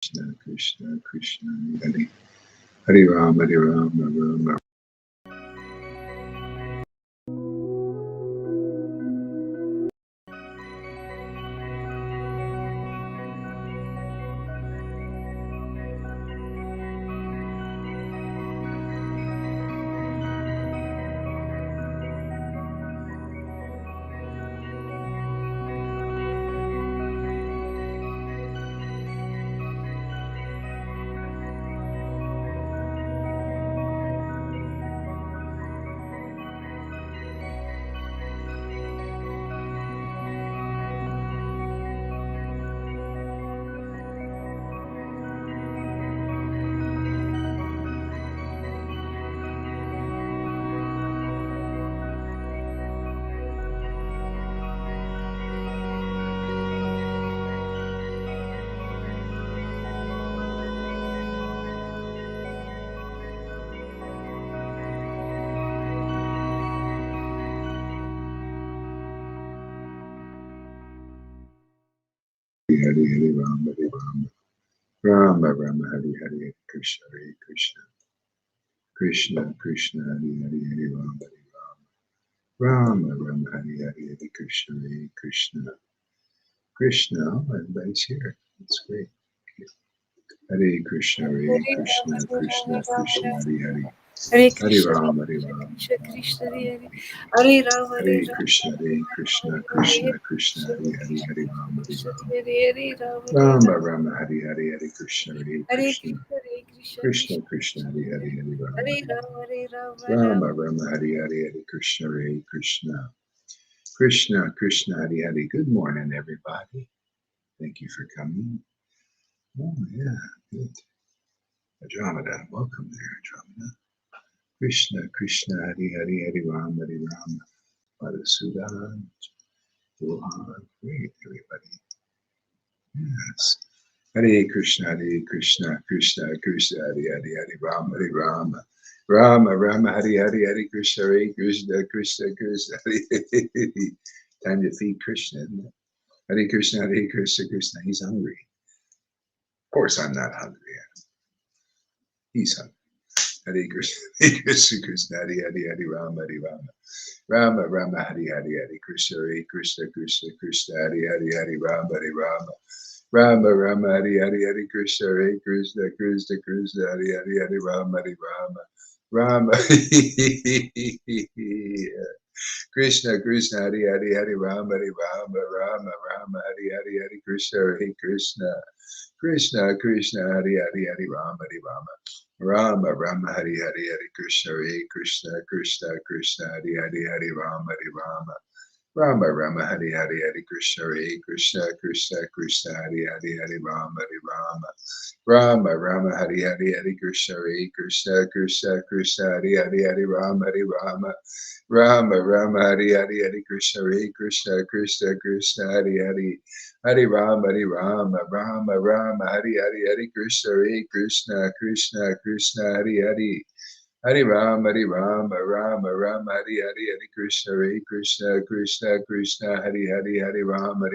Krishna Krishna Krishna Hari Hari Rama Hari Rama Rama. Hari Hari Rama Hari Rama Rama Rama Hari Hari Hari Krishna Hari Krishna Krishna Krishna Hari Hari Hari Rama Hari Rama Rama Rama Hari Hari Hari Krishna Hari Krishna Krishna. Oh, everybody's here. That's great. Hare Krishna Hare Krishna Krishna Krishna Hare Hare Hare Hare Krishna, Rama Hare Krishna Rama Krishna, Krishna Hare Hare Rama, Hare Krishna Hare Krishna Krishna Krishna Hare Hare Hare Rama Hare Rama Hare Rama, Rama Rama Hare Hare Hare Krishna Hare Hare Krishna Hare Krishna, Krishna Krishna Hare Hare Hare Rama Hare Rama, Hare Rama, Rama Rama Hare Hare Hare Krishna Hare Krishna Krishna Krishna Hare Hare. Good morning, everybody. Thank you for coming. Oh yeah, good. Andromeda, welcome there, Andromeda. Krishna Krishna Hare Hare Hare Rama Hare Rama Madhusudan Wuhan. Great, everybody. Yes. Hare Krishna Hare Krishna Krishna Krishna Hare Hare Hare Rama Hare Rama Rama Rama Hare Hare Hare Krishna Hare Krishna Krishna Krishna Hare. Time to feed Krishna, isn't it? Hare Krishna Hare Krishna Krishna. He's hungry. Of course, I'm not hungry. He's hungry. Hare Krishna Hare Krishna Krishna Hare Hare Hare Rama Hare Rama Rama Rama Hare Hare Hare Krishna Hare Krishna Krishna Krishna Hare Hare Hare Rama Hare Rama Rama Rama Hare Hare Hare Krishna Hare Krishna Krishna Krishna Hare Hare Hare Rama Hare Rama Rama Krishna Krishna Hare Hare Hare Rama Hare Rama Rama Rama Hare Hare Hare Krishna Hare Krishna Krishna Krishna Hare Hare Hare Rama Hare Rama Rama Rama Hare Hare Hare Krishna Hare Krishna Krishna Krishna Hare Hare Hare Rama Hare Rama Rama Rama Hare Hare Hare Krishna Hare Krishna Krishna Krishna Hare Hare Hare Rama Hare Rama Rama Rama Hare Hare Hare Krishna Hare Krishna Krishna Krishna Hare Hare Hare Rama Hare Rama Rama Rama Hare Hare Hare Krishna Hare Krishna Krishna Krishna Hare Hare Hare Rama Hare Rama Rama Rama Hare Hare Hare Krishna Hare Krishna Krishna Krishna Hare Hare Hare Rama Rama Rama Hare Hare Hare Krishna Hare Krishna Krishna Krishna Hare Hare Hare Rama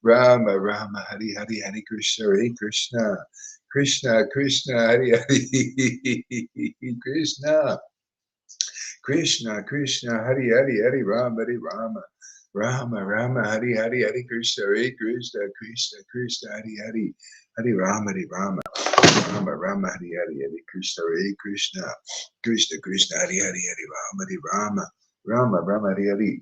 Rama Rama Hare Hare Hare Krishna Hare Krishna Krishna Krishna Hare Hare Krishna Krishna Krishna Hare Hare Hare Rama Rama Rama Hare Hare Hare Krishna Hare Krishna Krishna Krishna Hare Hare Hare Rama Rama Rama Hare Hare Hare Krishna Hare Krishna Krishna Krishna Hare Hare Hare Rama Rama Rama Hare Hare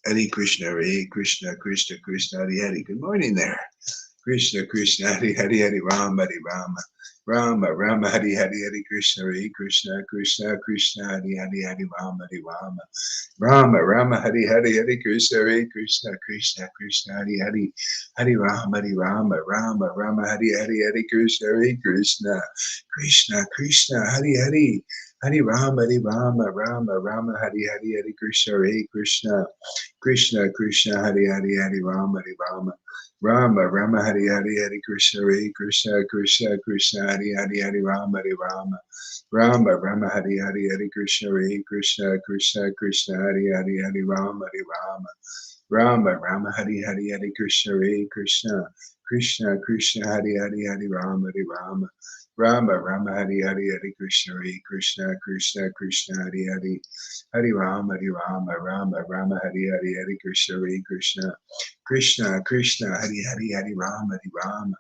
Hare Krishna Hare Krishna Krishna Krishna Hare Hare. Good morning there. Krishna Krishna Hare Hare Hare Rama Rama Rama Hare Hare Hare Krishna Hare Krishna Krishna Krishna Hare Hare Hare Rama Rama Hare Hare Hare Krishna Hare Krishna Krishna Krishna Hare Hare Hare Rama Rama Hare Hare Hare Krishna Hare Krishna Krishna Krishna Hare Hare Hare Rama Rama Hare Hare Hare Krishna Hare Krishna Krishna Krishna Hare Hare Hare Rama Rama Hare Hare Hare Krishna Hare Krishna Krishna Krishna Hare Hare Hare Rama Rama Hare Hare Hare Krishna Hare Krishna Krishna Krishna Hare Hare Hare Rama Rama Rama Hari Hari Hari Krishna Hare Krishna Krishna Krishna Hari Hari Hari Rama Hari Rama Rama Rama Hari Hari Hari Krishna Hare Krishna Krishna Krishna Hari Hari Hari Rama Hari Rama Rama Rama Hari Hari Hari Krishna Hare Krishna Krishna Krishna Hari Hari Hari Rama Hari Rama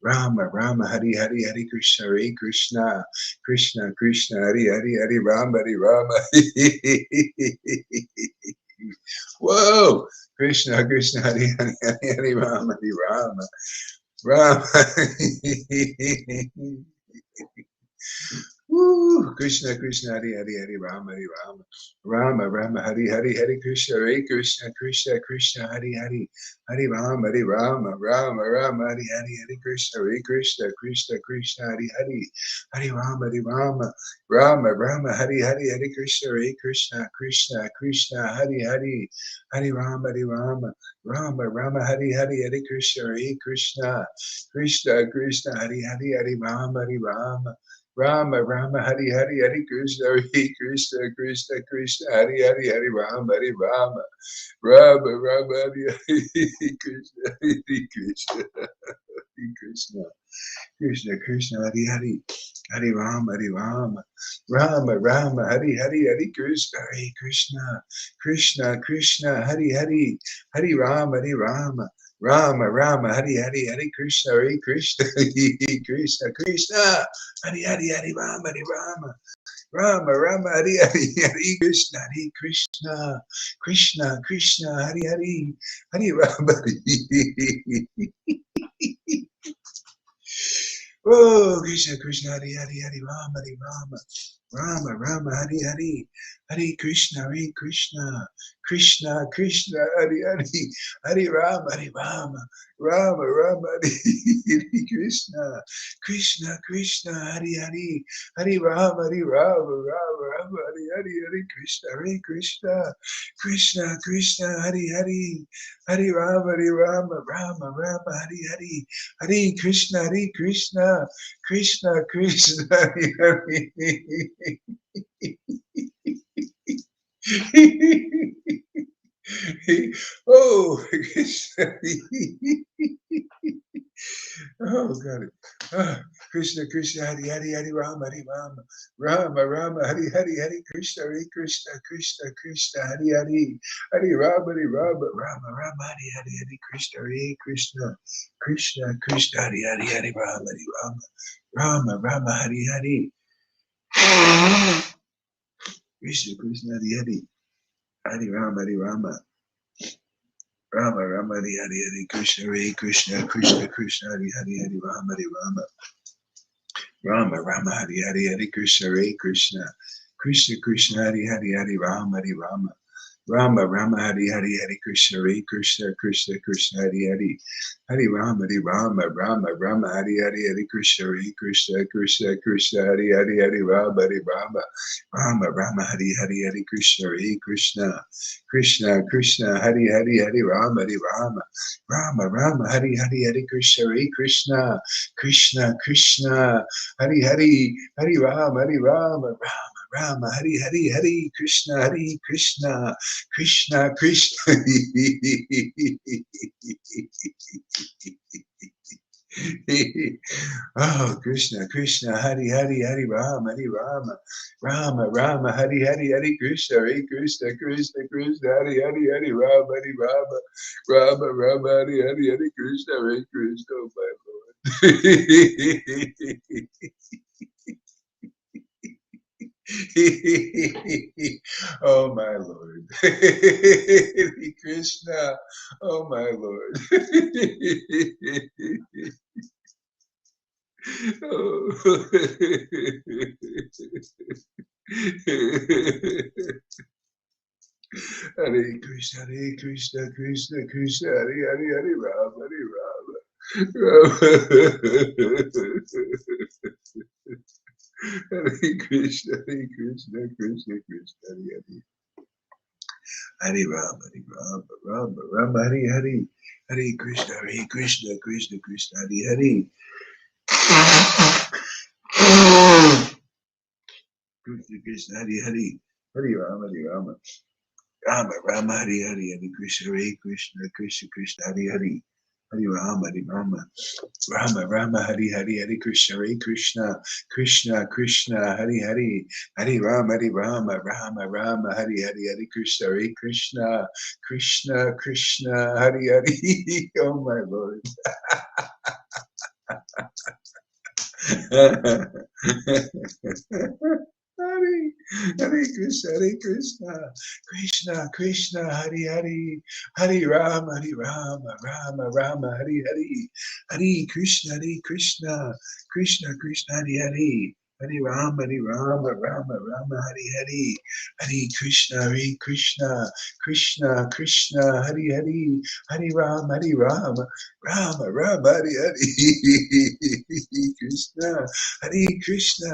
Rama Rama Hari Hari Hari Krishna Hare Krishna Krishna Krishna Hari Hari Hari Rama Hari Rama Whoa! Krishna, Krishna, Hari Hari, Hari Hari, Rama, Hari Rama, Rama. Woo! Krishna, Krishna, Hari Hari, Hari Rama, Hari Rama, Rama, Rama, Hari Hari, Hari Krishna, Hare Krishna, Krishna, Krishna, Hari Hari, Hari Rama, Hari Rama, Rama, Rama, Hari Hari, Hari Krishna, Hare Krishna, Krishna, Krishna, Hari Hari, Hari Rama, Hari Rama, Rama, Rama, Hari Hari, Hari Krishna, Hare Krishna, Krishna, Krishna, Hari Hari, Hari Rama, Hari Rama, Rama, Rama, Hari Hari, Hari Krishna, Hare Krishna, Krishna, Krishna, Hari Hari, Hari Rama, Hari Rama. Rama Rama Hari Hari Hari Krishna Hari Krishna Krishna Krishna Hari Hari Hari Rama Hari Rama Rama Rama Hari Hari Krishna Hari Krishna Hari Krishna Krishna Krishna Hari Hari Hari Rama Hari Rama Rama Rama Hari Hari Hari Krishna Hari Krishna Krishna Krishna Hari Hari Hari Rama Hari Rama Rama Rama Hari Hari Hari Krishna Hari Krishna Hari Krishna Krishna Hari Hari Hari Rama Hari Rama Rama Rama Hari Hari Hari Krishna Hari Krishna Krishna Krishna Hari Hari Hari Rama Oh Krishna Krishna Hari Hari Hari Rama Rama Rama Hari Hari Hari Krishna Krishna Krishna Hari Hari Hari Rama Rama Rama Hari Krishna Krishna Hari Hari Hari Rama Rama Rama Hari Hari Krishna Krishna Hari Hari Hari Rama Rama Hari Hari Hari Krishna Krishna Hari Hari Oh, Krishna. Oh, got it. Krishna Hari Hari Hari Rama Rama Hari Hari Krishna Krishna Hari Hari Rama Rama Hari Hari Krishna Hari Hari Rama Hari Hari Krishna Hari Rama Rama Hari Krishna Hari Hari Rama Hari Krishna Hari Rama Hari Krishna Hari Rama Hari Krishna Hari Rama Hari Krishna Hari Rama Hari Krishna Hari Rama Hari Krishna Oh Krishna Hari Rama Hari Krishna Hari Rama Hari Krishna oh my Lord. Oh my Lord. Krishna. Oh my Lord. Oh. Hare Krishna, Hare Rama, Hare Krishna, Hare Rama, Rama, Hare Krishna, Krishna, Hare Krishna, Hare Rama, Rama Rama Hari Hari Hari Krishna Hare Krishna Krishna Krishna Hari Hari Hari Rama Hari Rama Rama Rama Hari Hari Hari Krishna Hare Krishna Krishna Krishna Hari Hari Hari Rama Rama Rama Hari Hari Hari Krishna Hare Krishna Krishna Krishna Hari Hari. Oh my Lord. Hari Hare Krishna Krishna Krishna Hari Hari Hari Rama Rama Rama Hari Hari Hari Krishna Krishna Krishna Hari Hari Hari Rama Rama Hari Hari Hari Krishna Krishna Krishna Hari Hari Hari Rama Rama Hari Hari Krishna Hare Krishna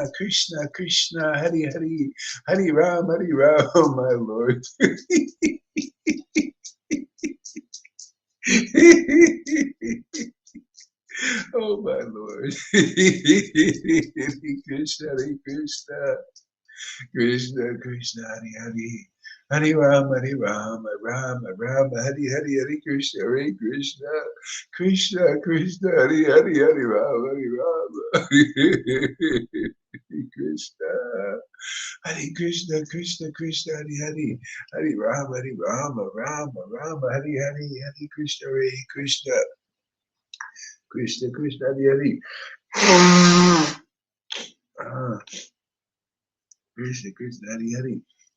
Krishna Hare Hare Hare Ram, my Lord. Oh my Lord. Hare Krishna Krishna Krishna Hare Hare Hare Rama Hare Hare Krishna Krishna Krishna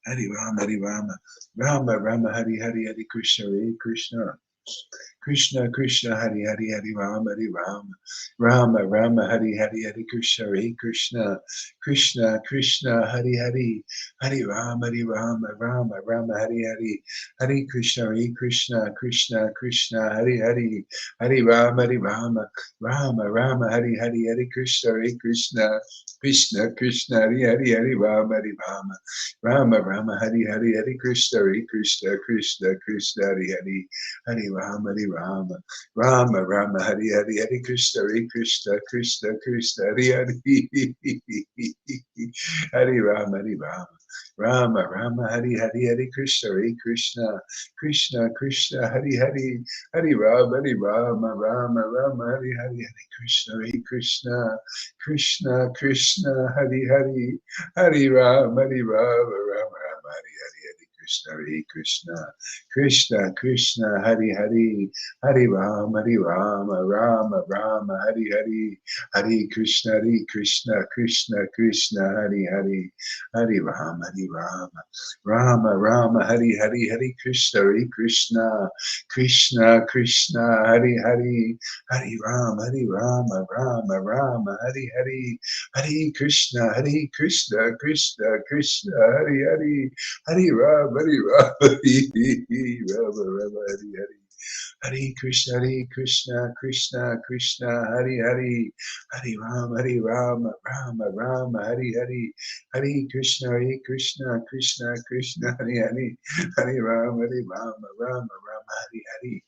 Hare Rama Krishna Hare Krishna Hare Rama Hare Krishna Krishna Hare Krishna Krishna Hare Rama Hare Krishna Krishna Hare Rama Hare Krishna Krishna Hare Rama Hare Krishna Hare Rama Hare Krishna Hare Rama Hare Krishna Hare Rama Hare Krishna Hare Hare Rama Hare Krishna Hare Rama Krishna Hare Rama Krishna Hare Rama Hare Krishna Hare Rama Hare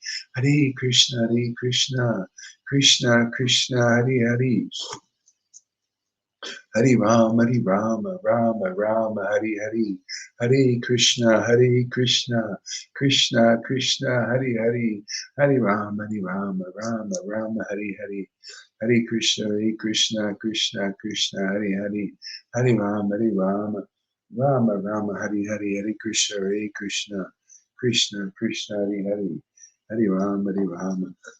Krishna Hare Rama Hare Krishna Hare Rama Hare Krishna Hare Rama Hare Krishna Hare Rama Hare Krishna Hare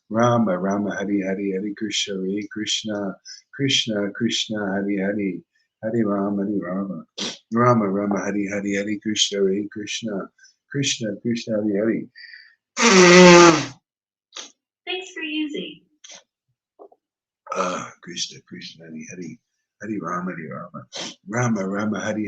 Rama, Hare Krishna, Hare Rama, Hare Krishna, Hare Rama, Hare Krishna, Hare Rama, Hare Krishna, Hare Rama, Hare Krishna, Hare. Thanks for using. Krishna, Hare Rama, Hare Krishna, Hare Rama, Hare Krishna, Hare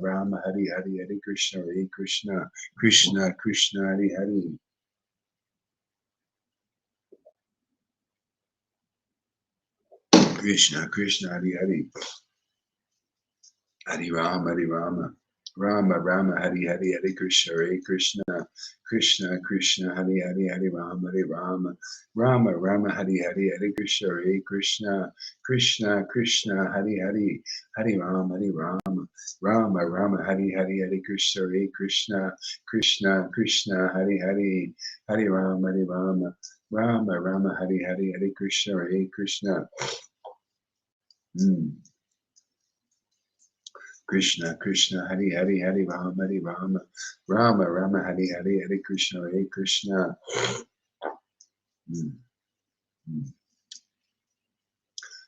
Rama, Hare Krishna, Hare Rama, Hare Krishna, Hare. Krishna, Hare Hari Rama, Hari Rama. Rama, Rama, Hari Hari, Hari Krishna, Hare Krishna, Krishna, Krishna, Hari Hari, Hari Rama, Hari Rama, Rama, Rama, Hari Hari, Hari Krishna, Hare Krishna, Krishna, Krishna, Hari Hari, Hari Rama, Hari Rama, Rama, Rama, Hari Hari, Hari Krishna, Hare Krishna, Krishna, Krishna, Hari Hari, Hari Rama, Hari Rama, Rama, Rama, Hari Hari, Hari Krishna, Hare Krishna. Krishna, Krishna, Hari Hari, Hari Rama, Hari Rama, Rama, Rama, Hari Hari, Hari Krishna, Hare Krishna.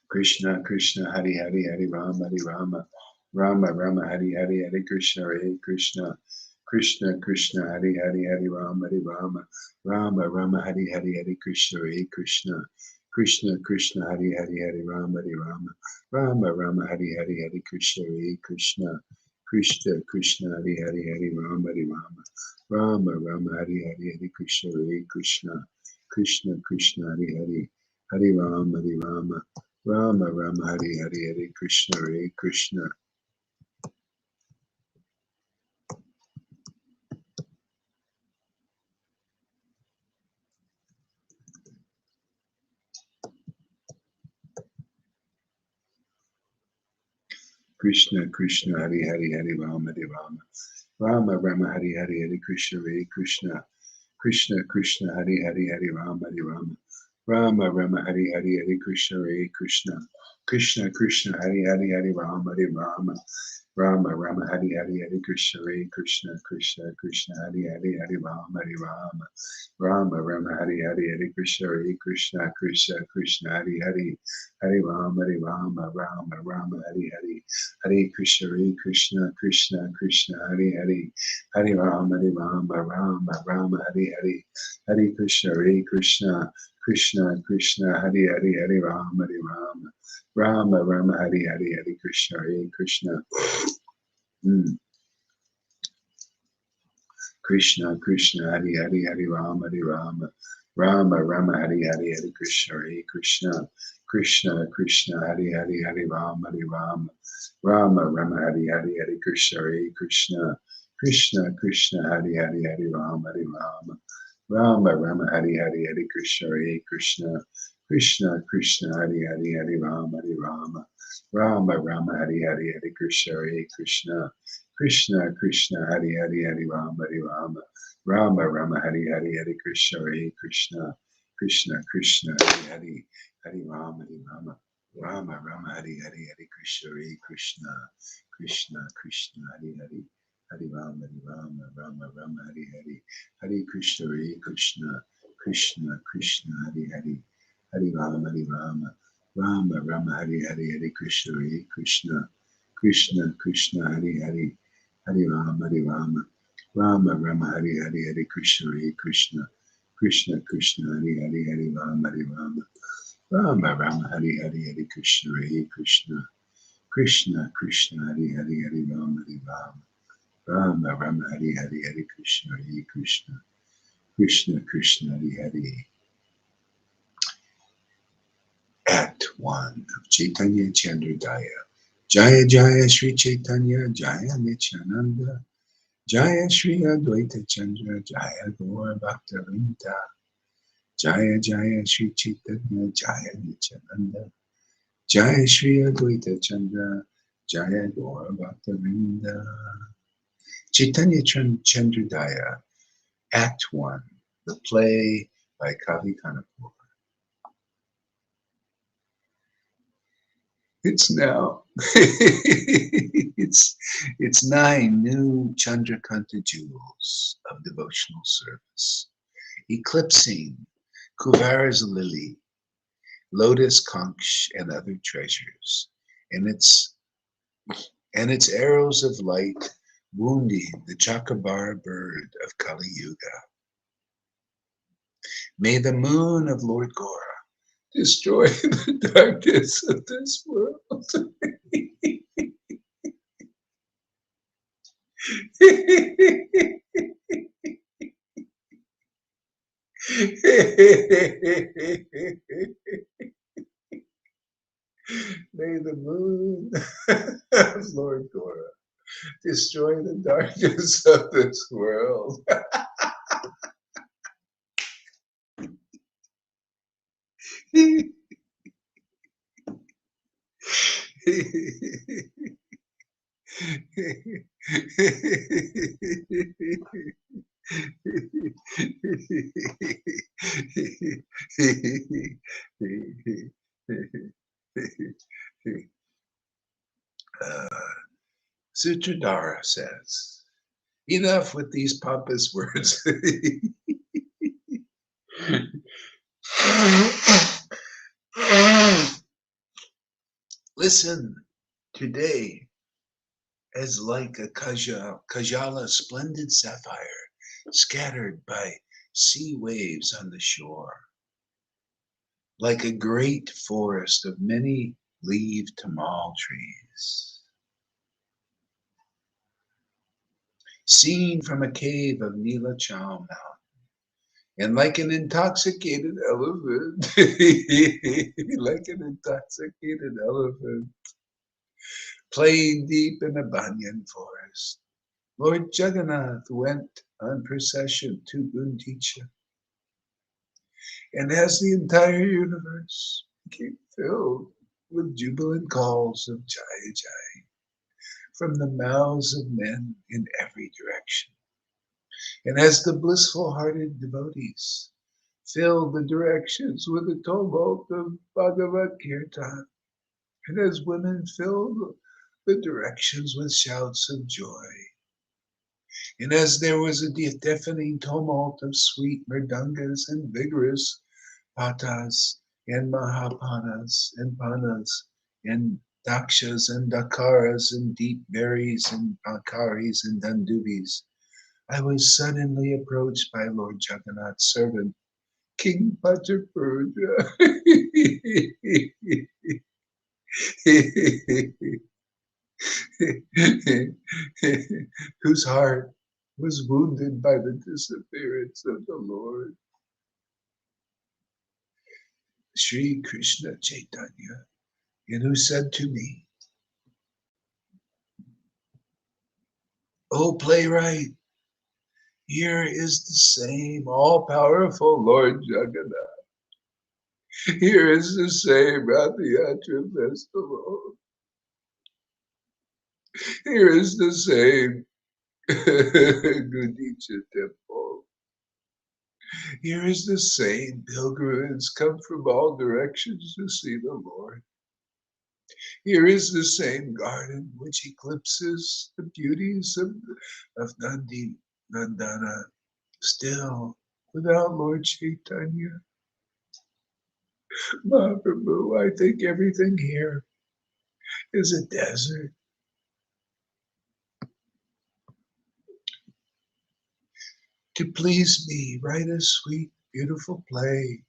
Krishna, Krishna, Hari Hari, Hari Rama, Hari Rama, Rama, Rama, Hari Hari, Hare Krishna, Hare Krishna. Krishna, Krishna, Hari Hari, Hari Rama, Hari Rama, Rama, Rama, Hari Hari, Hare Krishna, Hare Krishna. Krishna, Krishna, Hari Hari, Hari Rama, Hari Rama, Rama, Rama, Hari Hari, Hare Krishna, Hare Krishna. Krishna, Krishna, Hari Hari, Hari Rama, Hari Rama, Rama, Rama, Hari Hari, Hare Krishna, Hare Krishna. Krishna, Krishna, Hari Hari, Hari Rama, Hari Rama, Rama, Rama, Hari Hari, Hare Krishna, Hare Krishna. Krishna, Krishna, Hari Hari, Hari Rama, Hari Rama, Rama, Rama, Hari Hari, Hare Krishna, Hare Krishna. Krishna, Krishna, Hari Hari, Hari Rama, Hari Rama, Rama, Rama, Hari Hari, Hare Krishna, Hare Krishna. Krishna, Krishna, Hari Hari, Hari Rama, Hari Rama, Rama, Rama, Hari Hari, Hare Krishna, Hare Krishna. Krishna, Krishna, Hari Hari, Hari Rama, Hari Rama, Rama, Rama, Hari Hari, Hare Krishna, Hare Krishna. Krishna, Krishna, Hari Hari, Hari Rama, Hari Rama, Rama, Rama, Hari Hari, Hare Krishna, Hare Krishna. Krishna, Krishna, Hari Hari, Hari Rama, Hari Rama, Rama, Rama, Hari Hari, Hare Krishna, Hare Krishna. Krishna, Krishna, Hari Hari, Hari Rama, Hari Rama, Rama, Rama, Hari Hari, Hare Krishna, Hare Krishna. Krishna, Krishna, Hari Hari, Hari Rama, Hari Rama, Rama, Rama, Hari Hari, Hare Krishna, Hare Krishna. Krishna, Krishna, Hari Hari, Hari Rama, Hari Rama, Rama, Rama, Hari Hari, Hare Krishna, Hare Krishna. Krishna, Krishna, Hari Hari, Hari Rama, Hari Rama, Rama, Rama, Hari Hari, Hare Krishna, Hare Krishna. Krishna, Krishna, Hari Hari, Hari Rama, Hari Rama, Rama, Rama, Hari Hari, Hare Krishna, Hare Krishna. Krishna, Krishna, Hari Hari, Hari Rama, Hari Rama, Rama, Rama, Hari Hari, Hare Krishna, Hare Krishna. Krishna, Krishna, Hari Hari, Hari Rama, Hari Rama, Rama, Rama, Hari Hari, Hare Krishna, Hare Krishna. Krishna, Krishna, Hari Hari, Hari Rama, Hari Rama, Rama, Rama, Hari Hari, Hare Krishna, Hare Krishna. Krishna, Krishna, Hari Hari, Hari Rama, Hari Rama, Rama, Rama, Hari Hari, Hare Krishna, Hare Krishna. Krishna, Krishna, Hari Hari, Hari Rama, Hari Rama, Rama, Rama, Hari Hari, Hare Krishna, Hare Krishna. Krishna, Krishna, Hari Hari, Hari Rama, Hari Rama, Rama, Rama, Hari Hari, Hare Krishna, Hare Krishna. Krishna, Krishna, Hari Hari, Hari Rama, Hari Rama, Rama, Rama, Hari Hari, Hare Krishna, Hare Krishna. Krishna, Krishna, Hari Hari. Act 1 of Chaitanya Chandrodaya. Jaya Jaya Sri Chaitanya, Jaya Nityananda, Jaya Sri Advaita Chandra, Jaya Gaura Bhaktavinda, Jaya Jaya Sri Chaitanya, Jaya Nityananda, Jaya Sri Advaita Chandra, Jaya Gaura Bhaktavinda. Chaitanya Chandrodaya, Act 1, the play by Kavi Kanapur. It's now, it's 9 new Chandrakanta jewels of devotional service, eclipsing Kuvara's lily, lotus conch, and other treasures, and its arrows of light wounding the Chakabara bird of Kali Yuga. May the moon of Lord Gora destroy the darkness of this world. May the moon, Lord Gora, destroy the darkness of this world. Sutradhara says, enough with these pompous words. Listen, today, as like a Kajala splendid sapphire scattered by sea waves on the shore, like a great forest of many-leaved tamal trees, seen from a cave of Nilachal Mountain, and like an intoxicated elephant, like an intoxicated elephant, playing deep in a banyan forest, Lord Jagannath went on procession to Gundicha, and as the entire universe became filled with jubilant calls of Jaya Jaya from the mouths of men in every direction, and as the blissful-hearted devotees filled the directions with the tumult of Bhagavad Kirtan, and as women filled the directions with shouts of joy, and as there was a deafening tumult of sweet mridangas and vigorous patas and mahapanas and panas and dakshas and dakaras and deep berries and pankaris and dandubis, I was suddenly approached by Lord Jagannath's servant, King Pachapuja, whose heart was wounded by the disappearance of the Lord. Sri Krishna Chaitanya, and who said to me, "O playwright, here is the same all-powerful Lord Jagannath. Here is the same Rathayatra festival. Here is the same Gundicha temple. Here is the same pilgrims come from all directions to see the Lord. Here is the same garden which eclipses the beauties of Nandana, still without Lord Chaitanya. Mahaprabhu, I think everything here is a desert. To please me, write a sweet, beautiful play,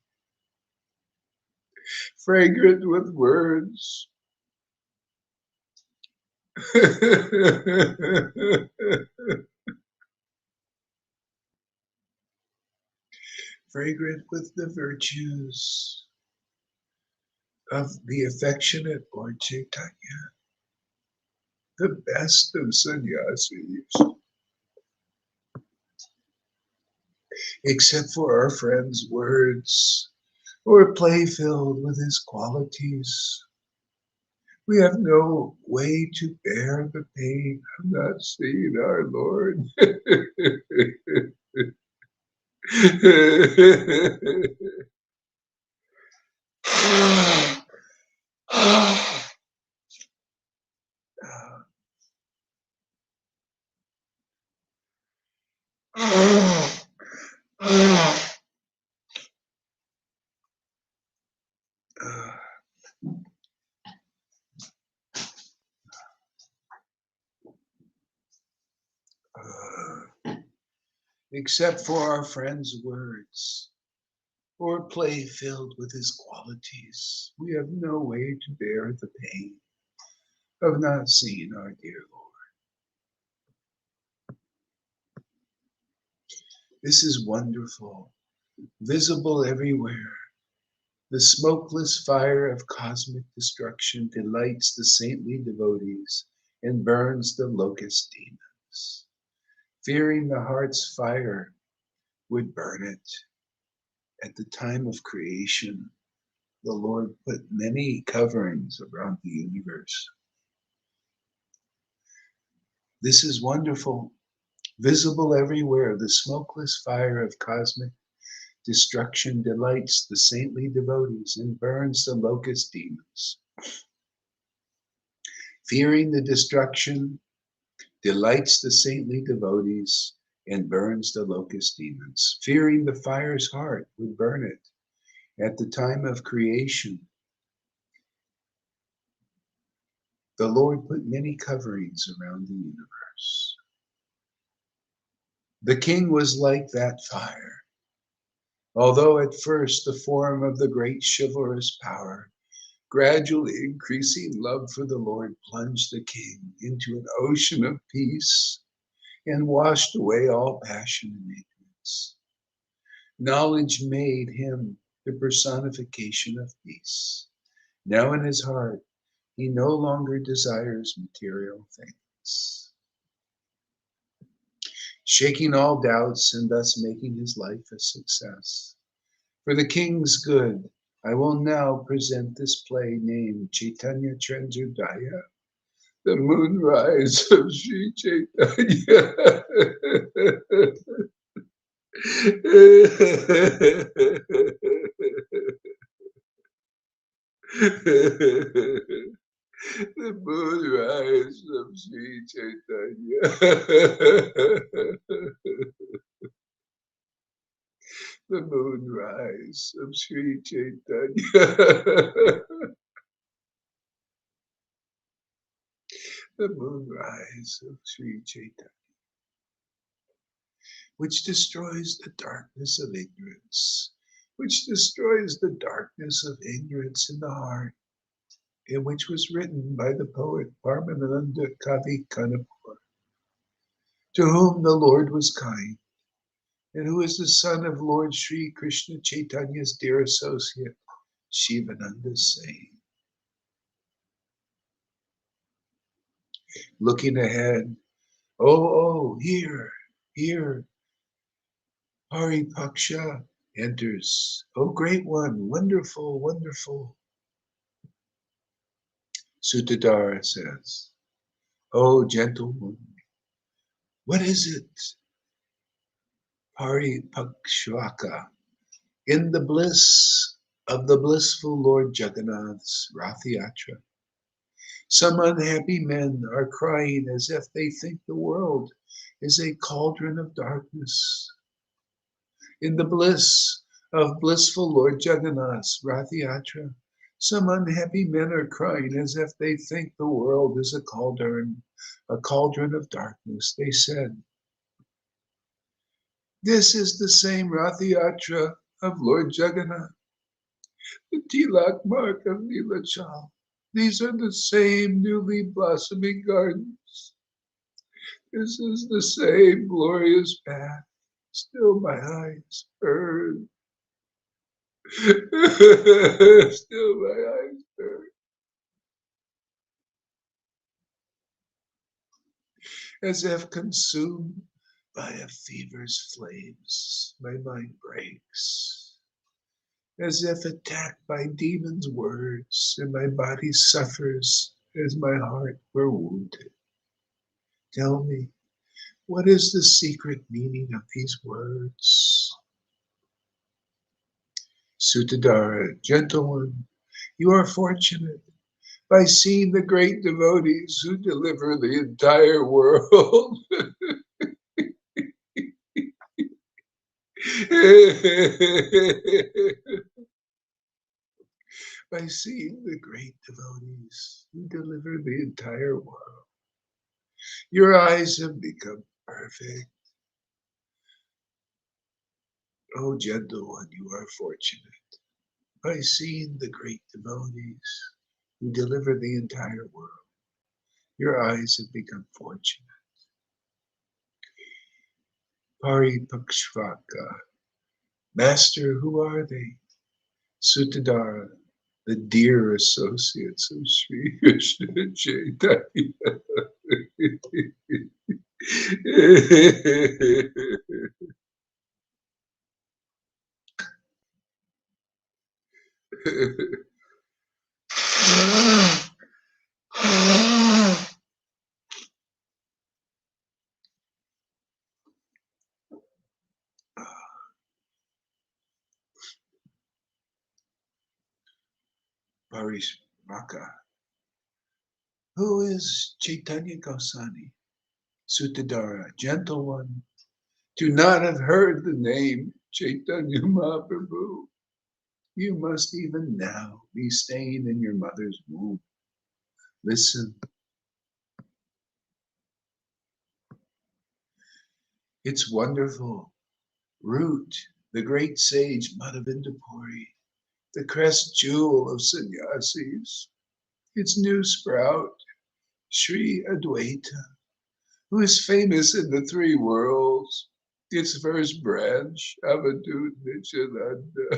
fragrant with words, fragrant with the virtues of the affectionate Lord Chaitanya, the best of sannyasis, except for our friend's words, or play filled with his qualities. We have no way to bear the pain of not seeing our Lord. Except for our friend's words, or play filled with his qualities, we have no way to bear the pain of not seeing our dear Lord. This is wonderful, visible everywhere, The smokeless fire of cosmic destruction delights the saintly devotees and burns the locust demons. Fearing the heart's fire would burn it. At the time of creation, the Lord put many coverings around the universe. This is wonderful. Visible everywhere, the smokeless fire of cosmic destruction delights the saintly devotees and burns the locust demons. Fearing the destruction delights the saintly devotees and burns the locust demons. Fearing the fire's heart would burn it. At the time of creation, the Lord put many coverings around the universe. The king was like that fire. Although at first the form of the great chivalrous power, gradually increasing love for the Lord plunged the king into an ocean of peace and washed away all passion and ignorance. Knowledge made him the personification of peace. Now in his heart, he no longer desires material things. Shaking all doubts and thus making his life a success. For the king's good, I will now present this play named Chaitanya Chandrodaya, the moonrise of Sri Chaitanya. The moonrise of Sri Chaitanya. The moonrise of Sri Chaitanya. The moonrise of Sri Chaitanya, which destroys the darkness of ignorance, which destroys the darkness of ignorance in the heart, and which was written by the poet Parmananda Kavi Kanapur, to whom the Lord was kind, and who is the son of Lord Sri Krishna Chaitanya's dear associate, Shivananda Sain. Looking ahead, here, Paripaksha enters. Oh, great one, wonderful, wonderful. Sutadhara says, oh, gentle one, what is it? Paripakshvaka, in the bliss of the blissful Lord Jagannath's Rath Yatra. Some unhappy men are crying as if they think the world is a cauldron of darkness. In the bliss of blissful Lord Jagannath's Rath Yatra, some unhappy men are crying as if they think the world is a cauldron of darkness. They said, this is the same Rath Yatra of Lord Jagannath, the tilak mark of Nilachal. These are the same newly blossoming gardens. This is the same glorious path. Still my eyes burn. Still my eyes burn. As if consumed by a fever's flames, my mind breaks. As if attacked by demons' words, and my body suffers as my heart were wounded. Tell me, what is the secret meaning of these words? Sutadhara, gentle one, you are fortunate by seeing the great devotees who deliver the entire world. By seeing the great devotees who deliver the entire world. Your eyes have become perfect. Oh, gentle one, you are fortunate by seeing the great devotees who deliver the entire world. Your eyes have become fortunate. Paripakshvaka, Master, who are they? Sutadara, the dear associates of Sri Krishna Chaitanya. Parismaka. Who is Chaitanya Gosani? Sutadara, gentle one, do not have heard the name Chaitanya Mahaprabhu. You must even now be staying in your mother's womb. Listen. It's wonderful. Root, the great sage Madhavendra-puri, the crest jewel of sannyasis. Its new sprout, Sri Advaita, who is famous in the three worlds. Its first branch, Avadut Nityananda.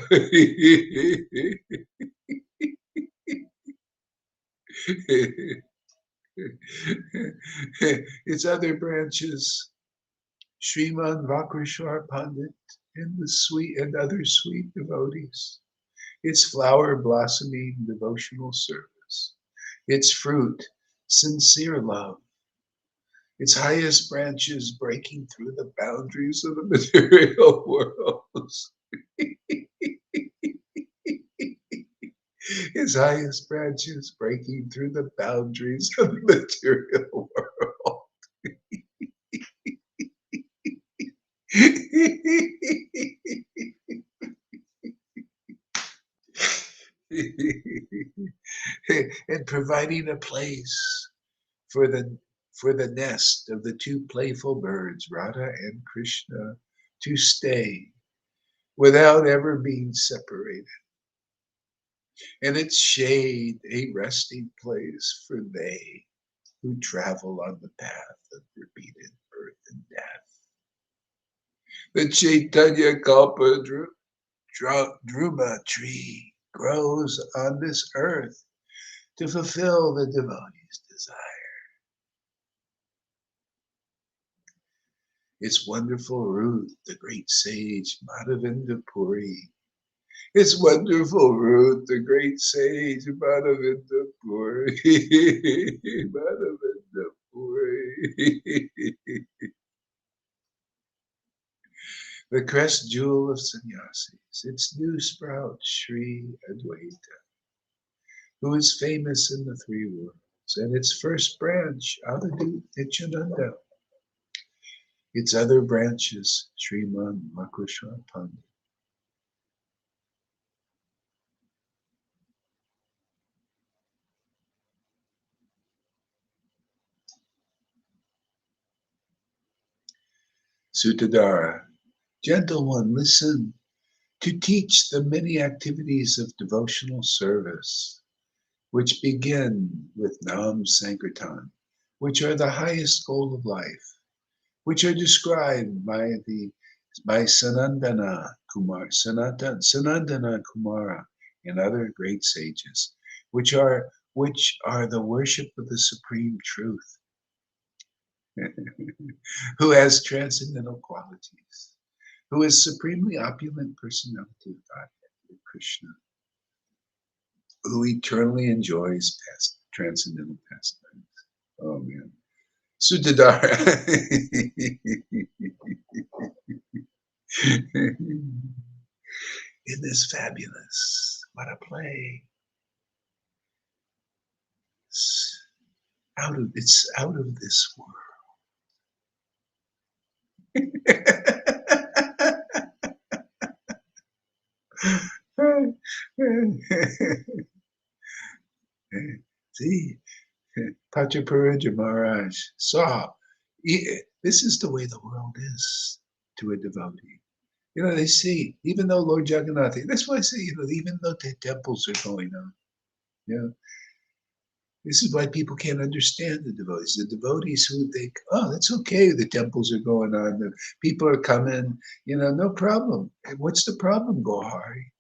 Its other branches, Sriman Vakrishwar Pandit and the sweet and other sweet devotees. Its flower blossoming devotional service. Its fruit, sincere love. Its highest branches breaking through the boundaries of the material world. His highest branches breaking through the boundaries of the material world. And providing a place for the nest of the two playful birds, Radha and Krishna, to stay without ever being separated. And its shade a resting place for they who travel on the path of repeated birth and death. The Chaitanya Kalpa Druma tree grows on this earth to fulfill the devotee's desire. Its wonderful root, the great sage Madhavendra-puri. Its wonderful root, the great sage Madhavendra-puri. Madhavendra-puri. The crest jewel of sannyasis, its new sprout, Sri Advaita, who is famous in the three worlds, and its first branch, Avadut Nityananda. Its other branches, Sriman Vakrishwar Pandit. Sutadara, gentle one, listen, to teach the many activities of devotional service, which begin with Nam Sankirtan, which are the highest goal of life, which are described by Sanandana Kumara, and other great sages, which are the worship of the supreme truth, who has transcendental qualities, who is supremely opulent personality of Godhead, Krishna, who eternally enjoys past transcendental pastimes. Oh man. Sutadara. In this fabulous, what a play. It's out of this world. See, Pachapuraja Maharaj saw, this is the way the world is to a devotee. You know, they see, even though Lord Jagannath, that's why I say, you know, even though the temples are going on, you know, this is why people can't understand the devotees. The devotees who think, oh, that's okay, the temples are going on, the people are coming, you know, no problem. What's the problem, Gohari?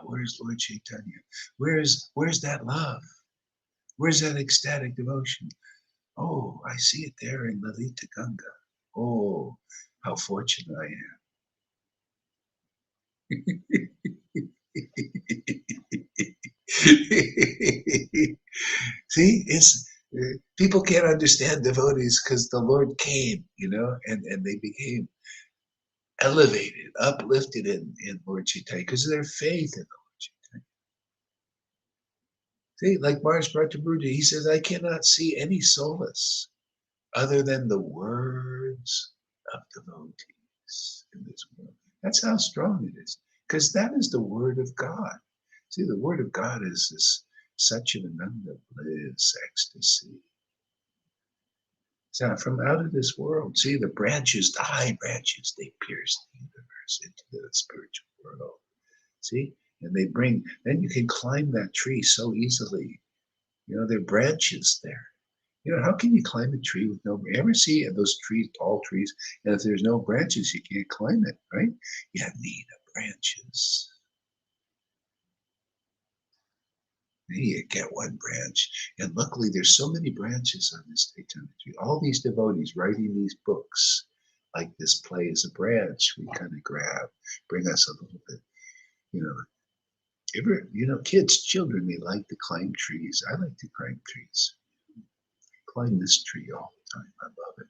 Where's Lord Chaitanya? Where's that love? Where's that ecstatic devotion? Oh, I see it there in Lalita Ganga. Oh, how fortunate I am. See, it's people can't understand devotees because the Lord came, and they became elevated, uplifted in Lord Chaitanya because of their faith in the Lord Chaitanya. See, like Maharaj Pratabuddha, he says, I cannot see any solace other than the words of devotees in this world. That's how strong it is, because that is the word of God. See, the word of God is this Satchidananda bliss, ecstasy. So from out of this world, see the branches, the high branches, they pierce the universe into the spiritual world. See, and they bring, then you can climb that tree so easily. There are branches there. How can you climb a tree with no, ever see those trees, tall trees, and if there's no branches, you can't climb it, right? You need branches. Then you get one branch, and luckily there's so many branches on this Chaitanya tree. All these devotees writing these books, like this play is a branch, we kind of grab, bring us a little bit, kids, children, they like to climb trees. I like to climb trees. Climb this tree all the time. I love it.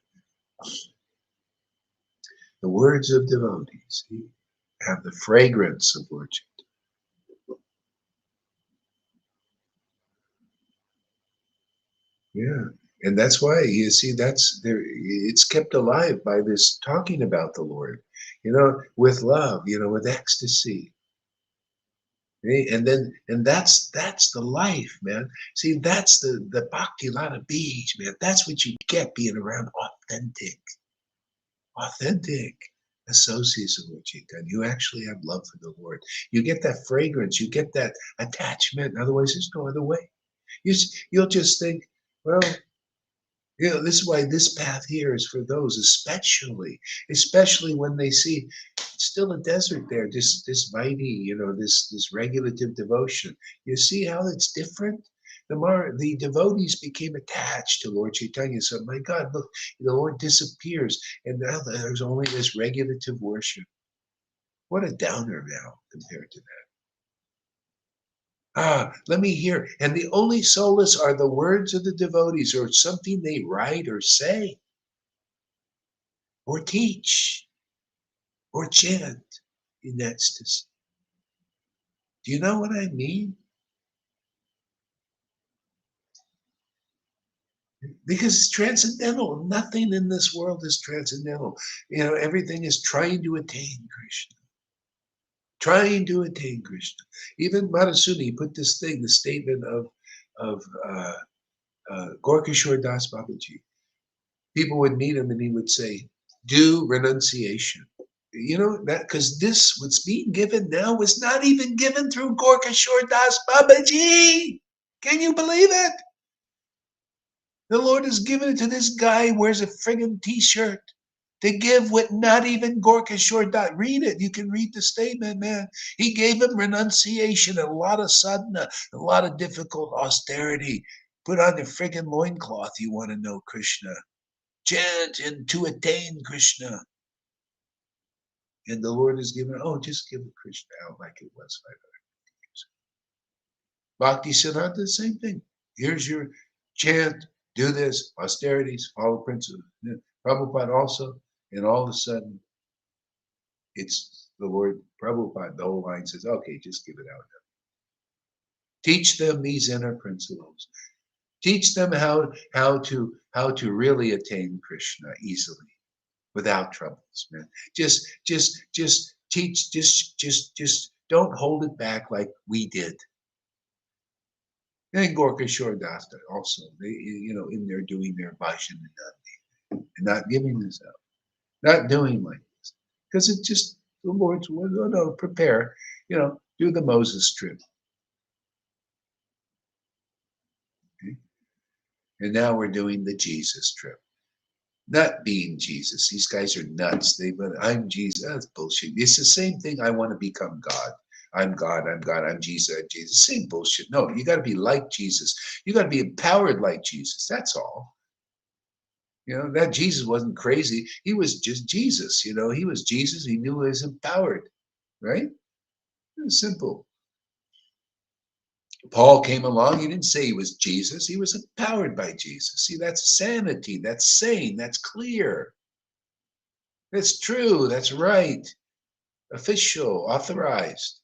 The words of devotees have the fragrance of Lord Chaitanya. Yeah. And that's why, you see, that's there. It's kept alive by this talking about the Lord, with love, with ecstasy. And that's the life, man. See, that's the bhakti lata beach, man. That's what you get being around authentic associates of Lord Chaitanya. You actually have love for the Lord. You get that fragrance. You get that attachment. Otherwise, there's no other way. You'll just think, well, this is why this path here is for those, especially when they see it's still a desert there, this vaidhi, this regulative devotion. You see how it's different? The devotees became attached to Lord Chaitanya. So, my God, look, the Lord disappears, and now there's only this regulative worship. What a downer now compared to that. Let me hear. And the only solace are the words of the devotees or something they write or say or teach or chant in ecstasy. Do you know what I mean? Because it's transcendental. Nothing in this world is transcendental. Everything is trying to attain Krishna. Trying to attain Krishna. Even Madhusuni put the statement of Gorkishore Das Babaji. People would meet him and he would say, do renunciation. That because this what's being given now was not even given through Gorkishore Das Babaji. Can you believe it? The Lord has given it to this guy who wears a friggin' t-shirt to give what not even Gorkishore Das. Read it. You can read the statement, man. He gave him renunciation, a lot of sadhana, a lot of difficult austerity. Put on your friggin' loincloth. You want to know Krishna. Chant and to attain Krishna. And the Lord has given, just give Krishna out like it was 500 years. Bhakti Siddhanta, the same thing. Here's your chant, do this, austerities, follow principles. Prabhupada also, and all of a sudden, it's the Lord, Prabhupada, the whole line says, okay, just give it out. Teach them these inner principles. Teach them how to really attain Krishna easily, without troubles, man. Just teach, just don't hold it back like we did. And Gorkishore Das also, they, in there doing their bhajan and not giving this out, not doing like this, because it's just the Lord's word. No, prepare, do the Moses trip. Okay? And now we're doing the Jesus trip. Not being Jesus. These guys are nuts. I'm Jesus. That's bullshit. It's the same thing. I want to become God. I'm God, I'm Jesus, I'm Jesus. Same bullshit. No, you got to be like Jesus. You got to be empowered like Jesus. That's all. That Jesus wasn't crazy. He was just Jesus. He was Jesus. He knew he was empowered, right? It was simple. Paul came along. He didn't say he was Jesus. He was empowered by Jesus. See, that's sanity. That's sane. That's clear. That's true. That's right. Official, authorized.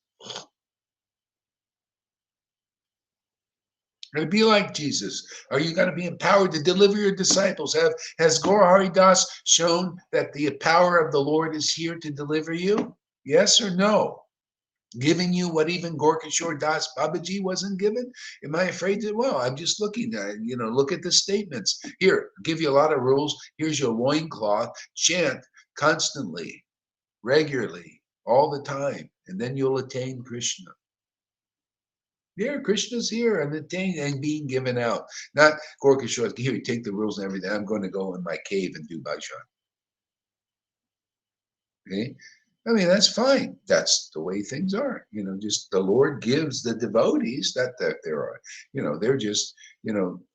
And be like Jesus. Are you going to be empowered to deliver your disciples? Has Gaur Hari Das shown that the power of the Lord is here to deliver you? Yes or no? Giving you what even Gorkishore Das Babaji wasn't given? Am I afraid to? Well, I'm just looking at, look at the statements. Here, I'll give you a lot of rules. Here's your loincloth. Chant constantly, regularly, all the time, and then you'll attain Krishna. Here, Krishna's here and attained and being given out. Not Gorkishore, here, take the rules and everything. I'm going to go in my cave and do bhajan. Okay? I mean, that's fine. That's the way things are. Just the Lord gives the devotees that there are, they're just,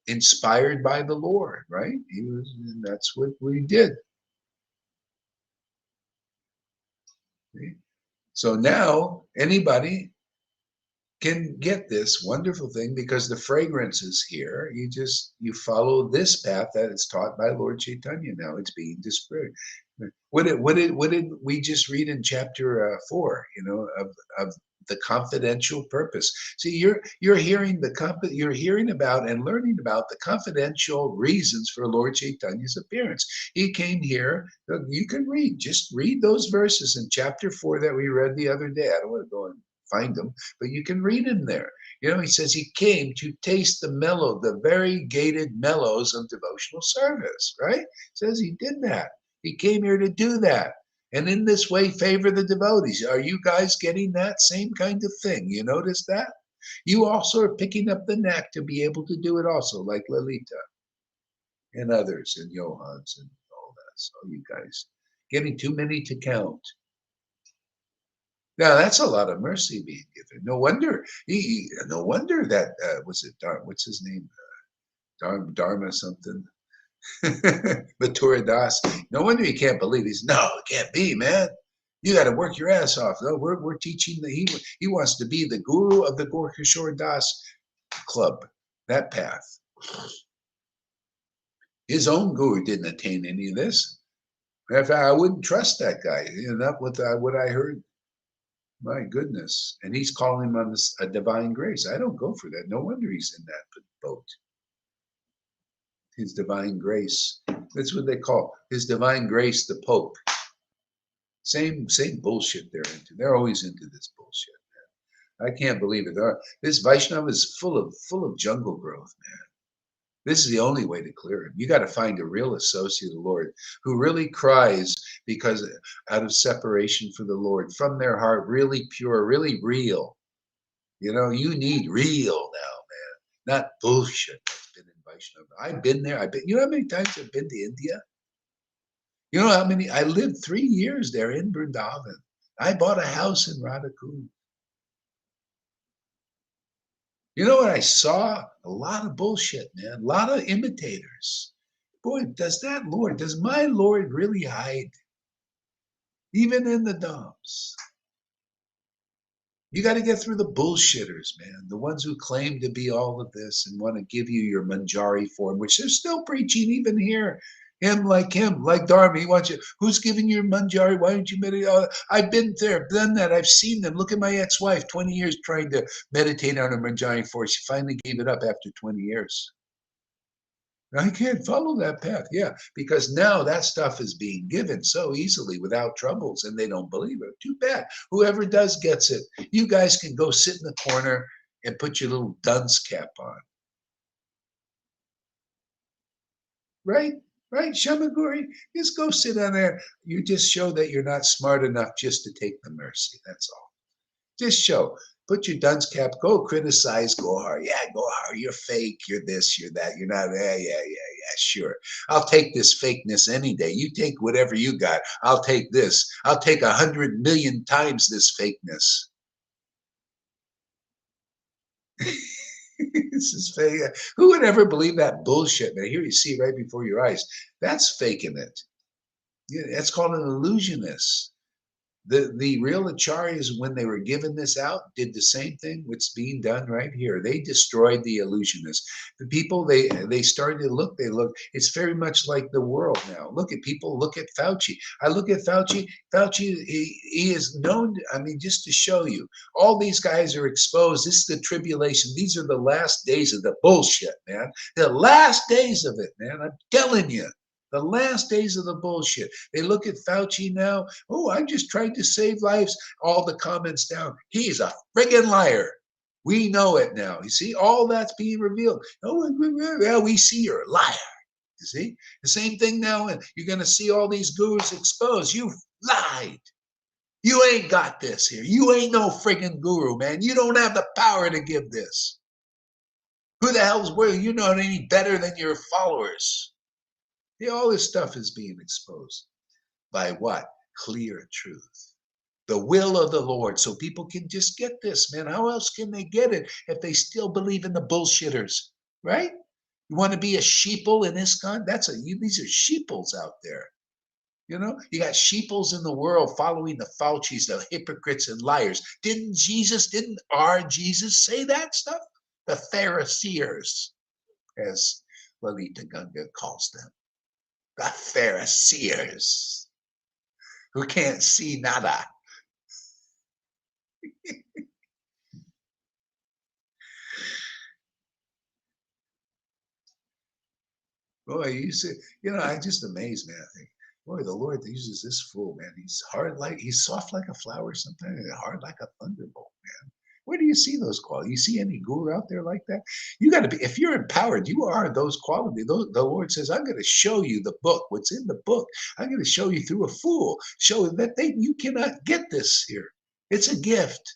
inspired by the Lord, right? And that's what we did. Okay? So now anybody can get this wonderful thing because the fragrance is here. You follow this path that is taught by Lord Chaitanya. Now it's being displayed. What did we just read in chapter 4? Of the confidential purpose. See, you're hearing you're hearing about and learning about the confidential reasons for Lord Chaitanya's appearance. He came here. You can just read those verses in chapter 4 that we read the other day. I don't want to go and find them, but you can read him there. He says he came to taste the variegated mellows of devotional service, right? Says he did that. He came here to do that. And in this way, favor the devotees. Are you guys getting that same kind of thing? You notice that? You also are picking up the knack to be able to do it also, like Lalita and others and Johans and all that. So you guys getting too many to count. Now that's a lot of mercy being given. No wonder no wonder that what's his name? Dharma something. Mathura Das. No wonder he can't believe. No, it can't be, man. You got to work your ass off. No, we're teaching that he wants to be the guru of the Gorkishore Das club. That path. His own guru didn't attain any of this. In fact, I wouldn't trust that guy. Not with what I heard. My goodness. And he's calling him on a divine grace. I don't go for that. No wonder he's in that boat. His divine grace. That's what they call his divine grace, the Pope. Same bullshit they're into. They're always into this bullshit, man. I can't believe it. This Vaishnava is full of jungle growth, man. This is the only way to clear him. You got to find a real associate of the Lord who really cries because out of separation for the Lord, from their heart, really pure, really real. You need real now, man, not bullshit that's been in Vaishnava. I've been there. You know how many times I've been to India? You know how many? I lived 3 years there in Vrindavan. I bought a house in Radhakund. You know what I saw? A lot of bullshit, man. A lot of imitators. Boy, does my Lord really hide? Even in the dumps. You got to get through the bullshitters, man. The ones who claim to be all of this and want to give you your Manjari form, which they're still preaching even here. Him, like Dharma, he wants you. Who's giving you Manjari? Why don't you meditate? Oh, I've been there, done that. I've seen them. Look at my ex-wife, 20 years trying to meditate on a Manjari form. She finally gave it up after 20 years. I can't follow that path. Yeah, because now that stuff is being given so easily without troubles, and they don't believe it. Too bad. Whoever does gets it. You guys can go sit in the corner and put your little dunce cap on. Right? Right, Shamaguri? Just go sit on there. You just show that you're not smart enough just to take the mercy. That's all. Just show. Put your dunce cap. Go criticize Gohar. Yeah, Gohar, you're fake. You're this. You're that. You're not. Yeah. Sure. I'll take this fakeness any day. You take whatever you got. I'll take this. I'll take 100 million times this fakeness. This is fake. Who would ever believe that bullshit, man? Here you see it right before your eyes. That's faking it. Yeah, that's called an illusionist. The real acharyas, when they were given this out, did the same thing what's being done right here. They destroyed the illusionists. The people, they started to look, it's very much like the world now. Look at people, look at Fauci. I look at Fauci. Fauci, he is known, I mean, just to show you, all these guys are exposed. This is the tribulation. These are the last days of the bullshit, man. The last days of it, man. I'm telling you. The last days of the bullshit. They look at Fauci now. Oh, I just tried to save lives. All the comments down. He's a friggin' liar. We know it now. You see, all that's being revealed. Oh, yeah, we see you're a liar. You see, the same thing now. And you're going to see all these gurus exposed. You lied. You ain't got this here. You ain't no friggin' guru, man. You don't have the power to give this. Who the hell's where? You're not any better than your followers. Yeah, all this stuff is being exposed by what? Clear truth. The will of the Lord. So people can just get this, man. How else can they get it if they still believe in the bullshitters, right? You want to be a sheeple in ISKCON? These are sheeples out there. You know, you got sheeples in the world following the Faucis, the hypocrites and liars. Didn't our Jesus say that stuff? The Phariseers, as Lalita Ganga calls them. The Phariseers who can't see nada. Boy, I'm just amazed, man. I think, boy, the Lord uses this fool, man. He's soft like a flower sometimes, and hard like a thunderbolt, man. Where do you see those qualities? You see any guru out there like that? You got to be, if you're empowered, you are those qualities. The Lord says, I'm going to show you the book, what's in the book. I'm going to show you through a fool, show that you cannot get this here. It's a gift.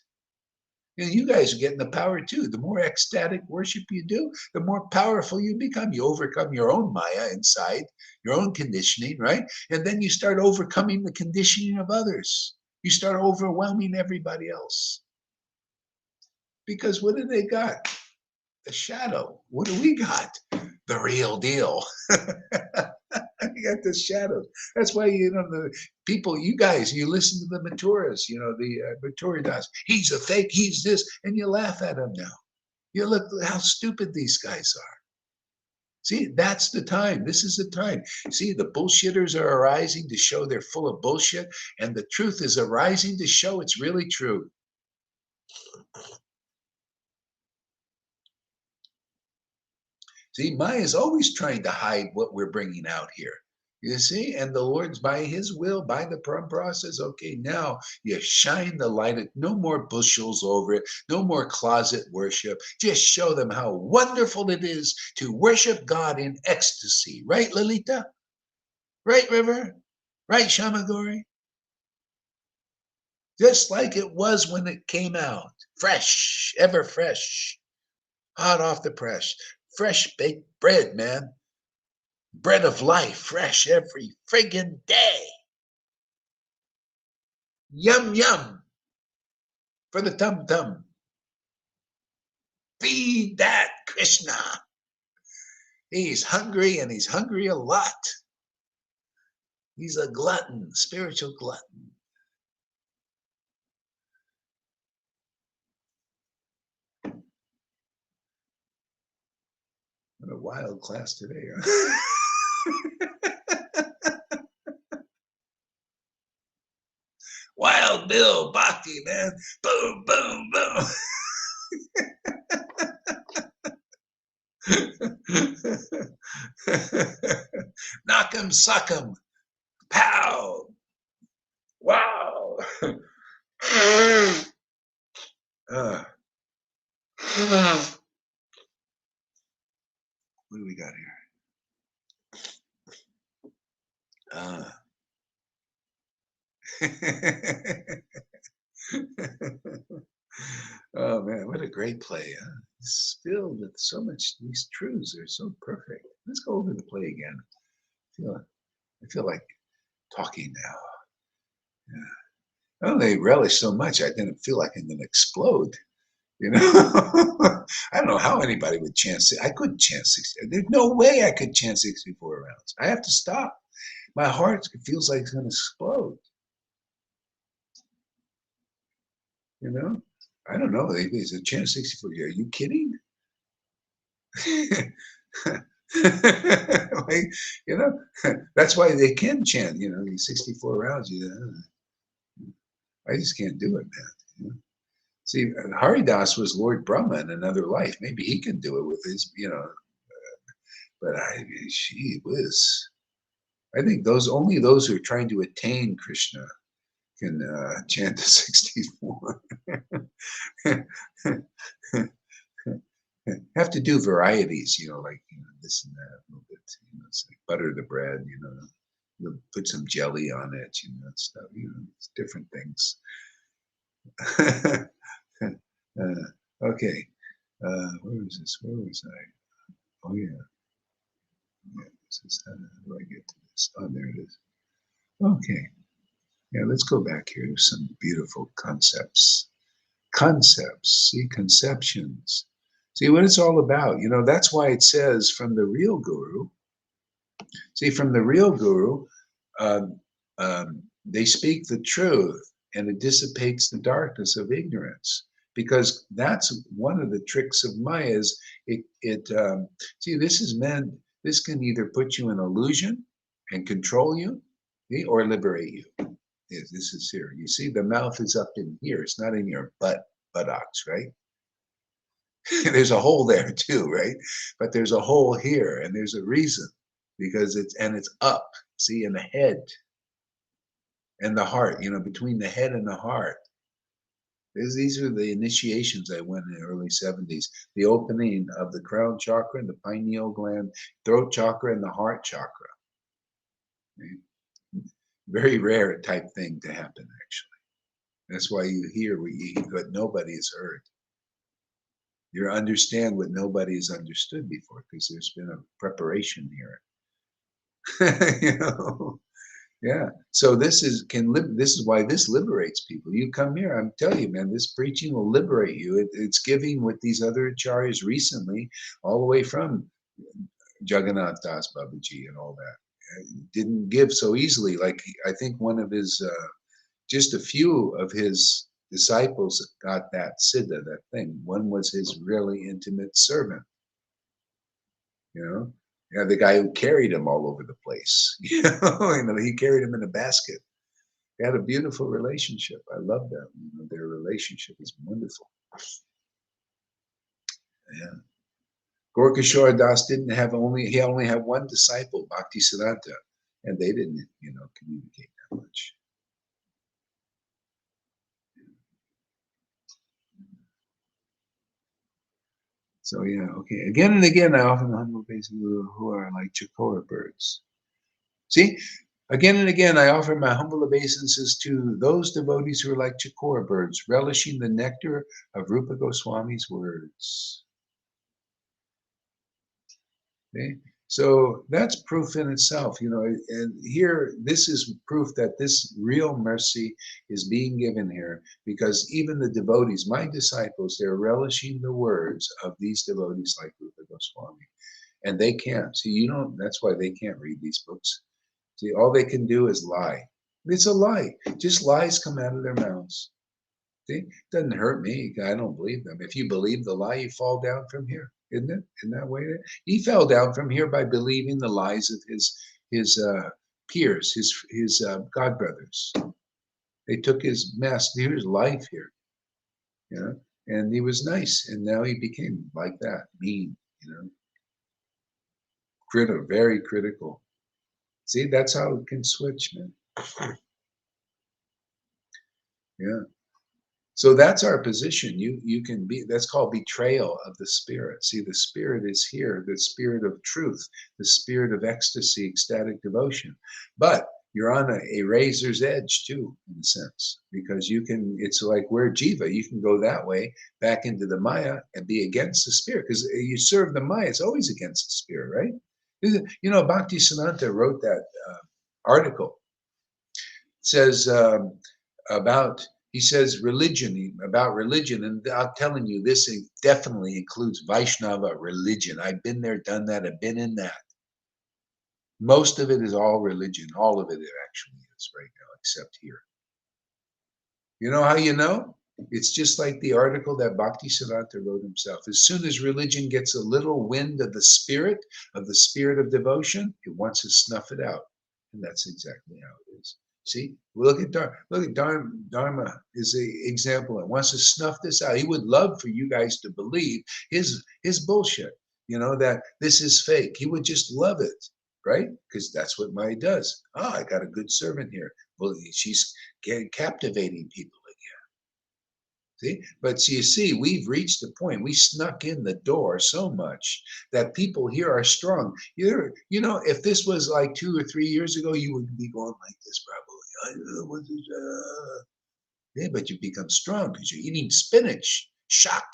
And you guys are getting the power too. The more ecstatic worship you do, the more powerful you become. You overcome your own Maya inside, your own conditioning, right? And then you start overcoming the conditioning of others. You start overwhelming everybody else. Because what do they got? The shadow. What do we got? The real deal. You got the shadows. That's why, the people, you guys, you listen to the Maturas, the Maturidas. He's a fake, he's this, and you laugh at him now. You look how stupid these guys are. See, that's the time. This is the time. See, the bullshitters are arising to show they're full of bullshit, and the truth is arising to show it's really true. See, Maya is always trying to hide what we're bringing out here. You see, and the Lord's by his will, by the process. Okay, now you shine the light. No more bushels over it. No more closet worship. Just show them how wonderful it is to worship God in ecstasy. Right, Lalita? Right, River? Right, Shamagori? Just like it was when it came out. Fresh, ever fresh. Hot off the press. Fresh baked bread, man. Bread of life, fresh every friggin' day. Yum, yum. For the tum-tum. Feed that Krishna. He's hungry, and he's hungry a lot. He's a glutton, spiritual glutton. What a wild class today, huh? Wild Bill, bhakti, man. Boom, boom, boom. Knock 'em, suck 'em. Pow. Wow. What do we got here? Oh man, what a great play, huh? It's filled with so much, these truths are so perfect. Let's go over the play again. I feel like talking now. Yeah. Oh, they relish so much, I didn't feel like I'm going to explode. You know, I don't know how anybody would chant. I couldn't chant 60. There's no way I could chant 64 rounds. I have to stop. My heart feels like it's going to explode. You know, I don't know. They said chant 64. Are you kidding? Like, you know, that's why they can chant. You know, these 64 rounds. You know, I just can't do it, man. You know? See, Haridas was Lord Brahma in another life. Maybe he can do it with his, you know. But she was. I think only those who are trying to attain Krishna can chant the 64. Have to do varieties, you know, like this and that a little bit. You know, it's like butter the bread, you know, you'll put some jelly on it, you know, stuff. You know, it's different things. Okay, where was this? Where was I? Oh yeah. How do I get to this? Oh, there it is. Okay. Yeah, let's go back here to some beautiful concepts. Concepts, see, conceptions. See what it's all about. You know, that's why it says from the real guru. See, from the real guru, um, they speak the truth and it dissipates the darkness of ignorance. Because that's one of the tricks of Maya is see, this is meant, this can either put you in illusion and control you, see, or liberate you. This is here. You see, the mouth is up in here. It's not in your buttocks, right? There's a hole there too, right? But there's a hole here, and there's a reason because it's up. See, in the head and the heart. You know, between the head and the heart. These are the initiations I went in the early 70s. The opening of the crown chakra and the pineal gland, throat chakra, and the heart chakra. Right? Very rare type thing to happen, actually. That's why you hear what nobody has heard. You understand what nobody has understood before because there's been a preparation here. You know, yeah. So this is why this liberates people. You come here, I'm telling you, man, this preaching will liberate you. It's giving what these other acharyas recently, all the way from Jagannath Das Babaji and all that, didn't give so easily. Like I think one of his, just a few of his disciples got that siddha, that thing. One was his really intimate servant, you know. Yeah, the guy who carried him all over the place. You know, he carried him in a basket. They had a beautiful relationship. I love them. You know, their relationship is wonderful. Yeah. Gorkishore Das didn't have he only had one disciple, Bhakti Siddhanta, and they didn't, you know, communicate that much. So yeah, okay. Again and again, I often humble faces who are like chikora birds. See, again and again, I offer my humble obeisances to those devotees who are like chikora birds, relishing the nectar of Rupa Goswami's words. Okay? So that's proof in itself, you know, and here, this is proof that this real mercy is being given here because even the devotees, my disciples, they're relishing the words of these devotees like Rupa Goswami. And they can't. See, that's why they can't read these books. See, all they can do is lie. It's a lie. Just lies come out of their mouths. See, it doesn't hurt me. I don't believe them. If you believe the lie, you fall down from here, isn't it? In that way, he fell down from here by believing the lies of his peers, his god brothers. They took his here's life here, you know, and he was nice, and now he became like that, mean, you know, very critical. See, that's how it can switch, man. Yeah. So that's our position. You can be, that's called betrayal of the spirit. See, the spirit is here, the spirit of truth, the spirit of ecstasy, ecstatic devotion. But you're on a razor's edge too, in a sense, because it's like we're jiva. You can go that way back into the Maya and be against the spirit because you serve the Maya. It's always against the spirit, right? You know, Bhakti Siddhanta wrote that article. It says about He says religion, about religion, and I'm telling you, this definitely includes Vaishnava religion. I've been there, done that, I've been in that. Most of it is all religion. All of it actually is right now, except here. You know how you know? It's just like the article that Bhaktisiddhanta wrote himself. As soon as religion gets a little wind of the spirit of devotion, it wants to snuff it out. And that's exactly how it is. See, look at Dharma is an example. It wants to snuff this out. He would love for you guys to believe his bullshit, that this is fake. He would just love it, right? Because that's what Maya does. I got a good servant here. Well, she's captivating people. See? But you see, we've reached the point, we snuck in the door so much that people here are strong. If this was like 2 or 3 years ago, you would be going like this probably. Yeah, but you become strong because you're eating spinach. Shock.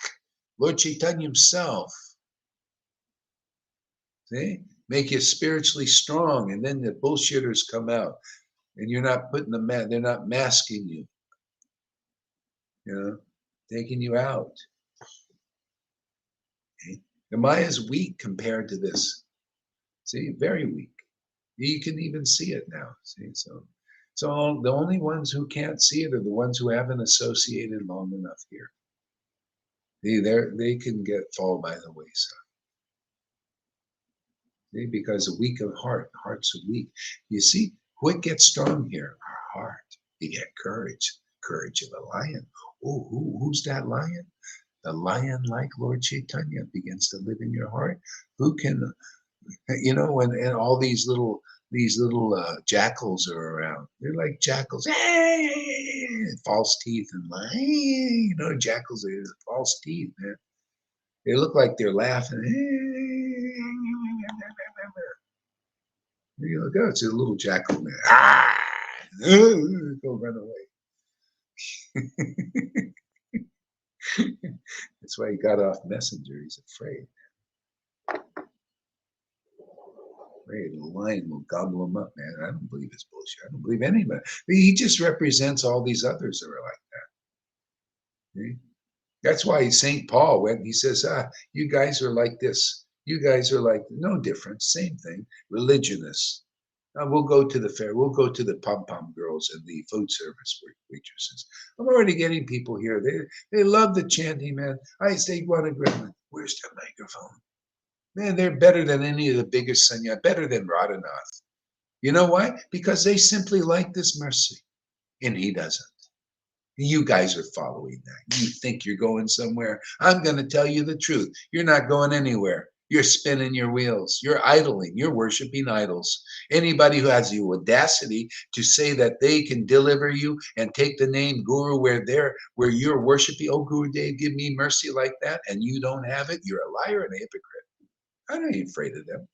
Lord Chaitanya himself. See? Make you spiritually strong, and then the bullshitters come out. And you're not putting they're not masking you. Taking you out. Okay? The Maya is weak compared to this. See, very weak. You can even see it now. See, so the only ones who can't see it are the ones who haven't associated long enough here. They can fall by the wayside. See, because a weak of hearts are weak. You see, what gets strong here? Our heart. You get courage of a lion. Oh, who's that lion? The lion like Lord Chaitanya begins to live in your heart. Who can, when all these little jackals are around, they're like jackals, false teeth and lying. Jackals are false teeth, man. They look like they're laughing. You look out, it's a little jackal there. Go run away. That's why he got off Messenger. He's afraid. The lion will gobble him up, man. I don't believe his bullshit. I don't believe anybody. He just represents all these others that are like that. See? That's why St. Paul went, he says, you guys are like this. You guys are like, no difference, same thing, religionists. We'll go to the fair. We'll go to the pom-pom girls and the food service waitresses. I'm already getting people here. They love the chanting, man. I say, want to grab it. Where's the microphone? Man, they're better than any of the biggest sanya, better than Radhanath. You know why? Because they simply like this mercy, and he doesn't. You guys are following that. You think you're going somewhere. I'm going to tell you the truth. You're not going anywhere. You're spinning your wheels. You're idling. You're worshiping idols. Anybody who has the audacity to say that they can deliver you and take the name Guru where you're worshiping, oh, Guru Dev, give me mercy like that, and you don't have it, you're a liar and a hypocrite. I'm not afraid of them.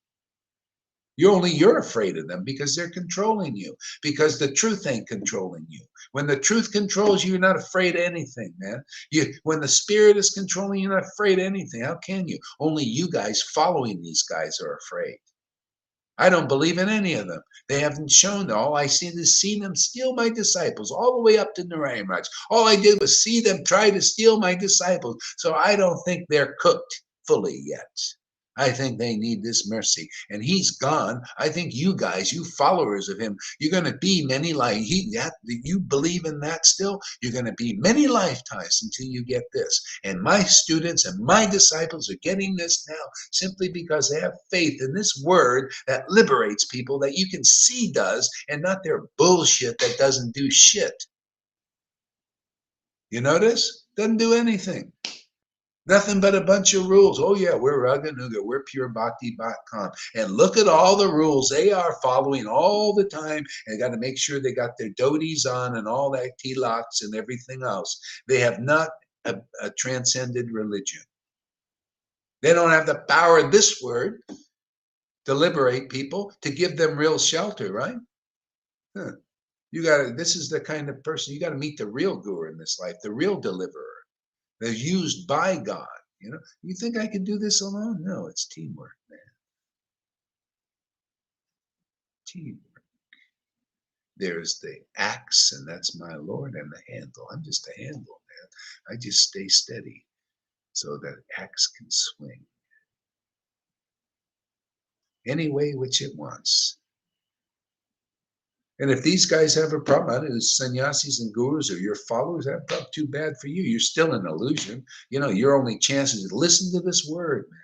You're afraid of them because they're controlling you, because the truth ain't controlling you. When the truth controls you, you're not afraid of anything, man. When the spirit is controlling you, you're not afraid of anything. How can you? Only you guys following these guys are afraid. I don't believe in any of them. They haven't shown. All I see is see them steal my disciples all the way up to Narayan Raj. All I did was see them try to steal my disciples. So I don't think they're cooked fully yet. I think they need this mercy. And he's gone. I think you guys, you followers of him, you're going to be many you believe in that still? You're going to be many lifetimes until you get this. And my students and my disciples are getting this now simply because they have faith in this word that liberates people, that you can see does, and not their bullshit that doesn't do shit. You notice? Doesn't do anything. Nothing but a bunch of rules. Oh yeah, we're Raganuga, we're purebhakti.com. And look at all the rules they are following all the time. And got to make sure they got their dhotis on and all that tilaks and everything else. They have not transcended religion. They don't have the power of this word to liberate people, to give them real shelter, right? This is the kind of person, you got to meet the real guru in this life, the real deliverer. They're used by God. You think I can do this alone? No, it's teamwork, man. Teamwork. There's the axe, and that's my Lord, and the handle. I'm just a handle, man. I just stay steady so that axe can swing any way which it wants. And if these guys have a problem, the sannyasis and gurus or your followers have a problem, too bad for you. You're still an illusion. Your only chance is to listen to this word, man.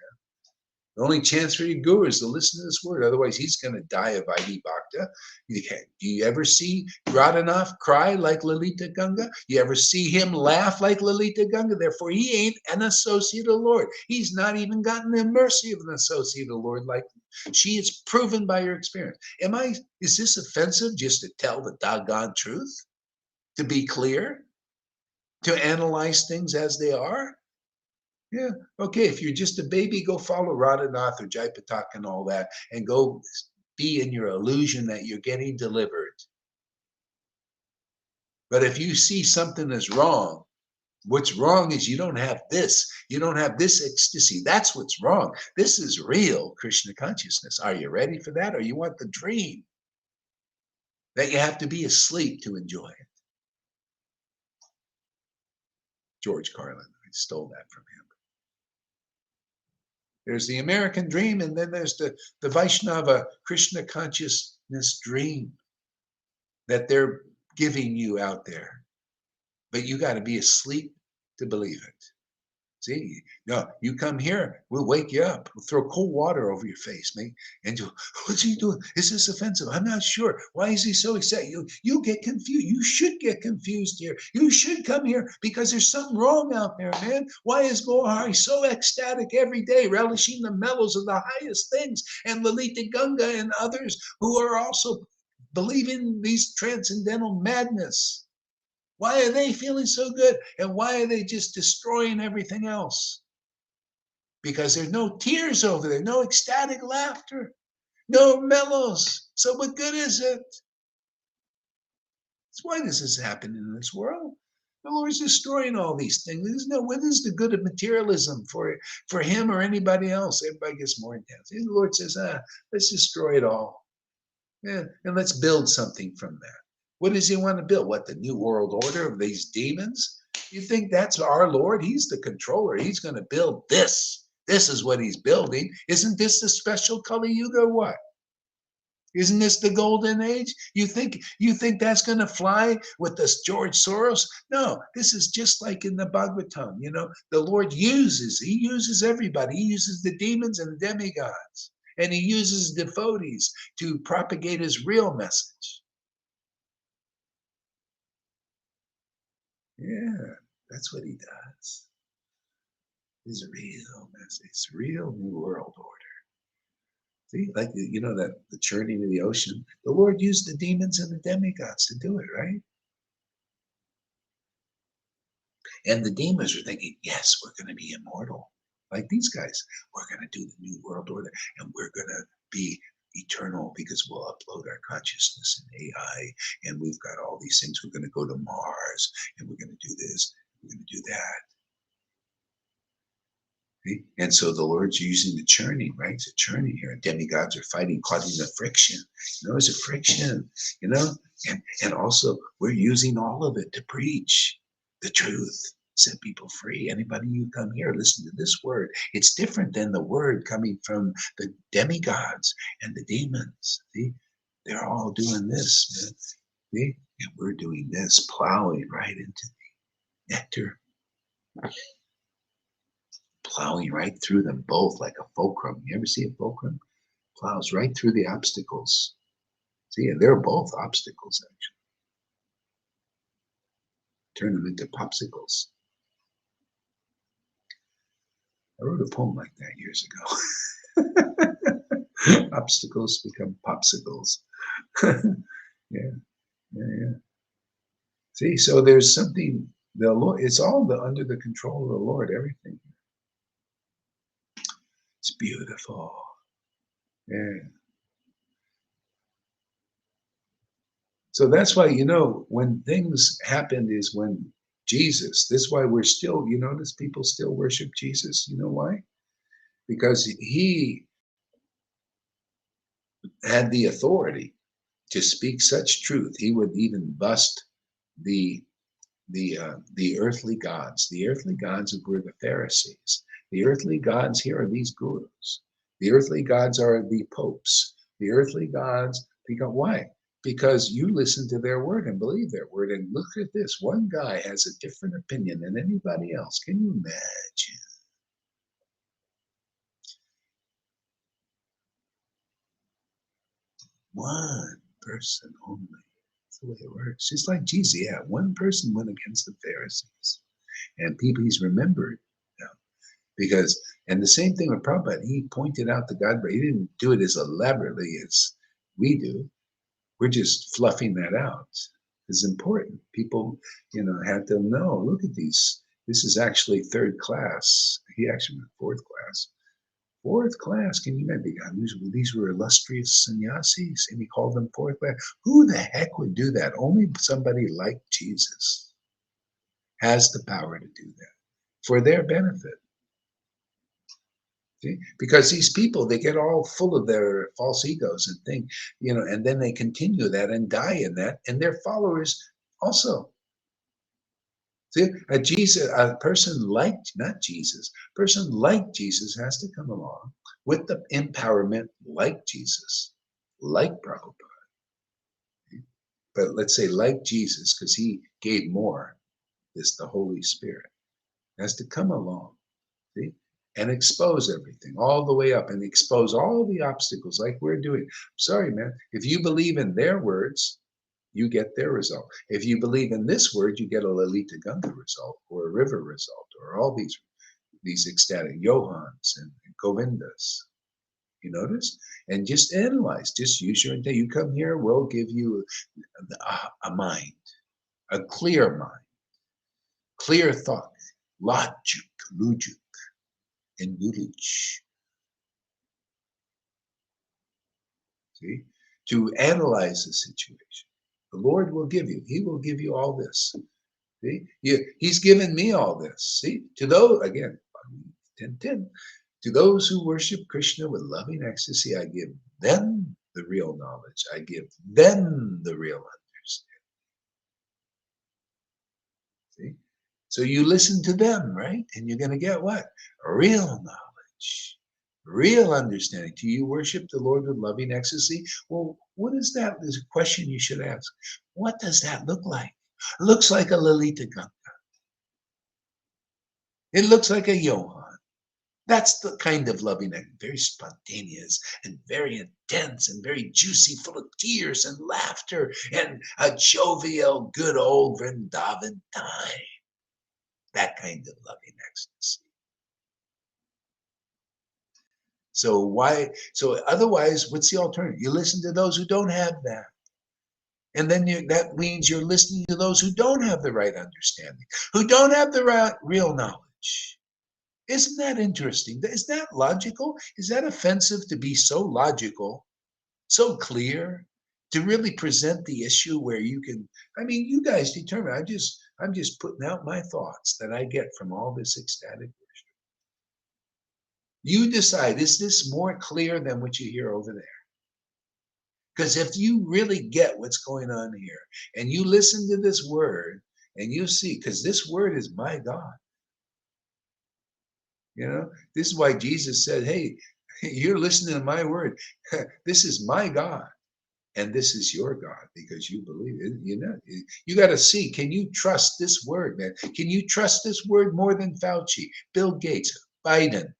The only chance for your guru is to listen to this word. Otherwise, he's going to die of Vaidhi Bhakta. Do you ever see Radhanath cry like Lalita Ganga? You ever see him laugh like Lalita Ganga? Therefore, he ain't an associate of the Lord. He's not even gotten the mercy of an associate of the Lord like she is proven by your experience. Is this offensive just to tell the doggone truth? To be clear? To analyze things as they are? Yeah, okay, if you're just a baby, go follow Radhanath or Japa and all that, and go be in your illusion that you're getting delivered. But if you see something is wrong, what's wrong is you don't have this. You don't have this ecstasy. That's what's wrong. This is real Krishna consciousness. Are you ready for that? Or you want the dream that you have to be asleep to enjoy it? George Carlin, I stole that from him. There's the American dream, and then there's the Vaishnava Krishna consciousness dream that they're giving you out there. But you got to be asleep to believe it. See, no, you come here, we'll wake you up. We'll throw cold water over your face, mate. And you, what's he doing? Is this offensive? I'm not sure. Why is he so excited? You get confused. You should get confused here. You should come here because there's something wrong out there, man. Why is Gohari so ecstatic every day, relishing the mellows of the highest things? And Lalita Ganga and others who are also believing these transcendental madness. Why are they feeling so good? And why are they just destroying everything else? Because there's no tears over there, no ecstatic laughter, no mellows. So what good is it? That's why this is happening in this world. The Lord's destroying all these things. What is the good of materialism for him or anybody else? Everybody gets more intense. The Lord says, let's destroy it all. Yeah, and let's build something from that. What does he want to build? What, the new world order of these demons? You think that's our Lord? He's the controller. He's going to build this. This is what he's building. Isn't this the special Kali Yuga or what? Isn't this the golden age? You think that's going to fly with this George Soros? No, this is just like in the Bhagavatam. The Lord he uses everybody. He uses the demons and the demigods. And he uses devotees to propagate his real message. Yeah, that's what he does. His real message, it's real new world order. See, like that the churning of the ocean. The Lord used the demons and the demigods to do it, right? And the demons are thinking, yes, we're going to be immortal. Like these guys, we're going to do the new world order, and we're going to be eternal because we'll upload our consciousness in AI, and we've got all these things. We're going to go to Mars, and we're going to do this, we're going to do that. Okay? And so the Lord's using the churning, right? It's a churning here. And demigods are fighting, causing the friction. There's a friction, and also we're using all of it to preach the truth. Set people free. Anybody you come here, listen to this word. It's different than the word coming from the demigods and the demons. See, they're all doing this, man. See, and we're doing this, plowing right into the nectar, plowing right through them both like a fulcrum. You ever see a fulcrum? Plows right through the obstacles. See, and they're both obstacles actually. Turn them into popsicles. I wrote a poem like that years ago. Obstacles become popsicles. Yeah. See, so there's something, the Lord, it's all under the control of the Lord, everything. It's beautiful. Yeah. So that's why, when things happened is when Jesus, that's why we're still, you notice people still worship Jesus. You know why? Because he had the authority to speak such truth, he would even bust the earthly gods. The earthly gods were the Pharisees. The earthly gods here are these gurus. The earthly gods are the popes. The earthly gods, because why? Because you listen to their word and believe their word. And look at this, one guy has a different opinion than anybody else. Can you imagine? One person only. That's the way it works. Just like Jesus, yeah, one person went against the Pharisees. And people, he's remembered. You know, because, and the same thing with Prabhupada, he pointed out the God, but he didn't do it as elaborately as we do. We're just fluffing that out. It's important. People, have to know, look at these. This is actually third class. He actually went fourth class. Fourth class, can you imagine? These were illustrious sannyasis, and he called them fourth class. Who the heck would do that? Only somebody like Jesus has the power to do that for their benefit. See? Because these people, they get all full of their false egos and think, and then they continue that and die in that, and their followers also. See, a person like, not Jesus, person like Jesus has to come along with the empowerment like Jesus, like Prabhupada. But let's say like Jesus, because he gave more, the Holy Spirit has to come along, see, and expose everything all the way up and expose all the obstacles like we're doing. Sorry, man, if you believe in their words, you get their result. If you believe in this word, you get a Lalita Ganga result or a river result or all these ecstatic Johans and Govindas. You notice? And just analyze, just use your intent. You come here, we'll give you a mind, a clear mind, clear thought, logic, and knowledge. See? To analyze the situation. The Lord will give you. He will give you all this. See? He's given me all this. See? To those, again, 10:10. To those who worship Krishna with loving ecstasy, I give them the real knowledge. I give them the real understanding. See? So you listen to them, right? And you're going to get what? Real knowledge, real understanding. Do you worship the Lord with loving ecstasy? Well, what is that? There's a question you should ask. What does that look like? It looks like a Lalita Ganga. It looks like a Johan. That's the kind of loving, very spontaneous and very intense and very juicy, full of tears and laughter and a jovial, good old Vrindavan time. That kind of loving ecstasy. So otherwise, what's the alternative? You listen to those who don't have that. And then that means you're listening to those who don't have the right understanding, who don't have the real knowledge. Isn't that interesting? Is that logical? Is that offensive to be so logical, so clear, to really present the issue where you can, you guys determine. I'm just putting out my thoughts that I get from all this ecstatic worship. You decide, is this more clear than what you hear over there? Because if you really get what's going on here and you listen to this word and you see, because this word is my God. This is why Jesus said, hey, you're listening to my word. This is my God. And this is your God because you believe it. You got to see, can you trust this word, man? Can you trust this word more than Fauci, Bill Gates, Biden,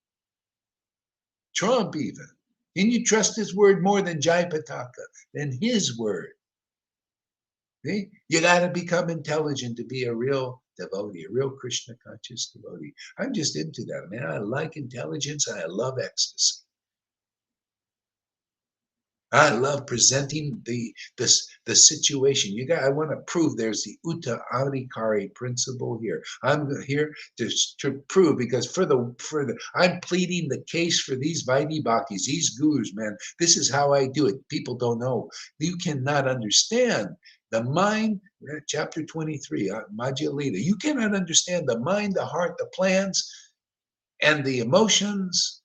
Trump even? Can you trust his word more than Japa than his word? See? You got to become intelligent to be a real devotee, a real Krishna conscious devotee. I'm just into that, man. I like intelligence and I love ecstasy. I love presenting the situation. I want to prove there's the Uta Adhikari principle here. I'm here to prove, because I'm pleading the case for these Vaidhi Bhaktis, these gurus, man. This is how I do it. People don't know. You cannot understand the mind, chapter 23, Madhya Lila. You cannot understand the mind, the heart, the plans, and the emotions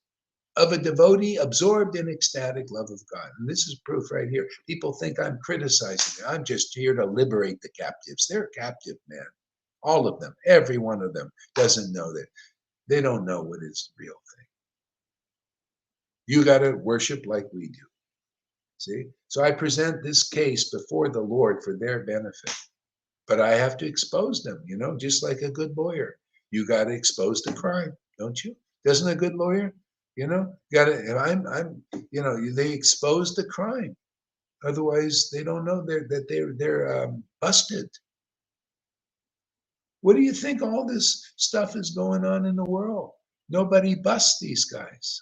of a devotee absorbed in ecstatic love of God. And this is proof right here. People think I'm criticizing. I'm just here to liberate the captives. They're captive, man. All of them, every one of them doesn't know that. They don't know what is the real thing. You got to worship like we do. See? So I present this case before the Lord for their benefit. But I have to expose them, just like a good lawyer. You got to expose the crime, don't you? Doesn't a good lawyer, got to, they expose the crime. Otherwise, they don't know they're busted. What do you think all this stuff is going on in the world? Nobody busts these guys.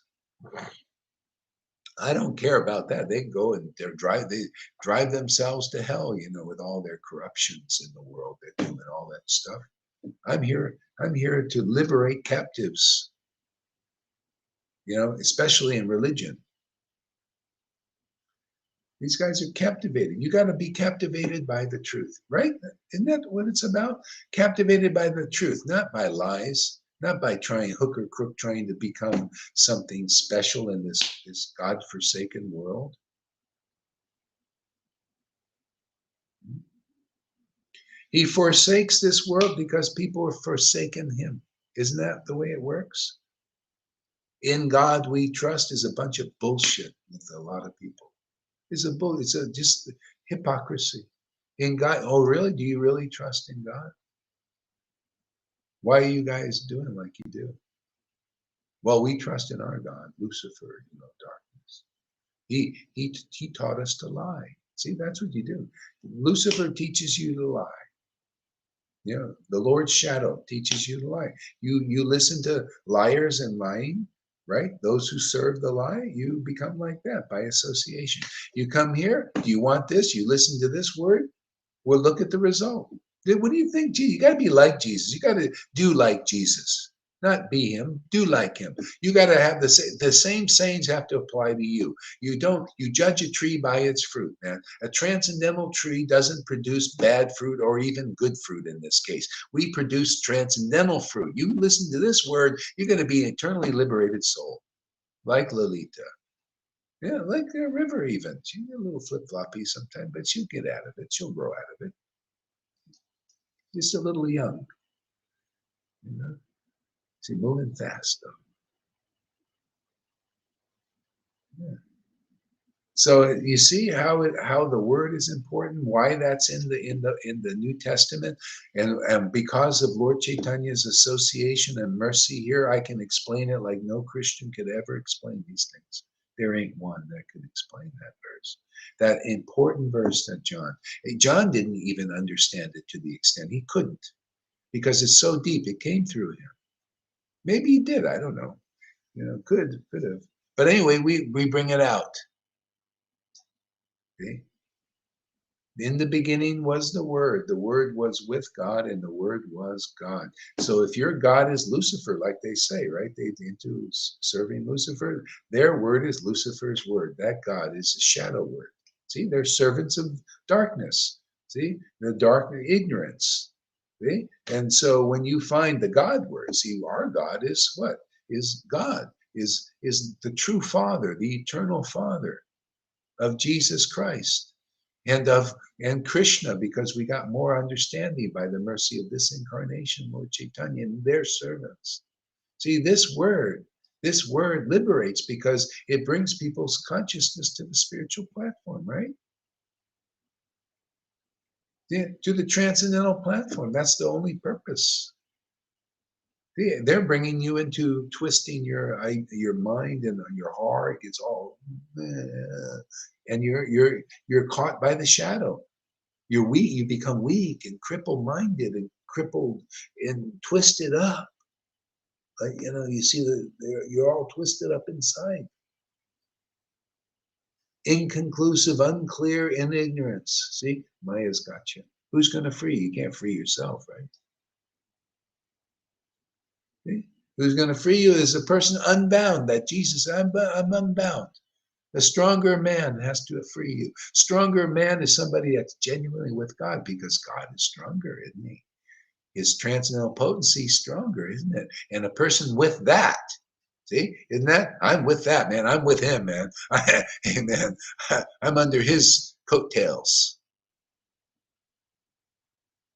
I don't care about that. They go and they drive themselves to hell, with all their corruptions in the world. They're doing all that stuff. I'm here to liberate captives, especially in religion. These guys are captivated. You got to be captivated by the truth, right? Isn't that what it's about? Captivated by the truth, not by lies, not by trying hook or crook, trying to become something special in this God-forsaken world. He forsakes this world because people have forsaken him. Isn't that the way it works? In God we trust is a bunch of bullshit with a lot of people. It's just hypocrisy. In God, oh really? Do you really trust in God? Why are you guys doing like you do? Well, we trust in our God, Lucifer, darkness. He taught us to lie. See, that's what you do. Lucifer teaches you to lie. The Lord's shadow teaches you to lie. You listen to liars and lying, right? Those who serve the lie, you become like that by association. You come here, do you want this? You listen to this word? Well, look at the result. What do you think? Gee, you got to be like Jesus. You got to do like Jesus, not be him. Do like him. You got to have the same sayings have to apply to you. You judge a tree by its fruit, man. A transcendental tree doesn't produce bad fruit or even good fruit in this case. We produce transcendental fruit. You listen to this word, you're going to be an eternally liberated soul, like Lolita. Yeah, like a river even. She's a little flip-floppy sometimes, but she'll get out of it. She'll grow out of it. Just a little young. She's moving fast though. Yeah. So you see how the word is important, why that's in the New Testament, and because of Lord Chaitanya's association and mercy here, I can explain it like no Christian could ever explain these things. There ain't one that could explain that verse, that important verse that John didn't even understand it to the extent he couldn't, because it's so deep. It came through him. Maybe he did. I don't know. Could have. But anyway, we bring it out. Okay. In the beginning was the Word was with God, and the Word was God. So if your God is Lucifer, like they say, right? They into serving Lucifer, their word is Lucifer's word. That God is a shadow word. See, they're servants of darkness. See, the dark ignorance. See? And so when you find the God word, see, our God is what? Is God, is the true Father, the eternal Father of Jesus Christ and Krishna, because we got more understanding by the mercy of this incarnation, Lord Chaitanya, and their servants. See, this word liberates because it brings people's consciousness to the spiritual platform, right? To the transcendental platform. That's the only purpose. They're bringing you into twisting your mind and your heart. It's all, and you're caught by the shadow. You're weak. You become weak and cripple-minded and crippled and twisted up. You see you're all twisted up inside. Inconclusive, unclear, in ignorance. See, Maya's got you. Who's going to free you? You can't free yourself, right? See? Who's going to free you is a person unbound. That Jesus, I'm unbound. A stronger man has to free you. Stronger man is somebody that's genuinely with God, because God is stronger, isn't he? His transcendental potency is stronger, isn't it? And a person with that, See, isn't that? I'm with that, man. I'm with him, man. Amen. I'm under his coattails.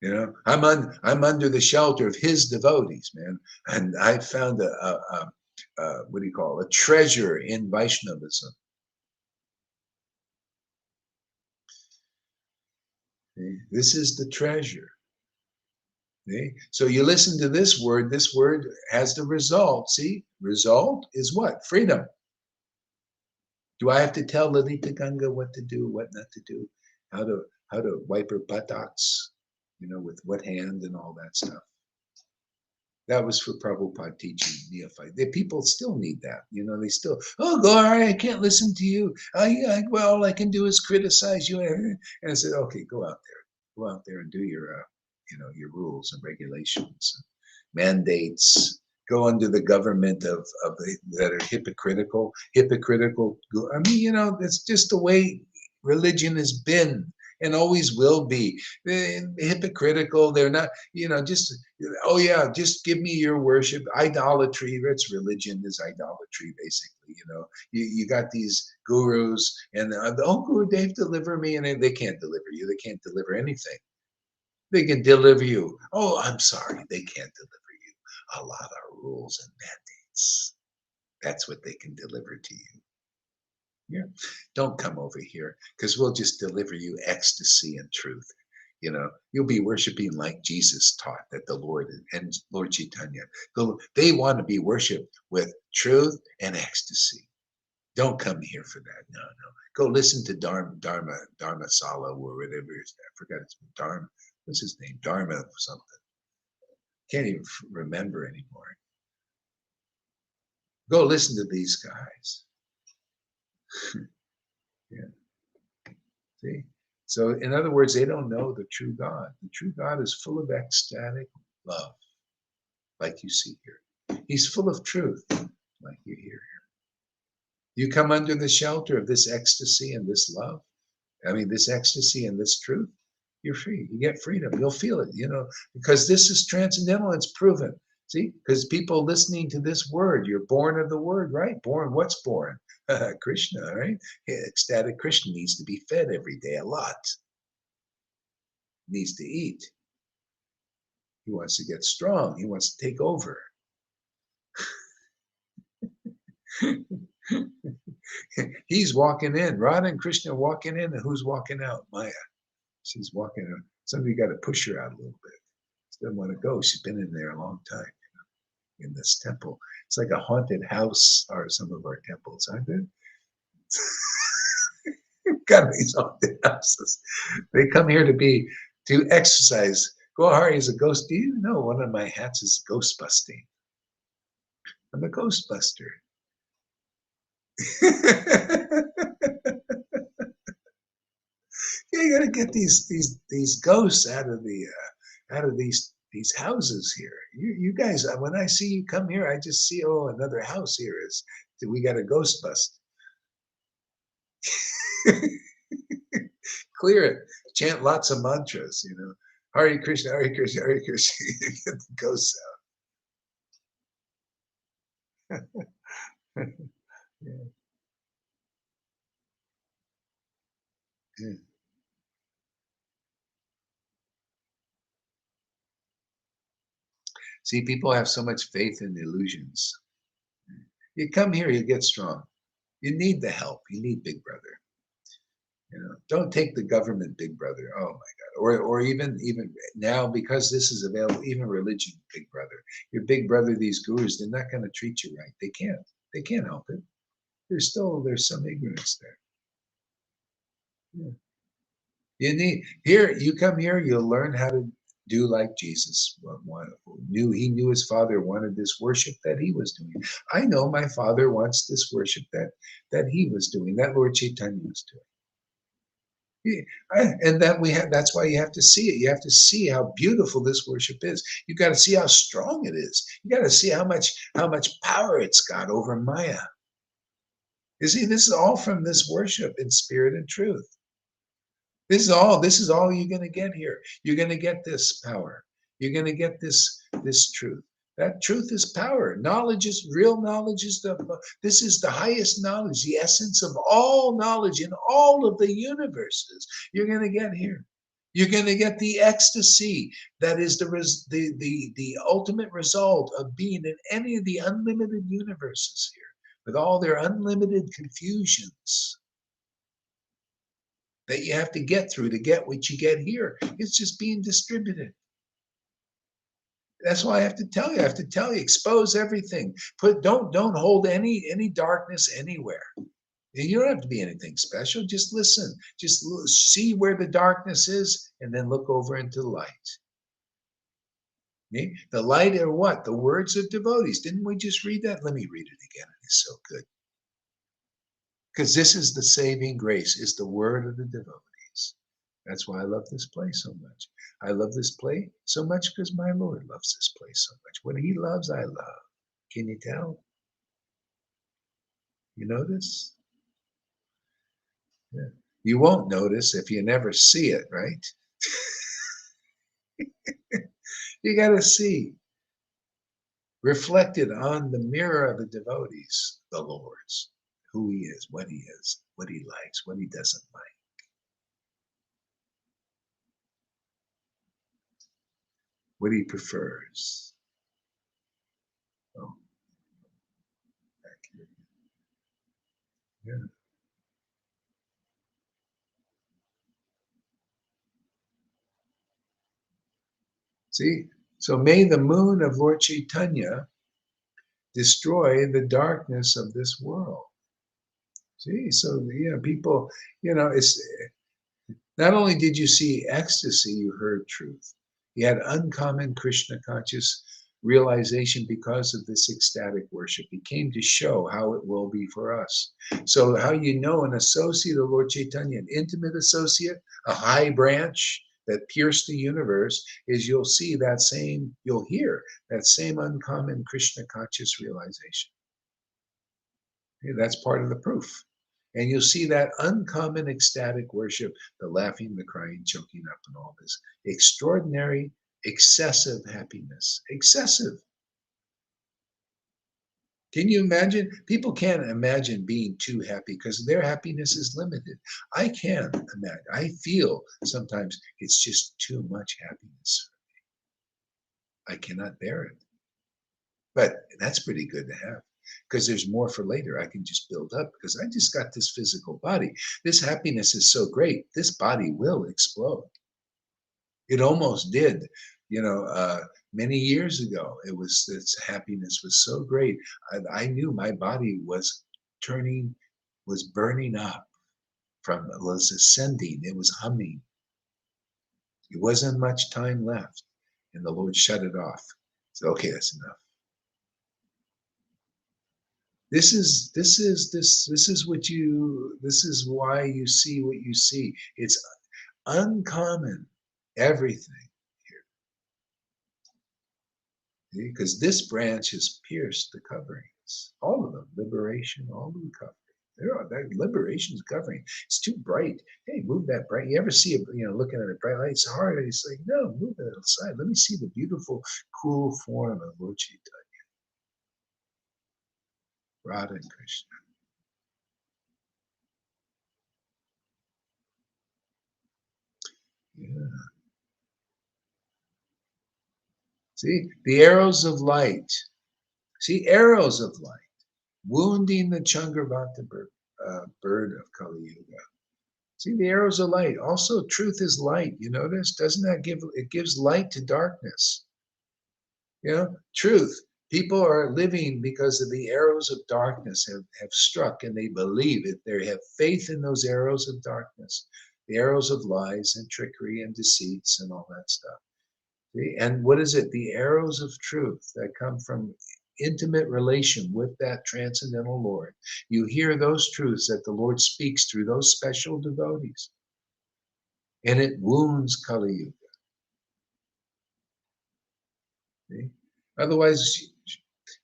You know, I'm under the shelter of his devotees, man. And I found what do you call it? A treasure in Vaishnavism. See? This is the treasure. See? So you listen to this word has the result. See, result is what? Freedom. Do I have to tell Lalita Ganga what to do, what not to do, how to wipe her buttocks, you know, with what hand and all that stuff? That was for Prabhupada teaching neophyte. The people still need that, you know. They still, oh, Gauri, I can't listen to you. Well, all I can do is criticize you. And I said, okay, go out there and do your, you know, your rules and regulations, mandates. Go under the government of that are hypocritical. I mean, you know, that's just the way religion has been and always will be. They're hypocritical. They're not, you know, just, oh yeah, just give me your worship. Idolatry, that's religion, is idolatry, basically. You know, you got these gurus and oh, Guru Dev, deliver me, and they can't deliver you. They can't deliver anything. They can deliver you. Oh, I'm sorry, they can't deliver you. A lot of rules and mandates. That's what they can deliver to you. Yeah. Don't come over here, because we'll just deliver you ecstasy and truth. You know, you'll be worshiping like Jesus taught, that the Lord and Lord Chaitanya. They want to be worshipped with truth and ecstasy. Don't come here for that. No. Go listen to Dharma Sala or whatever. I forgot his name. Dharma. What's his name? Dharma something. Can't even remember anymore. Go listen to these guys. Yeah. See? So in other words, they don't know the true God. The true God is full of ecstatic love, like you see here. He's full of truth, like you hear here. You come under the shelter of this ecstasy and this love. I mean, this ecstasy and this truth, you're free. You get freedom. You'll feel it, you know, because this is transcendental. It's proven. See, because people listening to this word, you're born of the word, right? Born, what's born? Krishna, right? Ecstatic Krishna needs to be fed every day a lot. Needs to eat. He wants to get strong. He wants to take over. He's walking in. Radha and Krishna walking in, and who's walking out? Maya. She's walking in. Somebody got to push her out a little bit. She doesn't want to go. She's been in there a long time, you know, in this temple. It's like a haunted house, or some of our temples, aren't they? Got these haunted houses. They come here to exercise. Gohari is a ghost. Do you know one of my hats is ghost busting? I'm a ghost buster. You got to get these ghosts out of these houses here. You guys, when I see you come here, I just see, oh, another house here is. We got a ghost bust. Clear it. Chant lots of mantras. You know, Hare Krishna, Hare Krishna, Hare Krishna. Get the ghosts out. Yeah. Yeah. See, people have so much faith in illusions. You come here, you get strong. You need the help. You need Big Brother. You know, don't take the government Big Brother. Oh my God! Or even now, because this is available, even religion Big Brother. Your Big Brother, these gurus, they're not going to treat you right. They can't. They can't help it. There's some ignorance there. Yeah. You need here. You come here, you'll learn how to do like Jesus. He knew his father wanted this worship that he was doing. I know my father wants this worship that he was doing, that Lord Chaitanya was doing. And that's why you have to see it. You have to see how beautiful this worship is. You got to see how strong it is. You got to see how much power it's got over Maya. You see, this is all from this worship in spirit and truth. This is all you're going to get here. You're going to get this power. You're going to get this truth. That truth is power. Knowledge is real knowledge. This is the highest knowledge, the essence of all knowledge in all of the universes. You're going to get here. You're going to get the ecstasy that is the ultimate result of being in any of the unlimited universes here, with all their unlimited confusions that you have to get through to get what you get here. It's just being distributed. That's why I have to tell you. I have to tell you, expose everything. Don't hold any darkness anywhere. You don't have to be anything special. Just listen. Just see where the darkness is, and then look over into the light. Okay? The light are what? The words of devotees. Didn't we just read that? Let me read it again. It's so good. Because this is the saving grace, is the word of the devotees. That's why I love this place so much. I love this place so much because my Lord loves this place so much. What he loves, I love. Can you tell? You notice? Yeah. You won't notice if you never see it, right? You got to see. Reflected on the mirror of the devotees, the Lord's, who he is, what he likes, what he doesn't like. What he prefers. Oh, back here. Yeah. See, so may the moon of Lord Chaitanya destroy the darkness of this world. See, so people, it's not only did you see ecstasy, you heard truth. You had uncommon Krishna conscious realization because of this ecstatic worship. He came to show how it will be for us. So how you know an associate of Lord Chaitanya, an intimate associate, a high branch that pierced the universe, is you'll hear that same uncommon Krishna conscious realization. Okay, that's part of the proof. And you'll see that uncommon ecstatic worship, the laughing, the crying, choking up, and all this extraordinary, excessive happiness. Excessive. Can you imagine? People can't imagine being too happy because their happiness is limited. I can imagine. I feel sometimes it's just too much happiness for me. I cannot bear it. But that's pretty good to have, because there's more for later. I can just build up because I just got this physical body. This happiness is so great. This body will explode. It almost did, many years ago. This happiness was so great. I knew my body was burning up, was ascending. It was humming. It wasn't much time left, and the Lord shut it off. So, okay, that's enough. This is why you see what you see. It's uncommon, everything here. Because this branch has pierced the coverings, all of them, liberation, all of the covering. That liberation is covering. It's too bright. Hey, move that bright. You ever see looking at a bright light? It's hard. It's like, no, move it aside. Let me see the beautiful, cool form of Lord Chaitanya. Radha and Krishna. Yeah. See, the arrows of light. See, arrows of light, wounding the Changravata bird of Kali Yuga. See, the arrows of light. Also, truth is light. You notice? Doesn't that gives light to darkness? Truth. People are living because of the arrows of darkness have struck, and they believe it. They have faith in those arrows of darkness, the arrows of lies and trickery and deceits and all that stuff. See? And what is it? The arrows of truth that come from intimate relation with that transcendental Lord. You hear those truths that the Lord speaks through those special devotees. And it wounds Kali Yuga. See? Otherwise,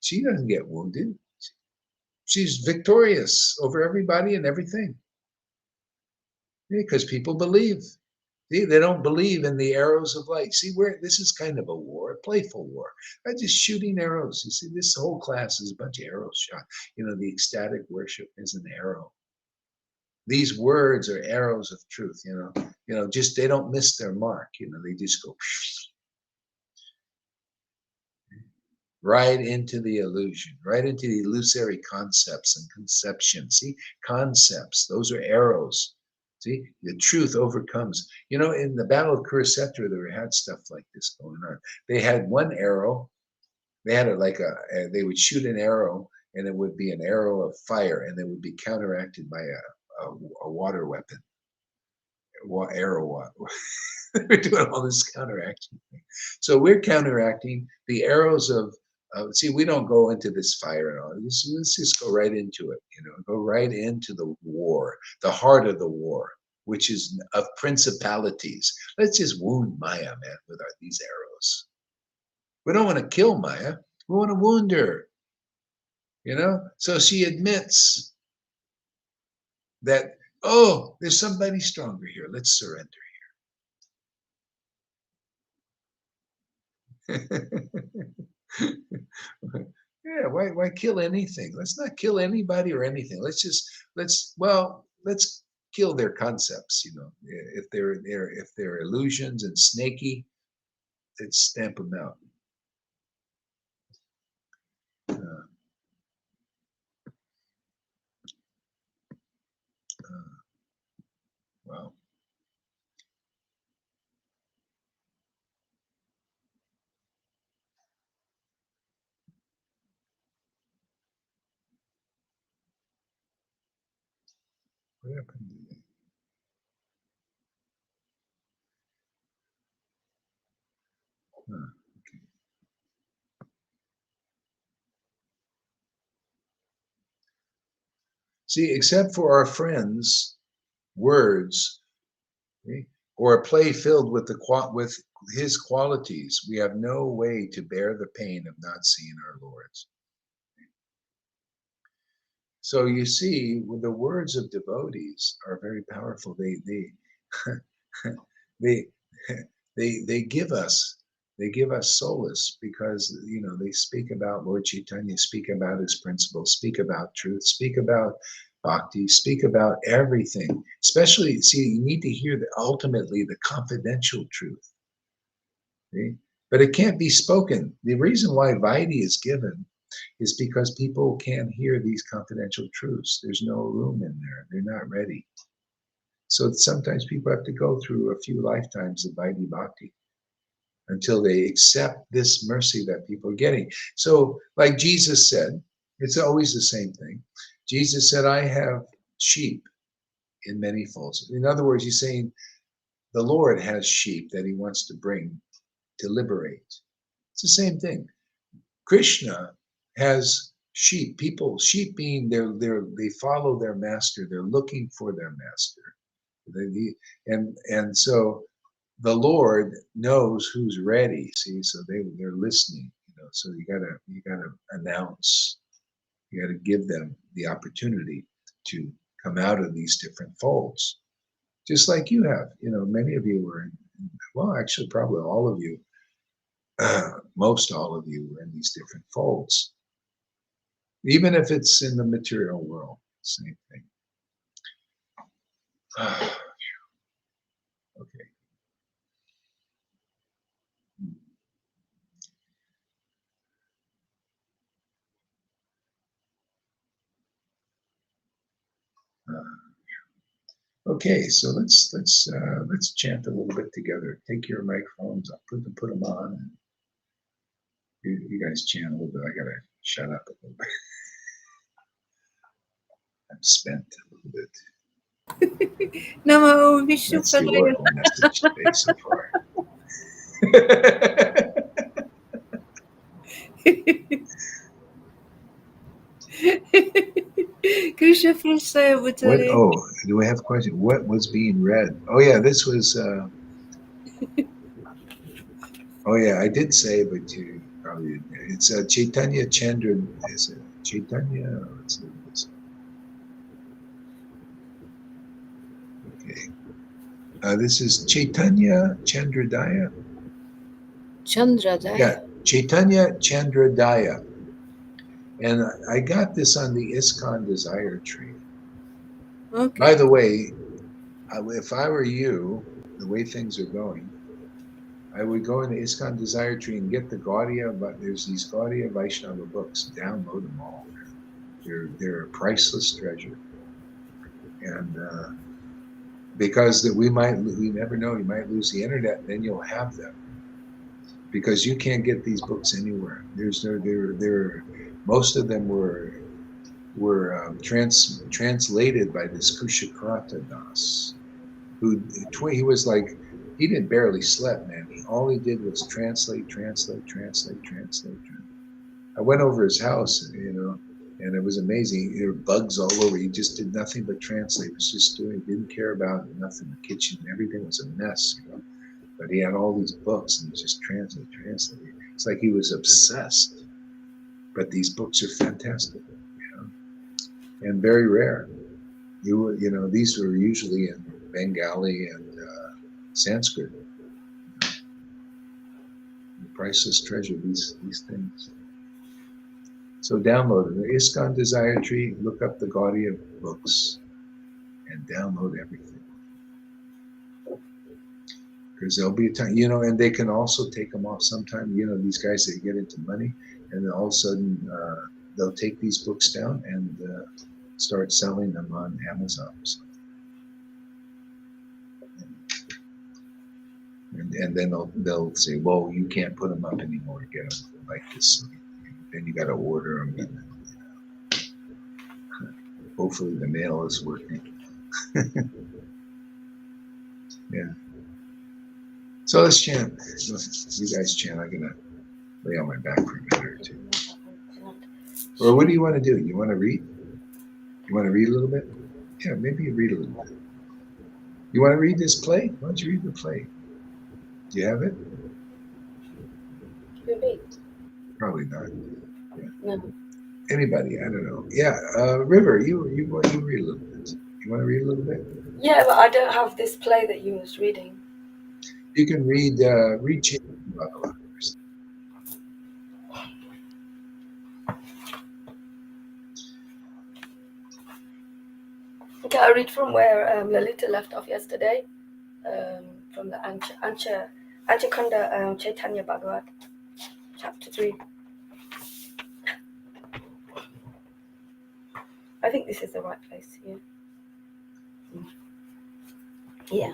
she doesn't get wounded. She's victorious over everybody and everything. Because people believe. See, they don't believe in the arrows of light. See, this is kind of a war, a playful war. I'm just shooting arrows. You see, this whole class is a bunch of arrows shot. The ecstatic worship is an arrow. These words are arrows of truth. Just they don't miss their mark. They just go right into the illusion, right into the illusory concepts and conceptions. See, concepts, those are arrows. See, the truth overcomes. In the Battle of Kurukshetra, they had stuff like this going on. They had one arrow. They had it like they would shoot an arrow, and it would be an arrow of fire, and it would be counteracted by a water weapon, arrow water. We're doing all this counteraction thing. So we're counteracting the arrows of. See, we don't go into this fire at all. Let's just go right into it. Go right into the war, the heart of the war, which is of principalities. Let's just wound Maya, man, with these arrows. We don't want to kill Maya. We want to wound her. So she admits that, oh, there's somebody stronger here. Let's surrender here. Yeah, why kill anything? Let's not kill anybody or anything. Let's kill their concepts. If they're illusions and snaky, let's stamp them out. Wow. What happened to that? Okay. See, except for our friends' words, okay, or a play filled with with his qualities, we have no way to bear the pain of not seeing our Lords. So you see, the words of devotees are very powerful. They give us solace because they speak about Lord Chaitanya, speak about his principles, speak about truth, speak about bhakti, speak about everything. Especially, see, you need to hear ultimately the confidential truth. See? But it can't be spoken. The reason why Vaidhi is given is because people can't hear these confidential truths. There's no room in there. They're not ready. So sometimes people have to go through a few lifetimes of Vaidhi Bhakti until they accept this mercy that people are getting. So like Jesus said, it's always the same thing. Jesus said, I have sheep in many folds. In other words, he's saying the Lord has sheep that he wants to bring to liberate. It's the same thing. Krishna has sheep, sheep being they follow their master, they're looking for their master. And so the Lord knows who's ready, see, so they're listening, so you gotta announce, you gotta give them the opportunity to come out of these different folds. Just like you have, many of you were actually probably all of you, most all of you were in these different folds. Even if it's in the material world, same thing. Okay. Okay, so let's chant a little bit together. Take your microphones, I'll put them on, and you guys chant a little bit. I gotta shut up a little bit. I'm spent a little bit. Namo Vishnu That's the oracle message today so far. Krishna Prasad What? Oh, do we have a question? What was being read? Oh yeah, this was. Oh yeah, I did say, but you probably didn't. It's Chaitanya Chandran. Is it Chaitanya? Let's see. Okay. This is Chaitanya Chandradaya. Chandradaya. Yeah, Chaitanya Chandradaya. And I got this on the ISKCON Desire Tree. Okay. By the way, if I were you, the way things are going, I would go in the ISKCON Desire Tree and get the Gaudiya, but there's these Gaudiya Vaishnava books. Download them all. They're a priceless treasure. And because that we never know, you might lose the internet, and then you'll have them. Because you can't get these books anywhere. Most of them were translated by this Kushakrata Das, who he was like, he didn't barely sleep, man. All he did was translate. I went over his house, and it was amazing. There were bugs all over. He just did nothing but translate. He was just doing, didn't care about nothing. The kitchen, everything was a mess, But he had all these books, and he just translate. It's like he was obsessed. But these books are fantastic, and very rare. These were usually in Bengali and Sanskrit. Priceless treasure, these things. So download it. The ISKCON Desire Tree, look up the Gaudiya books and download everything. Because there'll be a time, and they can also take them off sometime. These guys, they get into money, and then all of a sudden they'll take these books down and start selling them on Amazon or something. And then they'll say, well, you can't put them up anymore, get them like this. Then you got to order them. And, hopefully the mail is working. Yeah. So let's chant. You guys chant. I'm going to lay on my back for a minute or two. Or what do you want to do? You want to read? You want to read a little bit? Yeah, maybe you read a little bit. You want to read this play? Why don't you read the play? Do you have it? Probably not. Yeah. No. Anybody? I don't know. Yeah, River, you read a little bit. You want to read a little bit? Yeah, but I don't have this play that you was reading. You can read Chaitanya Bhagavat first. Okay, I read from where Lalita left off yesterday, from the Anchakanda Chaitanya Bhagavat, chapter 3. I think this is the right place, yeah. Yeah.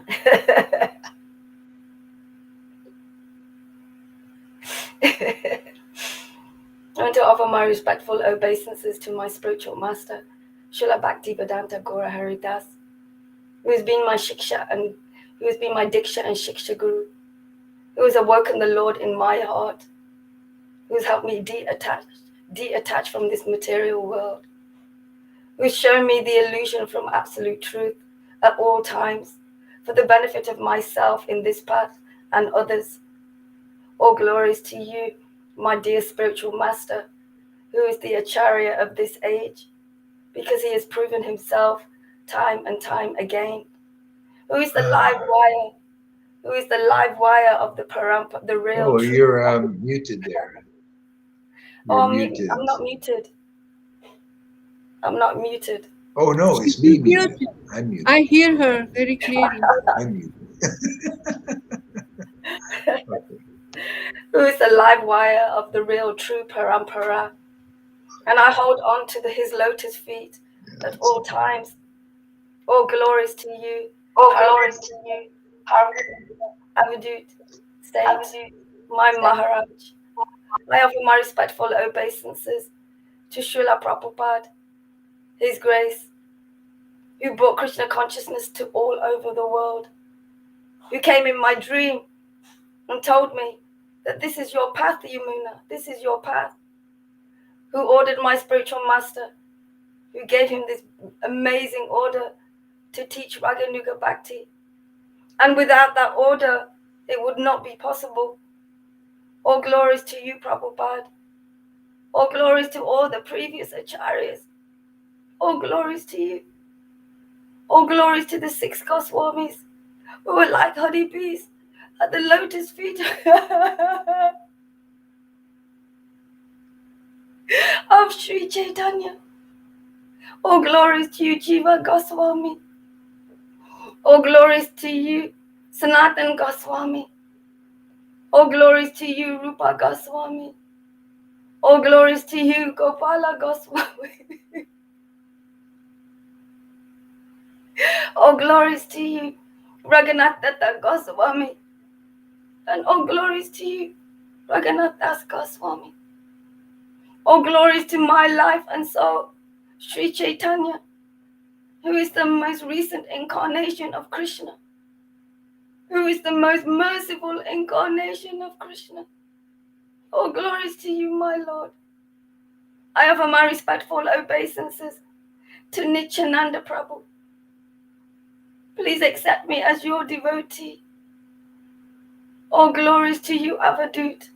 I want to offer my respectful obeisances to my spiritual master, Srila Bhaktivedanta Gaura Hari Das, who has been my Shiksha and who has been my Diksha and Shiksha Guru, who has awoken the Lord in my heart, who has helped me detach from this material world, who has shown me the illusion from absolute truth at all times for the benefit of myself in this path and others. All glories to you, my dear spiritual master, who is the Acharya of this age, because he has proven himself time and time again, who is the live wire of the Parampa, the real Oh, truth. you're muted there. You're muted. I'm not muted. I'm not muted. Oh no, it's me muted. I'm muted. I hear her very clearly. I'm muted. Okay. Who is the live wire of the real true Parampara. And I hold on to his lotus feet at all times. All glories to you. All glories to you. Avadut, Saint, my Maharaj. I offer my respectful obeisances to Srila Prabhupada, His Grace, who brought Krishna consciousness to all over the world, who came in my dream and told me that this is your path, Yamuna, this is your path, who ordered my spiritual master, who gave him this amazing order to teach Raganuga Bhakti. And without that order, it would not be possible. All glories to you, Prabhupada. All glories to all the previous acharyas. All glories to you. All glories to the 6 Goswamis. who are like honeybees at the lotus feet of Sri Chaitanya. All glories to you, Jiva Goswami. All glories to you, Sanatan Goswami. All glories to you, Rupa Goswami. All glories to you, Gopala Goswami. All glories to you, Raghunath Goswami. And all glories to you, Raghunath Das Goswami. All glories to my life and soul, Sri Chaitanya, who is the most recent incarnation of Krishna, who is the most merciful incarnation of Krishna. All glories to you, my Lord. I offer my respectful obeisances to Nityananda Prabhu. Please accept me as your devotee. All glories to you, Avadut.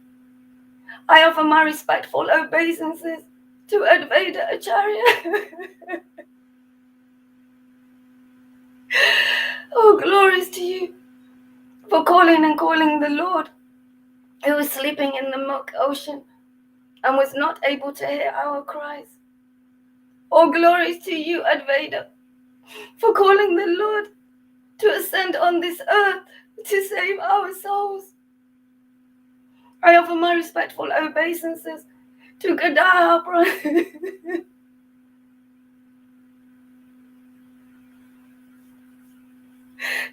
I offer my respectful obeisances to Advaita Acharya. All glories to you for calling and calling the Lord, who was sleeping in the milk ocean and was not able to hear our cries. All glories to you, Advaita, for calling the Lord to ascend on this earth to save our souls. I offer my respectful obeisances to Gadadhar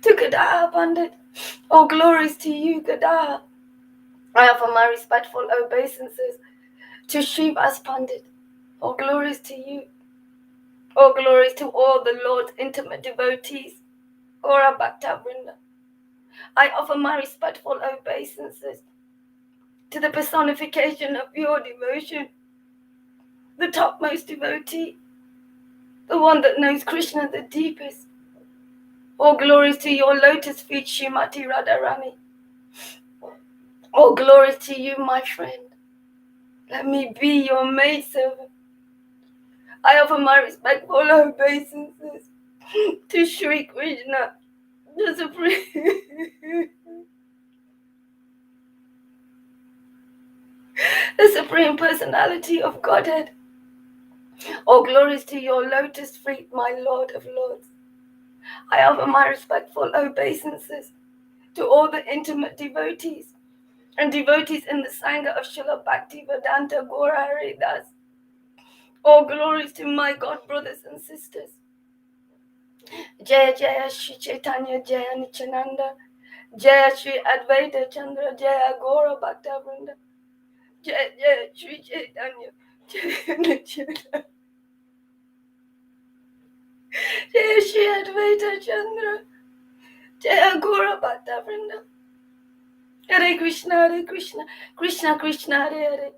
to Gadadhar Pandit. All glories to you, Gadadhar. I offer my respectful obeisances to Srivas Pandit. All glories to you. All glories to all the Lord's intimate devotees. Gaura Bhakta Vrinda. I offer my respectful obeisances to the personification of pure devotion, the topmost devotee, the one that knows Krishna the deepest. All glories to your lotus feet, Shrimati Radharani. All glories to you, my friend. Let me be your maidservant. I offer my respectful obeisances to Shri Krishna, the Supreme, the Supreme Personality of Godhead. All glories to your lotus feet, my Lord of Lords. I offer my respectful obeisances to all the intimate devotees and devotees in the Sangha of Srila Bhaktivedanta Gaura Haridas. All glories to my God brothers and sisters. Jaya Jaya Shri Chaitanya Jaya Nityananda, Jaya Shri Advaita Chandra Jaya Gaura Bhakta Vrinda, Jaya Jaya Shri Chaitanya Jaya Nityananda, Jaya Shri Advaita Chandra Jaya Gaura Bhakta Vrinda. Hare Krishna, Krishna Krishna, Hare Hare,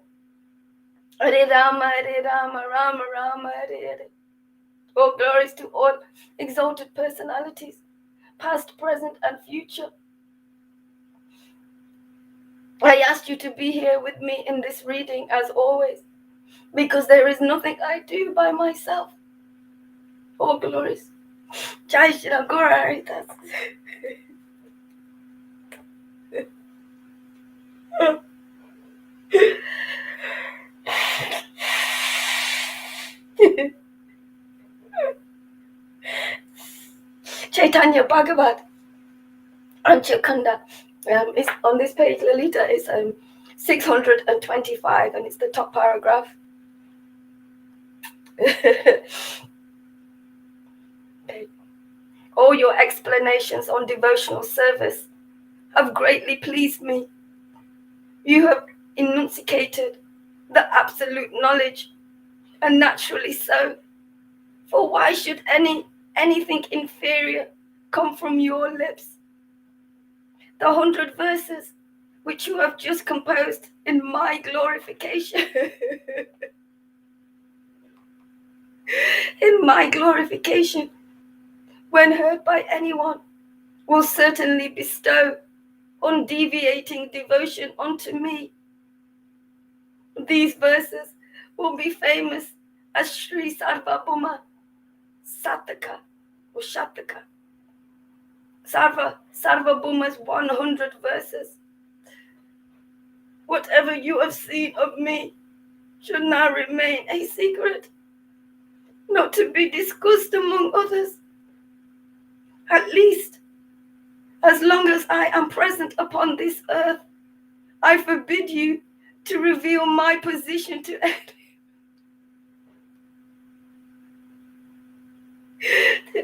Hare Rama, Rama Rama, Hare Hare. All glories to all exalted personalities, past, present, and future. I ask you to be here with me in this reading as always, because there is nothing I do by myself. All glories. Jai Shri Guru Haridas. Chaitanya Bhagavat Anchakanda. It's on this page, Lalita, is 625, and it's the top paragraph. All your explanations on devotional service have greatly pleased me. You have enunciated the absolute knowledge, and naturally so. For why should anything inferior come from your lips? The 100 verses which you have just composed in my glorification, in my glorification, when heard by anyone, will certainly bestow undeviating devotion unto me. These verses will be famous as Sri Sarvabhauma Sataka or Shataka. Sarvabhouma's 100 verses. Whatever you have seen of me should now remain a secret, not to be discussed among others. At least, as long as I am present upon this earth, I forbid you to reveal my position to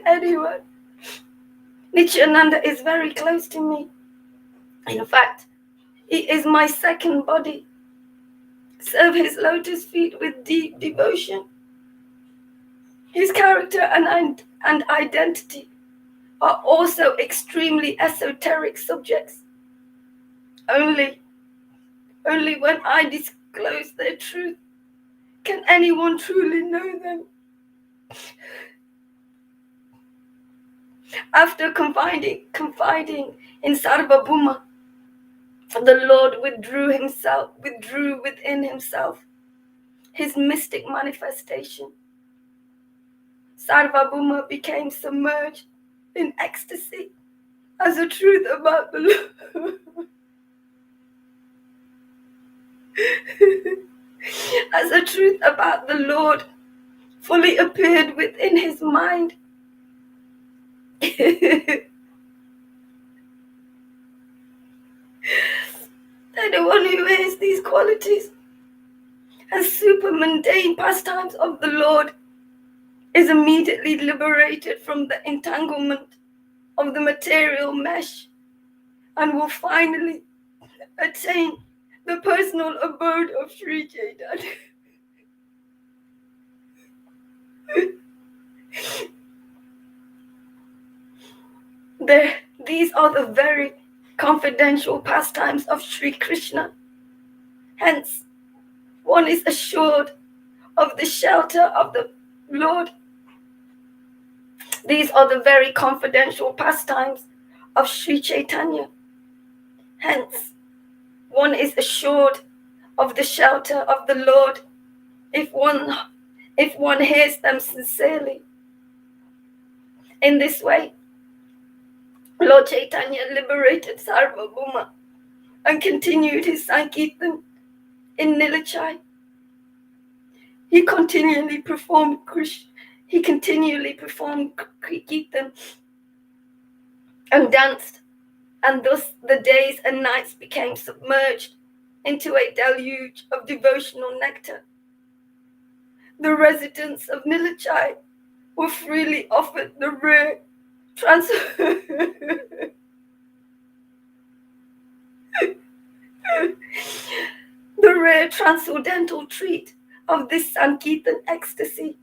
anyone. Nityananda is very close to me. In fact, he is my second body. Serve his lotus feet with deep devotion. His character and identity are also extremely esoteric subjects. Only when I disclose their truth can anyone truly know them. After confiding in Sarvabhauma, the Lord withdrew within himself his mystic manifestation. Sarvabhauma became submerged in ecstasy as the truth about the Lord. As the truth about the Lord fully appeared within his mind. Anyone who hears these qualities and super mundane pastimes of the Lord is immediately liberated from the entanglement of the material mesh and will finally attain the personal abode of Sri Chaitanya. These are the very confidential pastimes of Sri Krishna. Hence, one is assured of the shelter of the Lord. These are the very confidential pastimes of Sri Chaitanya. Hence, one is assured of the shelter of the Lord if one hears them sincerely. In this way, Lord Chaitanya liberated Sarvabhauma and continued his Sankirtan in Nilachai. He continually performed Kirtan and danced, and thus the days and nights became submerged into a deluge of devotional nectar. The residents of Nilachai were freely offered the rare transcendental treat of this Sankirtan ecstasy,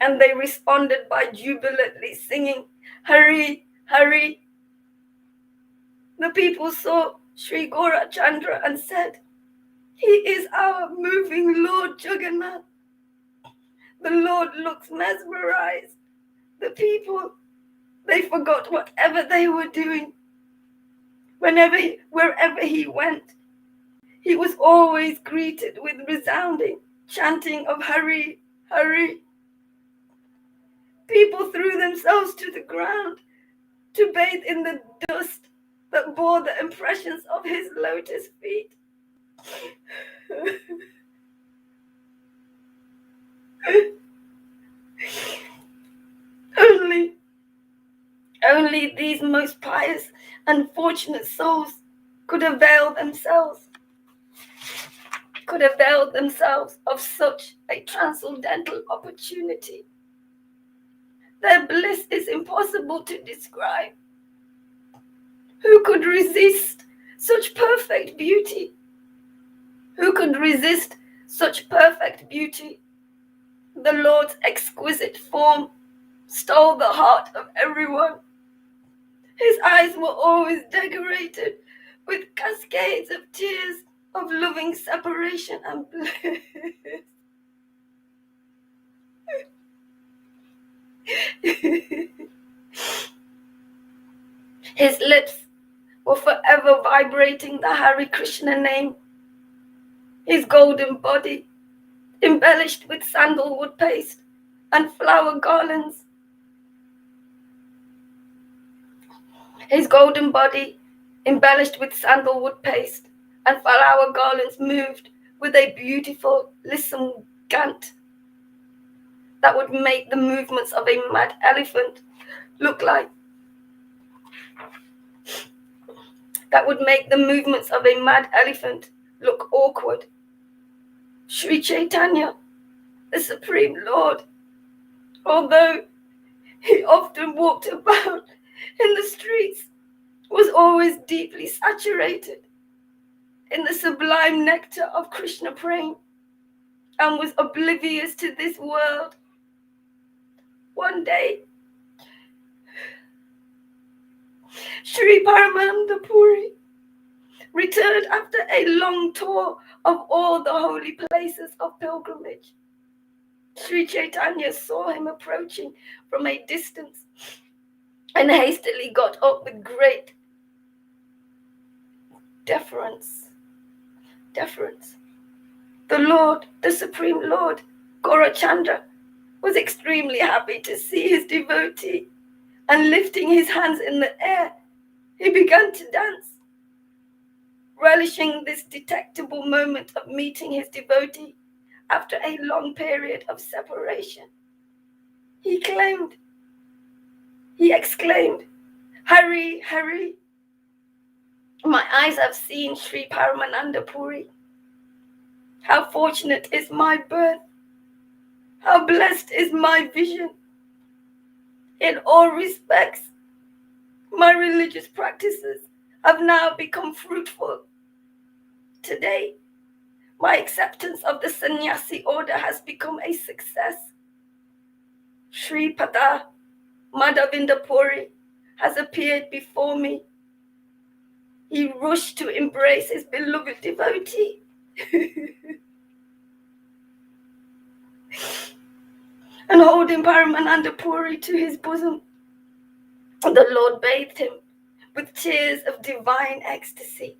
and they responded by jubilantly singing Hari, Hari. The people saw Sri Gaura Chandra and said, "He is our moving Lord Jagannath." The Lord looks mesmerized. The people, they forgot whatever they were doing. Wherever he went, he was always greeted with resounding chanting of Hari, Hari. People threw themselves to the ground to bathe in the dust that bore the impressions of his lotus feet. Only these most pious and fortunate souls could avail themselves of such a transcendental opportunity. Their bliss is impossible to describe. Who could resist such perfect beauty? Who could resist such perfect beauty? The Lord's exquisite form stole the heart of everyone. His eyes were always decorated with cascades of tears of loving separation and bliss. His lips were forever vibrating the Hare Krishna name. His golden body, embellished with sandalwood paste and flower garlands, His golden body, embellished with sandalwood paste, and flower garlands moved with a beautiful lissome gant that would make the movements of a mad elephant look awkward. Sri Chaitanya, the Supreme Lord, although he often walked about in the streets, was always deeply saturated in the sublime nectar of Krishna prema and was oblivious to this world. One day, Sri Paramananda Puri returned after a long tour of all the holy places of pilgrimage. Sri Chaitanya saw him approaching from a distance and hastily got up with great deference. The Lord, the Supreme Lord, Gaurachandra, was extremely happy to see his devotee, and lifting his hands in the air, he began to dance. Relishing this detectable moment of meeting his devotee after a long period of separation, he exclaimed, "Hari, Hari, my eyes have seen Sri Paramananda Puri. How fortunate is my birth! How blessed is my vision! In all respects, my religious practices have now become fruitful. Today, my acceptance of the sannyasi order has become a success. Sri Pada Madhavinda Puri has appeared before me. He rushed to embrace his beloved devotee." And holding Paramananda Puri to his bosom, the Lord bathed him with tears of divine ecstasy.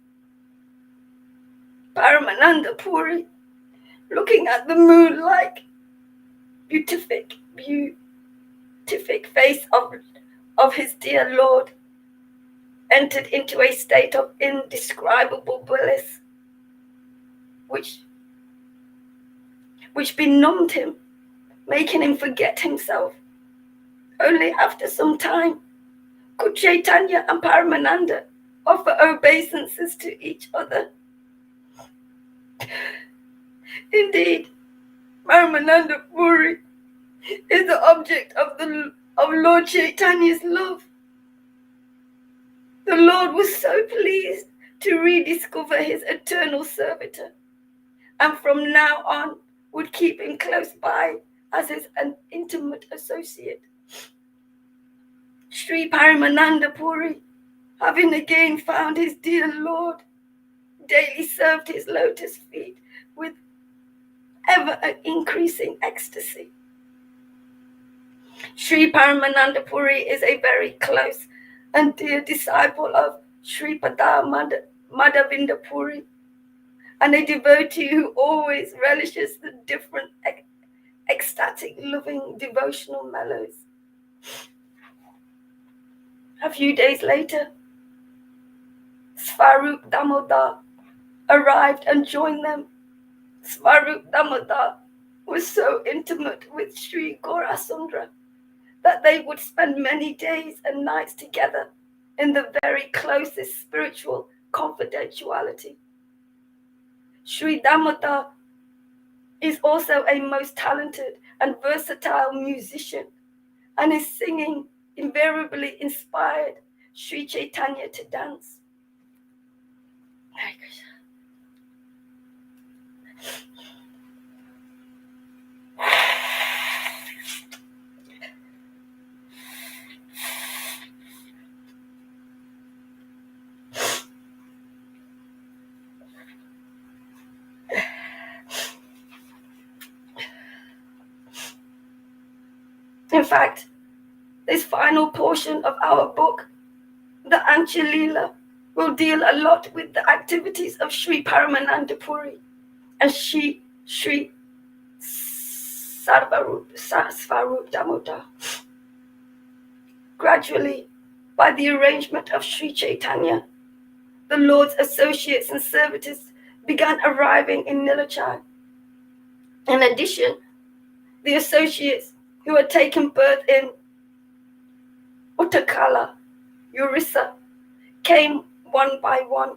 Paramananda Puri, looking at the moon-like, beatific face of his dear Lord, entered into a state of indescribable bliss, which benumbed him, making him forget himself. Only after some time could Chaitanya and Paramananda offer obeisances to each other. Indeed, Paramananda Puri is the object of Lord Chaitanya's love. The Lord was so pleased to rediscover his eternal servitor, and from now on would keep him close by as an intimate associate. Sri Paramananda Puri, having again found his dear Lord, daily served his lotus feet with ever increasing ecstasy. Sri Paramananda Puri is a very close and dear disciple of Sri Pada Madhavinda Puri, and a devotee who always relishes the different ecstatic, loving, devotional mellows. A few days later, Svarup Damodar arrived and joined them. Svarup Damodar was so intimate with Sri Gaurasundra that they would spend many days and nights together in the very closest spiritual confidentiality. Sri Damodar is also a most talented and versatile musician, and his singing invariably inspired Sri Chaitanya to dance. Hare Krishna. In fact, this final portion of our book, the Ancha-lila, will deal a lot with the activities of Sri Paramananda Puri and Sri Svarup Damodar. Gradually, by the arrangement of Sri Chaitanya, the Lord's associates and servitors began arriving in Nilachal. In addition, the associates who had taken birth in Uttakala, Orissa, came one by one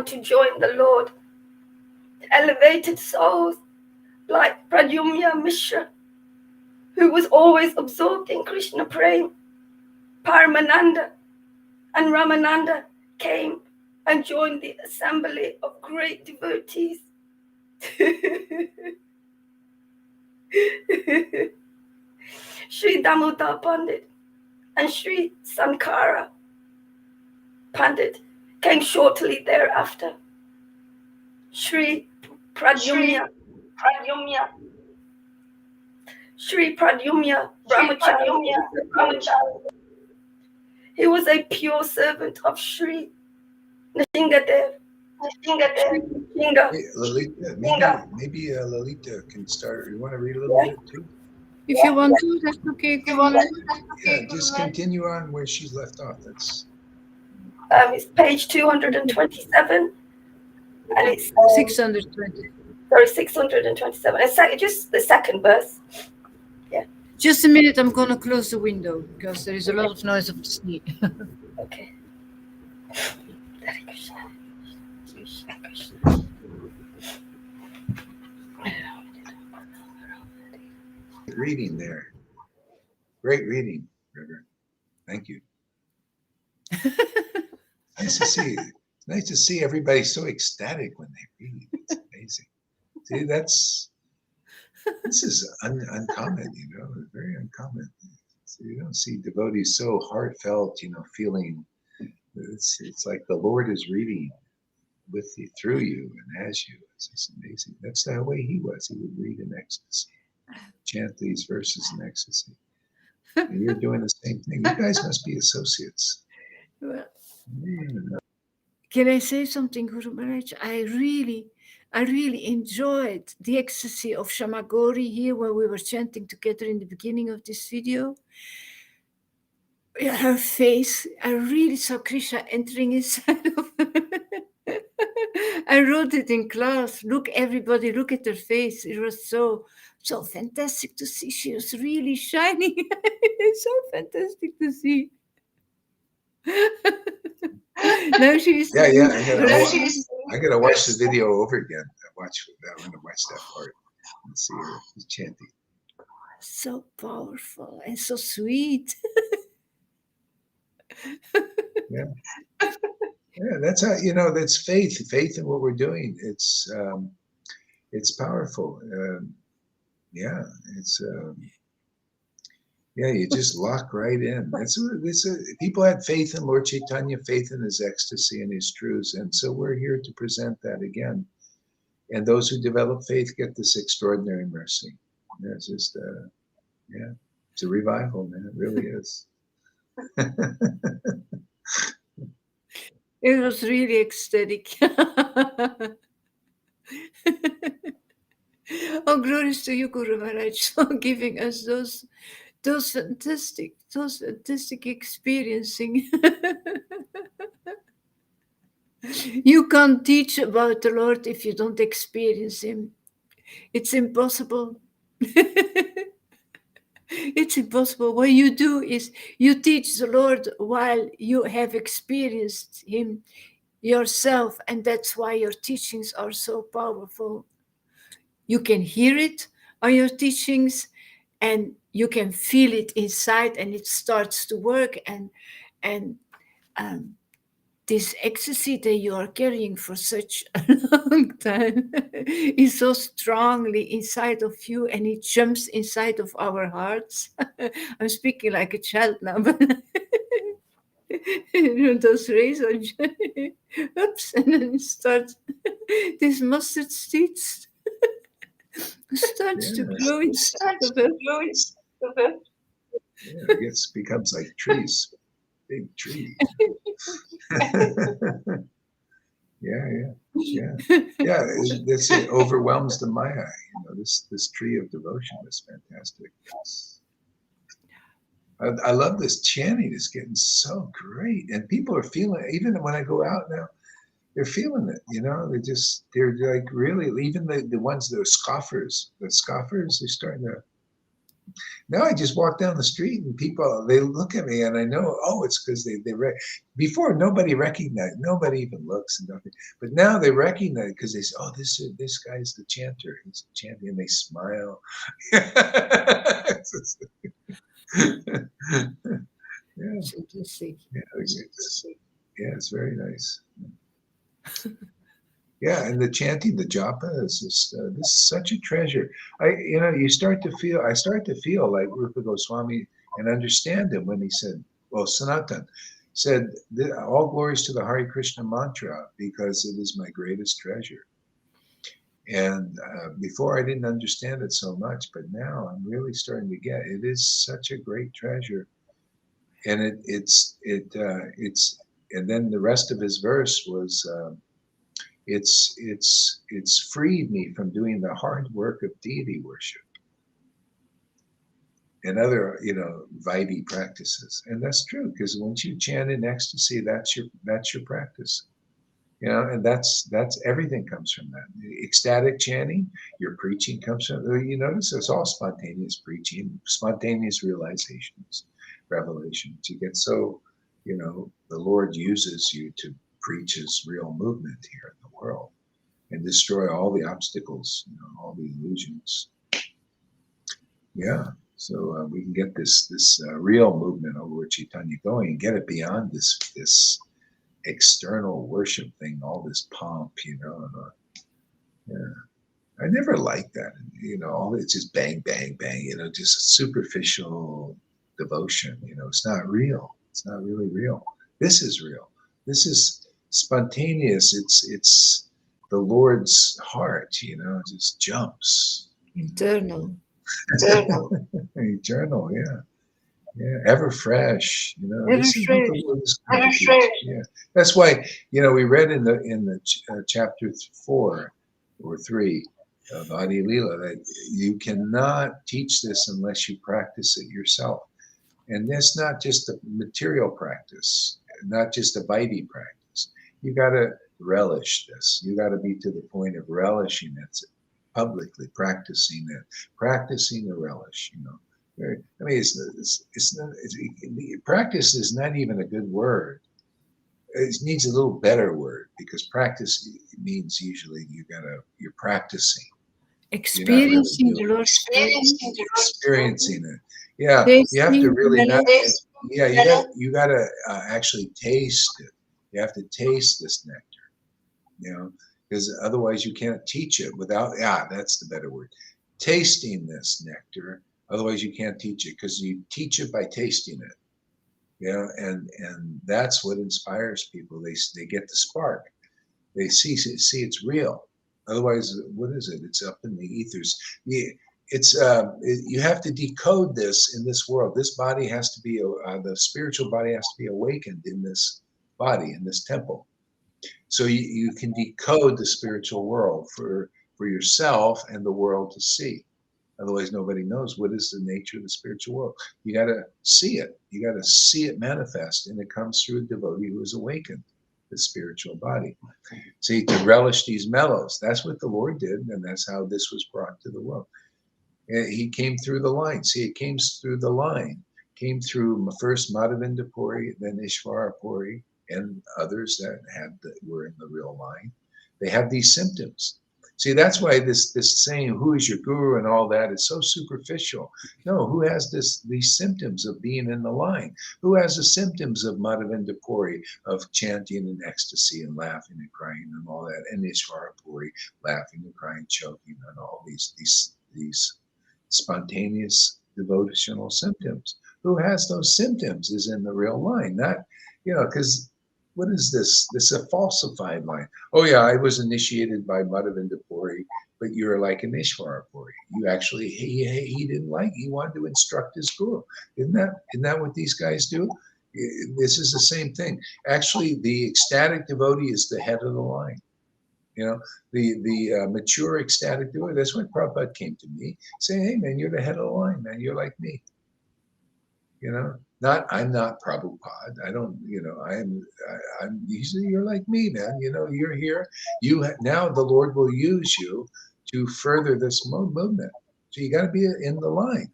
to join the Lord. Elevated souls like Pradyumna Mishra, who was always absorbed in Krishna Prem, Paramananda and Ramananda came and joined the assembly of great devotees. Sri Damodar Pandit and Sri Sankara Pandit came shortly thereafter. Sri Pradyumna Brahmachari. He was a pure servant of Sri Nrsingadev. Hey, Lalita, maybe Lalita can start. You want to read a little bit too? If you want to, that's okay. Yeah, just continue on where she left off. That's It's page 227, and it's 620. sorry, 627. It's just the second verse. Just a minute, I'm going to close the window because there is a lot of noise of the sea. Okay. reading there. Great reading, Reverend. Thank you. Nice to see you. Nice to see everybody so ecstatic when they read. It's amazing. See, this is uncommon, very uncommon. So you don't see devotees so heartfelt, feeling. It's like the Lord is reading with you, through you, and as you. It's just amazing. That's the way he was. He would read in ecstasy, chant these verses in ecstasy. And you're doing the same thing. You guys must be associates. Well, can I say something, Guru Maharaj? I really enjoyed the ecstasy of Shamagori here when we were chanting together in the beginning of this video. Her face, I really saw Krishna entering inside of her. I wrote it in class. Look, everybody, look at her face. It was so fantastic to see. She was really shining. So fantastic to see. Now she's I gotta watch the video over again. I'm gonna watch that part and see her chanting. So powerful and so sweet. Yeah, that's how that's faith in what we're doing. It's powerful. You just lock right in. People had faith in Lord Chaitanya, faith in his ecstasy and his truths, and so we're here to present that again. And those who develop faith get this extraordinary mercy. It's just, it's a revival, man. It really is. It was really ecstatic. Oh, glories to you, Guru Maharaj, for giving us those fantastic experiencing. You can't teach about the Lord if you don't experience him. It's impossible. It's impossible. What you do is you teach the Lord while you have experienced him yourself, and that's why your teachings are so powerful. You can hear it on your teachings, and you can feel it inside, and it starts to work. And this ecstasy that you are carrying for such a long time is so strongly inside of you, and it jumps inside of our hearts. I'm speaking like a child now, but those rays are oops, and then it starts. This mustard seeds starts to grow inside of it. It becomes like trees. Big tree. Yeah. It overwhelms the Maya. This tree of devotion is fantastic. I love this chanting. It's getting so great, and people are feeling it. Even when I go out now, they're feeling it. They're like really. Even the ones that are scoffers, they're starting to. Now I just walk down the street and people, they look at me and I know, it's because before nobody even looks and nothing, but now they recognize because they say, this guy's the chanter, he's chanting, and they smile. It's very nice. Yeah, and the chanting, the japa is just this is such a treasure. I start to feel like Rupa Goswami and understand him when he said, Sanatan said, all glories to the Hare Krishna mantra because it is my greatest treasure. And before I didn't understand it so much, but now I'm really starting to get it is such a great treasure. And and then the rest of his verse was. It's freed me from doing the hard work of deity worship and other Vaidhi practices, and that's true because once you chant in ecstasy, that's your practice, and that's everything comes from that. Ecstatic chanting, your preaching comes from. You notice it's all spontaneous preaching, spontaneous realizations, revelations. You get so, the Lord uses you to preach his real movement here in the world and destroy all the obstacles, all the illusions. Yeah, so we can get this real movement over where Chaitanya going and get it beyond this external worship thing, all this pomp, yeah. I never liked that, all it's just bang, bang, bang, just superficial devotion, it's not real. It's not really real. This is real. This is spontaneous. It's the Lord's heart, just jumps. Internal. Eternal, yeah, ever fresh. Ever fresh. Yeah, that's why we read in the chapter 4 or 3 of Adi Leela that you cannot teach this unless you practice it yourself, and that's not just a material practice, not just a Vaidhi practice. You got to relish this. You got to be to the point of relishing it, publicly practicing the relish. I mean, practice is not even a good word. It needs a little better word because practice means usually you're practicing. Experiencing the Lord's experiencing it. Yeah, you have to really not. Yeah, you got to actually taste it. You have to taste this nectar, because otherwise you can't teach it without. That's the better word. Tasting this nectar. Otherwise you can't teach it because you teach it by tasting it. And that's what inspires people. They get the spark. They see it's real. Otherwise, what is it? It's up in the ethers. You have to decode this in this world. This body has to be the spiritual body has to be awakened in this body, in this temple. So you can decode the spiritual world for yourself and the world to see. Otherwise, nobody knows what is the nature of the spiritual world. You got to see it. You got to see it manifest, and it comes through a devotee who is awakened, the spiritual body. See, to relish these mellows. That's what the Lord did, and that's how this was brought to the world. And he came through the line. See, it came through the line. Came through first Madhavinda Puri, then Ishvara Puri, and others that were in the real line. They have these symptoms. See, that's why this saying, who is your guru and all that is so superficial. No, who has these symptoms of being in the line? Who has the symptoms of Madhavinda Puri, of chanting in ecstasy and laughing and crying and all that, and Ishvara Puri, laughing and crying, choking, and all these spontaneous devotional symptoms? Who has those symptoms is in the real line, not, because what is this? This is a falsified line. Oh yeah, I was initiated by Madhavinda Puri, but you're like an Ishvara Puri. You actually, he didn't like, he wanted to instruct his guru. Isn't that what these guys do? This is the same thing. Actually, the ecstatic devotee is the head of the line. You know, the mature ecstatic devotee. That's when Prabhupada came to me saying, "Hey, man, you're the head of the line, man. You're like me." You know, I'm not Prabhupada. I don't, I'm usually, you're like me, man. You know, you're here. Now the Lord will use you to further this movement. So you got to be in the line.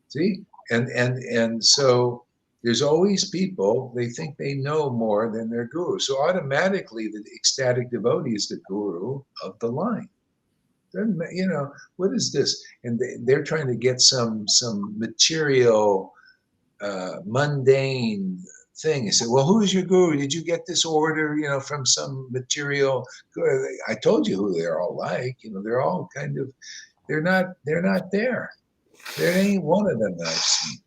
See? And so there's always people, they think they know more than their guru. So automatically the ecstatic devotee is the guru of the line. Then, you know, what is this? And they're trying to get some material, mundane thing. I said, well, who's your guru? Did you get this order, you know, from some material? I told you who they're all like. You know, they're all kind of, they're not there. There ain't one of them that I've seen.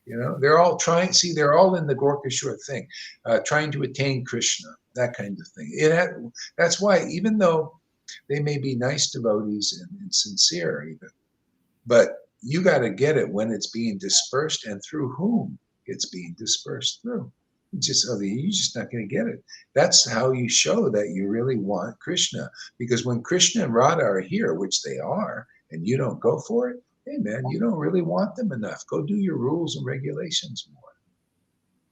You know, they're all trying. See, they're all in the Gorka Shore thing, trying to attain Krishna, that kind of thing. That's why, even though they may be nice devotees and sincere, even, but you got to get it when it's being dispersed and through whom it's being dispersed through. You're just not going to get it. That's how you show that you really want Krishna. Because when Krishna and Radha are here, which they are, and you don't go for it, hey man, you don't really want them enough. Go do your rules and regulations more.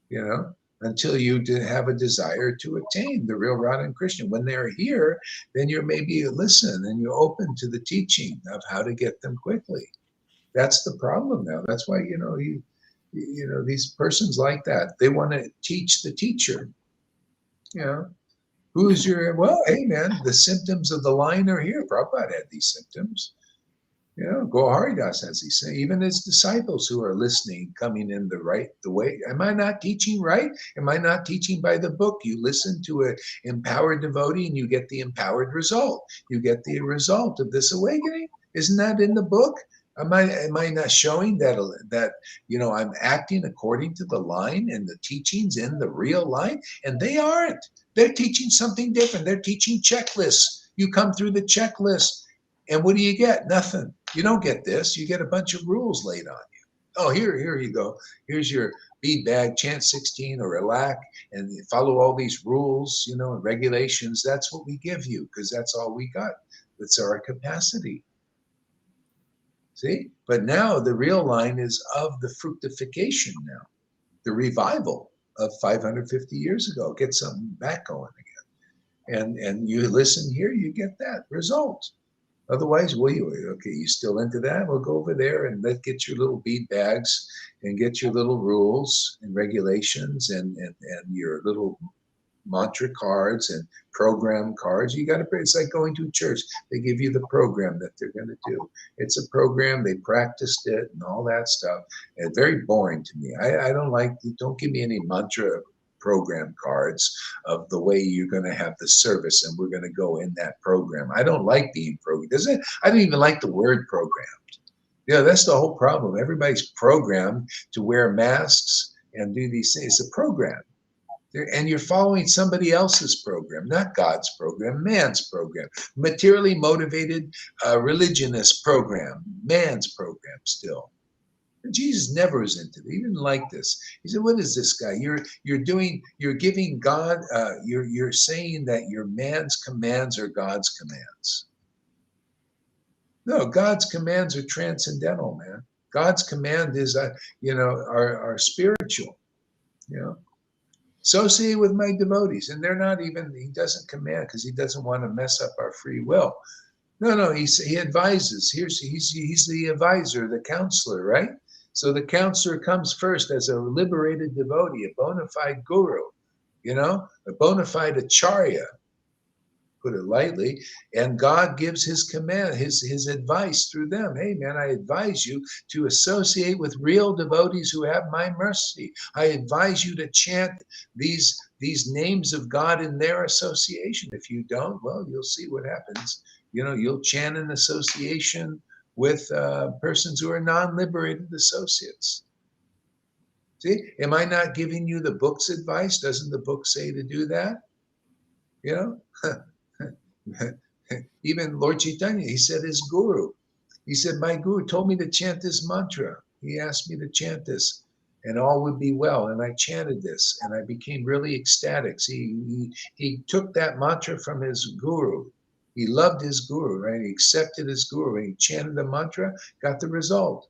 You know, until you have a desire to attain the real Radha and Krishna. When they're here, then you're maybe listen and you're open to the teaching of how to get them quickly. That's the problem now. That's why, you know, these persons like that, they want to teach the teacher. You know, who's well, hey man, the symptoms of the line are here. Prabhupada had these symptoms. You know, Goharidas has these things. Even his disciples who are listening, coming in the way. Am I not teaching right? Am I not teaching by the book? You listen to an empowered devotee and you get the empowered result. You get the result of this awakening. Isn't that in the book? Am I not showing that you know, I'm acting according to the line and the teachings in the real line? And they aren't. They're teaching something different. They're teaching checklists. You come through the checklist, and what do you get? Nothing. You don't get this. You get a bunch of rules laid on you. Oh, here you go. Here's your bead bag, chant 16 or relax, and follow all these rules, you know, and regulations. That's what we give you because that's all we got. That's our capacity. See? But now the real line is of the fructification now, the revival of 550 years ago. Get something back going again. And you listen here, you get that result. Otherwise, you still into that? We'll go over there and let's get your little bead bags and get your little rules and regulations and your little mantra cards and program cards. It's like going to a church. They give you the program that they're going to do. It's a program. They practiced it and all that stuff. And very boring to me. I don't give me any mantra program cards of the way you're going to have the service and we're going to go in that program. I don't like being programmed. I don't even like the word programmed. Yeah, that's the whole problem. Everybody's programmed to wear masks and do these things. It's a program. And you're following somebody else's program, not God's program, man's program. Materially motivated religionist program, man's program still. Jesus never was into it. He didn't like this. He said, what is this guy? You're giving God, you're saying that your man's commands are God's commands. No, God's commands are transcendental, man. God's command is, are spiritual, you know. Associate with my devotees. And they're not even, he doesn't command because he doesn't want to mess up our free will. No, he advises. He's the advisor, the counselor, right? So the counselor comes first as a liberated devotee, a bona fide guru, you know, a bona fide acharya, put it lightly, and God gives his command, his advice through them. Hey man, I advise you to associate with real devotees who have my mercy. I advise you to chant these names of God in their association. If you don't, well, you'll see what happens. You know, you'll chant in association with persons who are non-liberated associates. See, am I not giving you the book's advice? Doesn't the book say to do that? You know, even Lord Chaitanya, he said his guru. He said, my guru told me to chant this mantra. He asked me to chant this. and all would be well. And I chanted this, and I became really ecstatic. See, he took that mantra from his guru. He loved his guru, right? He accepted his guru, and he chanted the mantra, got the result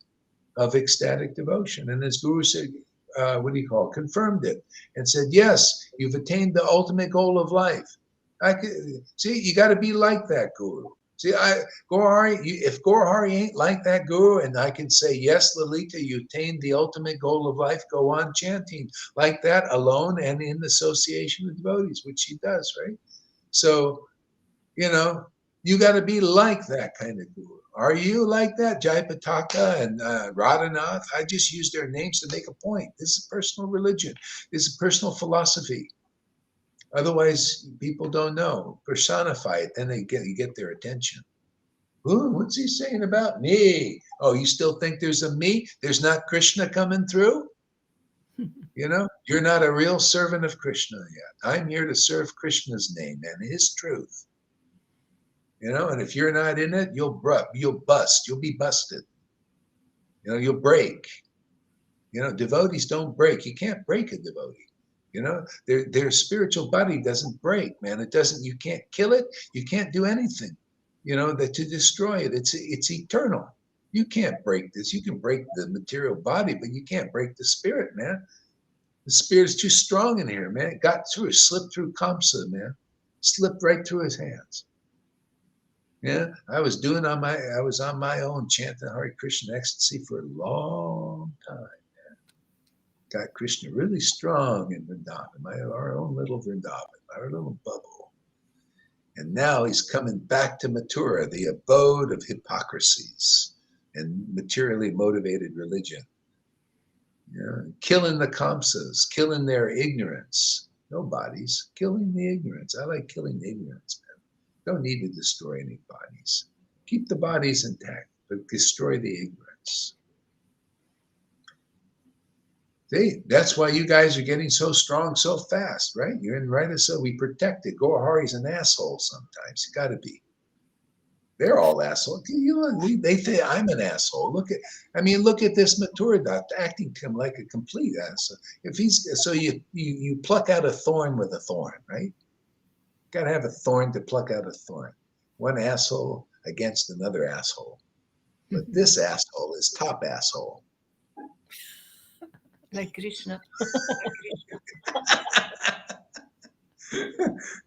of ecstatic devotion. And his guru said, confirmed it, and said, yes, you've attained the ultimate goal of life. See, you got to be like that guru. See, if Gaurahari ain't like that guru, and I can say, yes, Lalita, you attained the ultimate goal of life, go on chanting like that alone and in association with devotees, which she does, right? So, you got to be like that kind of guru. Are you like that? Jayapataka and Radhanath, I just use their names to make a point. This is personal religion. This is personal philosophy. Otherwise, people don't know. Personify it, then you get their attention. Ooh, what's he saying about me? Oh, you still think there's a me? There's not Krishna coming through? You're not a real servant of Krishna yet. I'm here to serve Krishna's name and his truth. And if you're not in it, you'll bust. You'll be busted. You'll break. Devotees don't break. You can't break a devotee. Their spiritual body doesn't break, man. It doesn't. You can't kill it. You can't do anything. To destroy it. It's eternal. You can't break this. You can break the material body, but you can't break the spirit, man. The spirit's too strong in here, man. It got through. It slipped through Kamsa, man. Slipped right through his hands. Yeah, I was on my own chanting Hare Krishna ecstasy for a long time. Man. Got Krishna really strong in Vrindavan, our own little Vrindavan, our little bubble. And now he's coming back to Mathura, the abode of hypocrisies and materially motivated religion. Killing the Kamsas, killing their ignorance. No bodies, killing the ignorance. I like killing the ignorance. Don't need to destroy any bodies. Keep the bodies intact, but destroy the ignorance. See, that's why you guys are getting so strong so fast, right? You're in right so we protect it. Gaurahari's an asshole sometimes. You got to be. They're all assholes. They think I'm an asshole. Look at this Mathura doctor acting to him like a complete asshole. You pluck out a thorn with a thorn, right? Got to have a thorn to pluck out a thorn. One asshole against another asshole. But this asshole is top asshole. Like Krishna.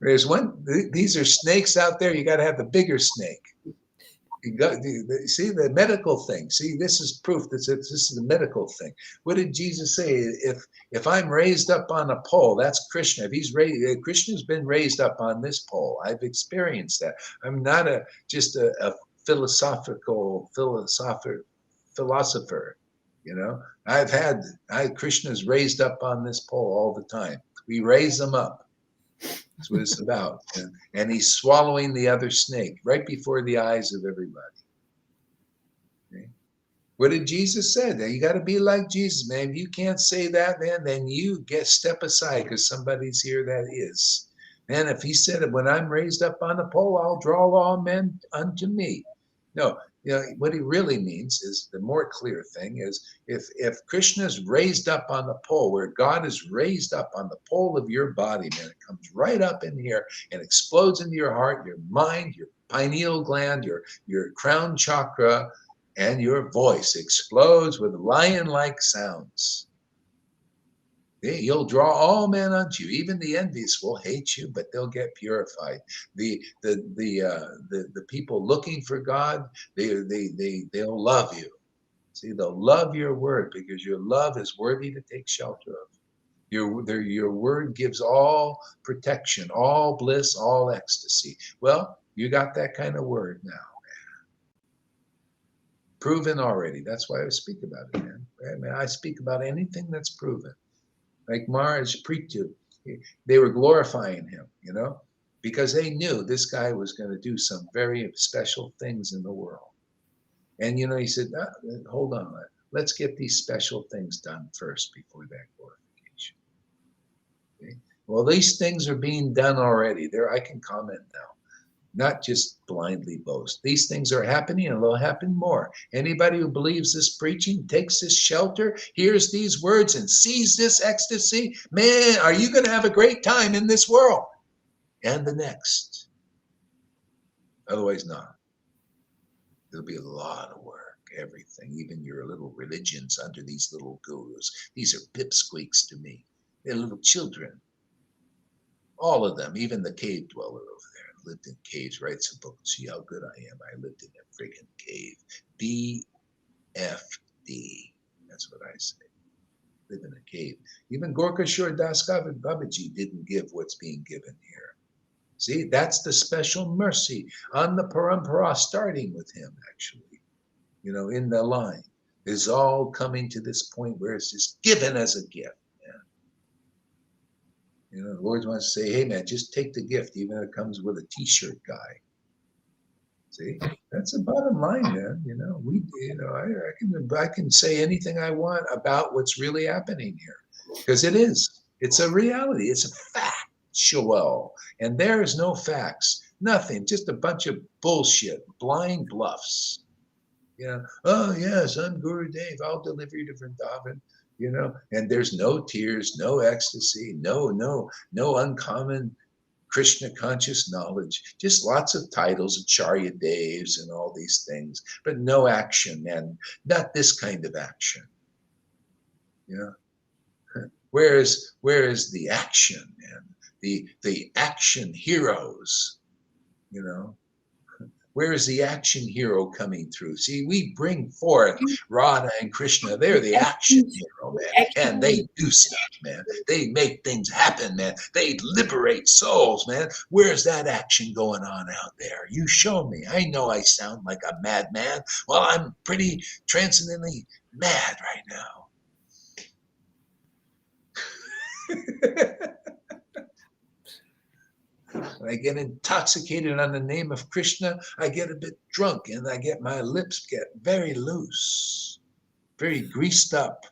There's these are snakes out there. You got to have the bigger snake. See the medical thing. See, this is proof that this is a medical thing. What did Jesus say? If I'm raised up on a pole, that's Krishna. If he's raised, Krishna's been raised up on this pole. I've experienced that. I'm not just a philosopher. Krishna's raised up on this pole all the time. We raise them up. That's what it's about. And he's swallowing the other snake right before the eyes of everybody. Okay? What did Jesus say? You got to be like Jesus, man. If you can't say that, man, then you step aside because somebody's here that is. Man, if he said it, when I'm raised up on the pole, I'll draw all men unto me. No, what he really means is the more clear thing is if Krishna is raised up on the pole, where God is raised up on the pole of your body, man, it comes right up in here and explodes into your heart, your mind, your pineal gland, your crown chakra, and your voice explodes with lion-like sounds. You'll draw all men unto you. Even the envious will hate you, but they'll get purified. The people looking for God, they'll love you. See, they'll love your word because your love is worthy to take shelter of. Your word gives all protection, all bliss, all ecstasy. Well, you got that kind of word now. Proven already. That's why I speak about it, man. I speak about anything that's proven. Like Maharaj Prithu, they were glorifying him, because they knew this guy was going to do some very special things in the world. And, he said, hold on, let's get these special things done first before that glorification. Okay? Well, these things are being done already. There, I can comment now. not just blindly boast. These things are happening and they'll happen more. Anybody who believes this preaching, takes this shelter, hears these words and sees this ecstasy, man, are you going to have a great time in this world and the next? Otherwise not. There'll be a lot of work, everything, even your little religions under these little gurus. These are pipsqueaks to me. They're little children. All of them, even the cave dweller over there. Lived in caves, writes a book, see how good I am. I lived in a friggin' cave. BFD. That's what I say. Live in a cave. Even Gorka Shore Das Babaji didn't give what's being given here. See, that's the special mercy on the parampara, starting with him, actually. You know, in the line. It's all coming to this point where it's just given as a gift. You know, the Lord wants to say, hey, man, just take the gift, even if it comes with a T-shirt guy. See, that's the bottom line, man. You know, I can say anything I want about what's really happening here, because it is. It's a reality. It's a factual, and there is no facts, nothing, just a bunch of bullshit, blind bluffs. You know, oh yes, I'm Guru Dev. I'll deliver you to Vrindavan. You know, and there's no tears, no ecstasy, no uncommon Krishna conscious knowledge, just lots of titles, Acharya Devs and all these things, but no action, and not this kind of action. You know, where is the action and the action heroes? You know, where is the action hero coming through? See, we bring forth Radha and Krishna. They're the action hero, man. And they do stuff, man. They make things happen, man. They liberate souls, man. Where's that action going on out there? You show me. I know I sound like a madman. Well, I'm pretty transcendently mad right now. When I get intoxicated on the name of Krishna, I get a bit drunk and my lips get very loose, very greased up.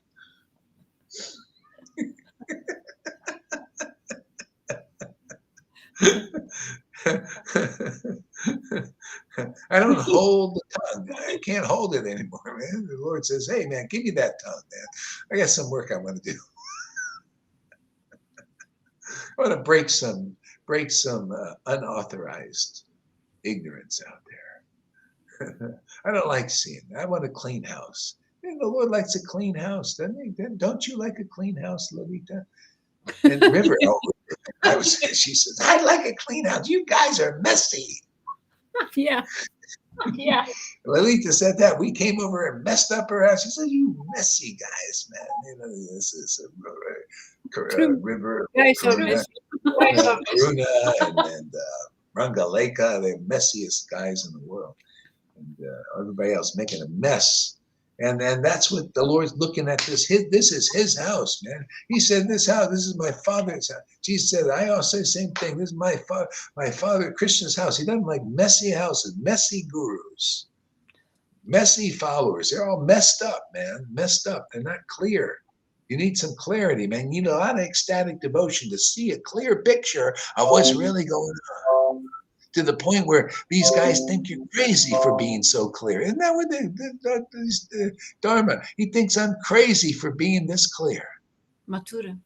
I don't hold the tongue. I can't hold it anymore, man. The Lord says, hey, man, give me that tongue, man. I got some work I want to do. I want to break some unauthorized ignorance out there. I don't like seeing that. I want a clean house. And the Lord likes a clean house, doesn't he? Don't you like a clean house, Lolita? And River, she says, I like a clean house. You guys are messy. Yeah. Yeah. Lolita said that. We came over and messed up her house. She said, you messy guys, man. You know, this is River, Karuna, and Rangaleka, the messiest guys in the world. And everybody else making a mess. And that's what the Lord's looking at this. This is his house, man. He said, this house, this is my father's house. Jesus said, I also say the same thing. This is my father, Krishna's house. He doesn't like messy houses, messy gurus, messy followers. They're all messed up, man, messed up. They're not clear. You need some clarity, man. You need a lot of ecstatic devotion to see a clear picture of what's really going on. To the point where these guys think you're crazy for being so clear. Isn't that what the Dharma? He thinks I'm crazy for being this clear. Mathura,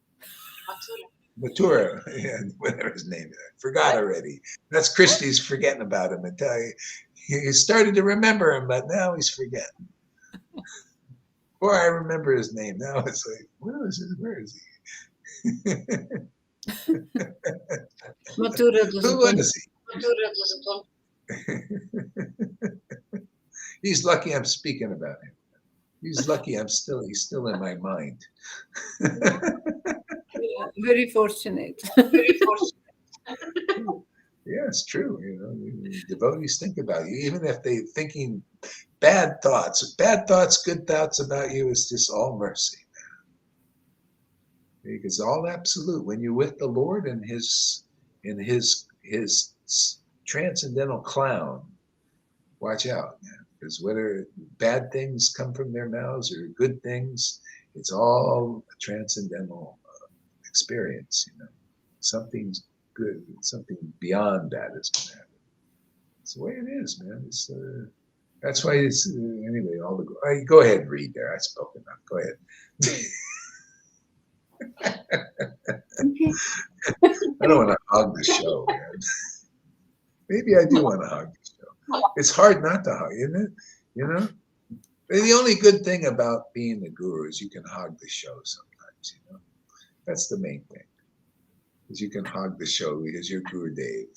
yeah, whatever his name is. I forgot already. That's Christie's forgetting about him. He started to remember him, but now he's forgetting. Or I remember his name. Now it's like, where is he? Mathura Who was he? He's lucky I'm speaking about him. He's lucky he's still in my mind. Yeah, very fortunate. Yeah, it's true. You know, devotees think about you, even if they're thinking bad thoughts, good thoughts about you. Is just all mercy, man. Because all absolute. When you're with the Lord and his transcendental clown, watch out, man. Because whether bad things come from their mouths or good things, it's all a transcendental experience. You know, something's good, something beyond that is going to happen. It's the way it is, man. It's that's why it's anyway. All the go ahead and read there. I spoke enough. Go ahead. I don't want to hog the show, man. Maybe I do want to hog the show. It's hard not to hog, isn't it? You know. The only good thing about being the guru is you can hog the show sometimes. You know, that's the main thing. Is you can hog the show because you're Guru Dave.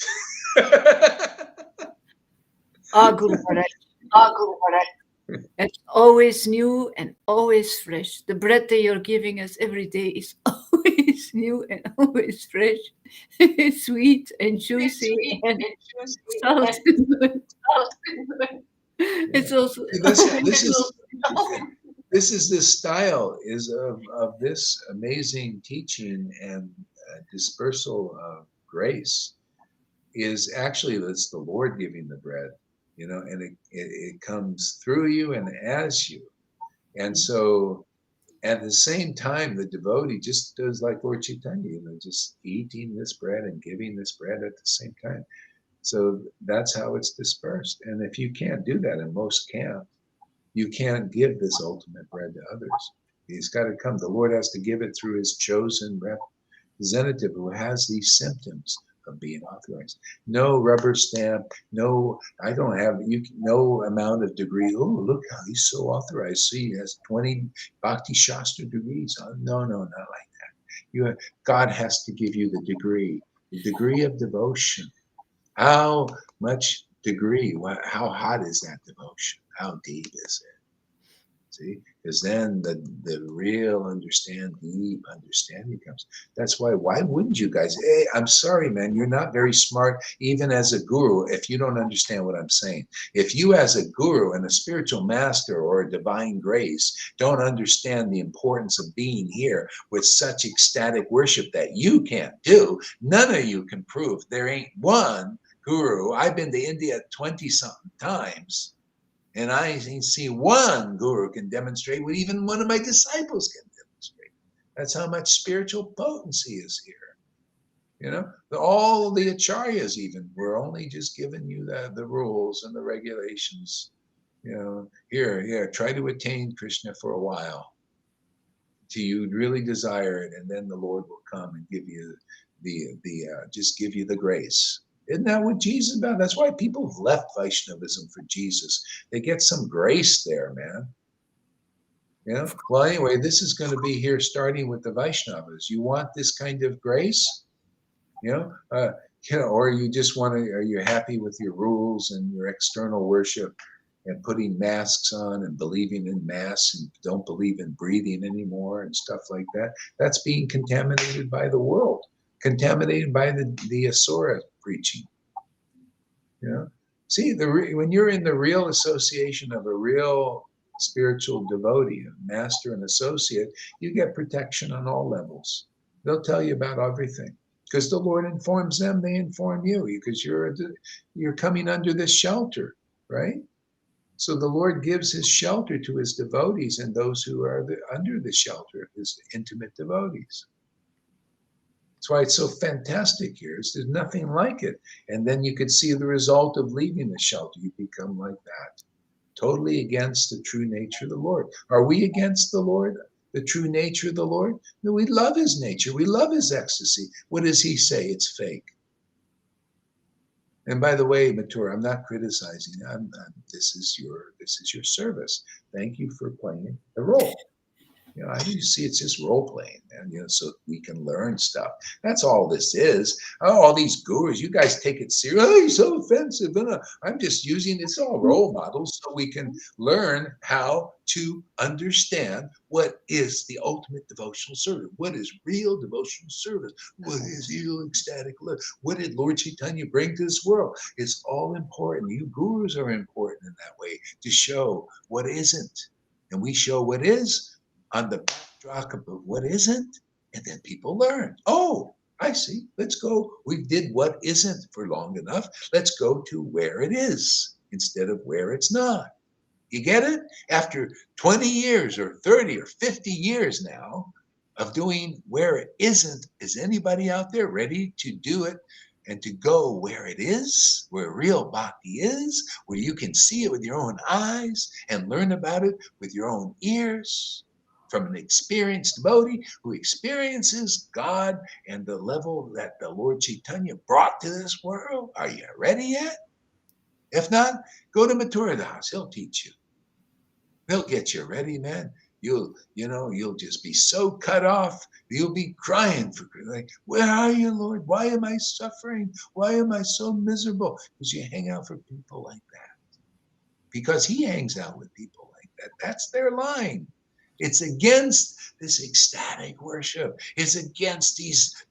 Guru Maharaj. It's always new and always fresh. The bread that you're giving us every day is always new and always fresh. It's sweet and juicy and salty. It's also this is this style is of this amazing teaching and dispersal of grace is actually it's the Lord giving the bread, you know, and it comes through you and as you. And so at the same time, the devotee just does like Lord Chaitanya, you know, just eating this bread and giving this bread at the same time. So that's how it's dispersed. And if you can't do that, and most can't, you can't give this ultimate bread to others. He's got to come. The Lord has to give it through his chosen representative who has these symptoms of being authorized. No rubber stamp, no, I don't have, no amount of degree. Oh, look how he's so authorized. See, he has 20 Bhakti Shastra degrees. No, not like that. God has to give you the degree of devotion. How much degree, how hot is that devotion? How deep is it? See, because then the real deep understanding comes. That's why wouldn't you guys, hey, I'm sorry, man, you're not very smart, even as a guru, if you don't understand what I'm saying. If you as a guru and a spiritual master or a divine grace don't understand the importance of being here with such ecstatic worship that you can't do, none of you can prove there ain't one guru. I've been to India 20-something times. And I see one guru can demonstrate what even one of my disciples can demonstrate. That's how much spiritual potency is here. You know, all the acharyas even were only just giving you the rules and the regulations. You know, here, try to attain Krishna for a while till you really desire it, and then the Lord will come and give you just give you the grace. Isn't that what Jesus is about? That's why people have left Vaishnavism for Jesus. They get some grace there, man. You know? Well, anyway, this is going to be here starting with the Vaishnavas. You want this kind of grace? You know, or you just want to, are you happy with your rules and your external worship and putting masks on and believing in mass and don't believe in breathing anymore and stuff like that? That's being contaminated by the world, contaminated by the Asura preaching. You know, see, when you're in the real association of a real spiritual devotee, a master and associate, you get protection on all levels. They'll tell you about everything because the Lord informs them, they inform you because you're coming under this shelter, right? So the Lord gives his shelter to his devotees and those who are under the shelter of his intimate devotees. That's why it's so fantastic here. There's nothing like it. And then you could see the result of leaving the shelter. You become like that, totally against the true nature of the Lord. Are we against the Lord, the true nature of the Lord? No, we love his nature. We love his ecstasy. What does he say? It's fake. And by the way, Mathura, I'm not criticizing. This is your service. Thank you for playing the role. You know, I do see it's just role playing, man, you know, so we can learn stuff. That's all this is. Oh, all these gurus, you guys take it serious. Oh, you're so offensive. I'm just using it's all role models so we can learn how to understand what is the ultimate devotional service. What is real devotional service? What is real ecstatic love? What did Lord Chaitanya bring to this world? It's all important. You gurus are important in that way to show what isn't. And we show what is on the backdrop of what isn't, and then people learn. Oh, I see. Let's go. We did what isn't for long enough. Let's go to where it is instead of where it's not. You get it? After 20 years or 30 or 50 years now of doing where it isn't, is anybody out there ready to do it and to go where it is, where real bhakti is, where you can see it with your own eyes and learn about it with your own ears from an experienced devotee who experiences God and the level that the Lord Chaitanya brought to this world. Are you ready yet? If not, go to Mathura Das. He'll teach you. He'll get you ready, man. You'll just be so cut off. You'll be crying for, like, where are you, Lord? Why am I suffering? Why am I so miserable? Because you hang out for people like that. Because he hangs out with people like that. That's their line. It's against this ecstatic worship. It's against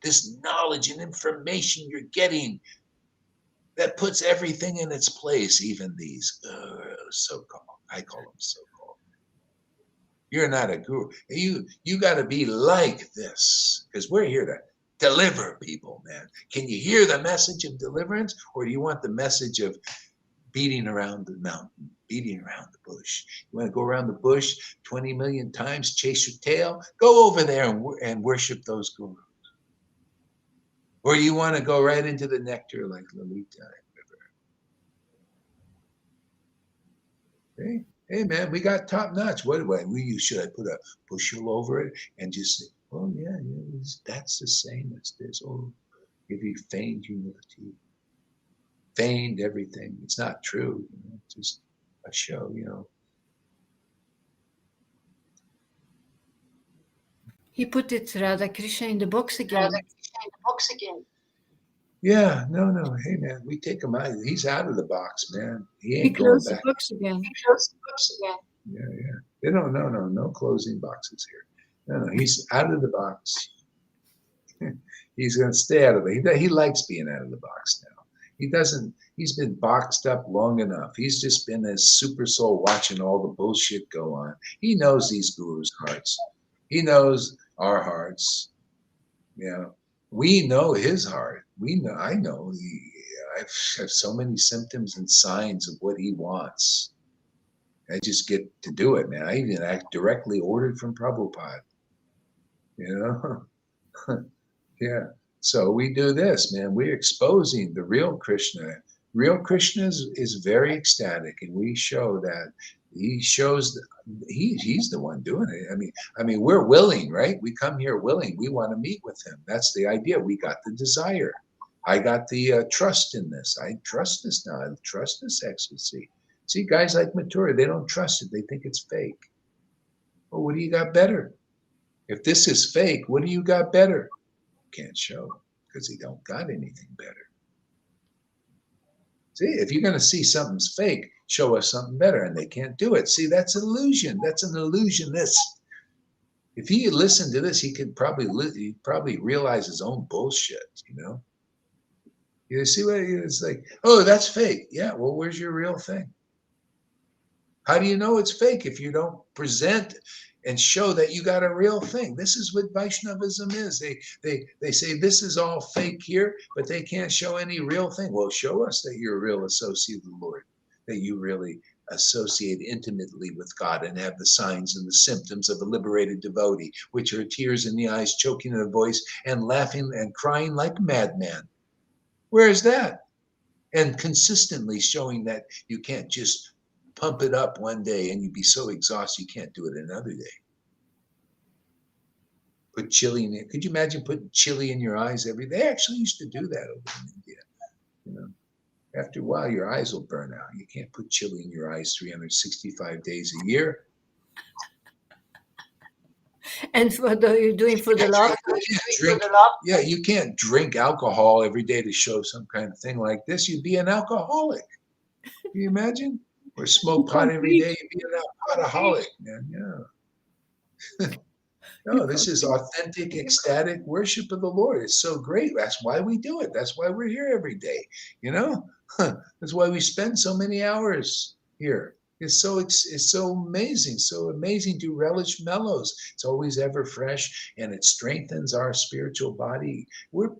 this knowledge and information you're getting that puts everything in its place, even these so-called, I call them so-called. You're not a guru. You got to be like this, because we're here to deliver people, man. Can you hear the message of deliverance, or do you want the message of beating around the mountain, beating around the bush? You want to go around the bush 20 million times, chase your tail? Go over there and worship those gurus. Or you want to go right into the nectar like Lalita River? Okay. Hey man, we got top notch. What do should I put a bushel over it and just say, oh yeah, that's the same as this. Oh, give you feigned humility, feigned everything. It's not true. It's just a show. He put it Radha Krishna in the box again. Yeah, no. Hey man, we take him out. He's out of the box, man. He ain't He going closed back. the box again. Yeah. They don't. No closing boxes here. No. He's out of the box. He's going to stay out of it. He likes being out of the box now. He's been boxed up long enough. He's just been a super soul watching all the bullshit go on. He knows these gurus' hearts. He knows our hearts. We know his heart. I know. I have so many symptoms and signs of what he wants. I just get to do it, man. I even act directly ordered from Prabhupada. Yeah. So we do this, man. We're exposing the real Krishna. Real Krishna is very ecstatic, and we show that he shows he's the one doing it. I mean, we're willing, right? We come here willing. We want to meet with him. That's the idea. We got the desire. I got the trust in this. I trust this now. I trust this ecstasy. See, guys like Mathura, they don't trust it. They think it's fake. Well, what do you got better? If this is fake, what do you got better? Can't show, because he don't got anything better. See, if you're going to see something's fake, show us something better, and they can't do it. See, that's an illusion. That's an illusionist. If he listened to this, he'd probably realize his own bullshit. You see what it's like? Oh, that's fake. Yeah. Well, where's your real thing? How do you know it's fake if you don't present and show that you got a real thing? This is what Vaishnavism is. They say this is all fake here, but they can't show any real thing. Well, show us that you're a real associate of the Lord, that you really associate intimately with God and have the signs and the symptoms of a liberated devotee, which are tears in the eyes, choking in the voice, and laughing and crying like a madman. Where is that? And consistently showing that you can't just pump it up one day and you'd be so exhausted you can't do it another day. Put chili in it. Could you imagine putting chili in your eyes every day? They actually used to do that over in India. After a while, your eyes will burn out. You can't put chili in your eyes 365 days a year. And you're doing for the love? Yeah, you can't drink alcohol every day to show some kind of thing like this. You'd be an alcoholic. Can you imagine? Or smoke pot every day, you'd be an alcoholic, man. Yeah. No, this is authentic, ecstatic worship of the Lord. It's so great. That's why we do it. That's why we're here every day. That's why we spend so many hours here. It's so amazing to relish mellows. It's always ever fresh, and it strengthens our spiritual body. We're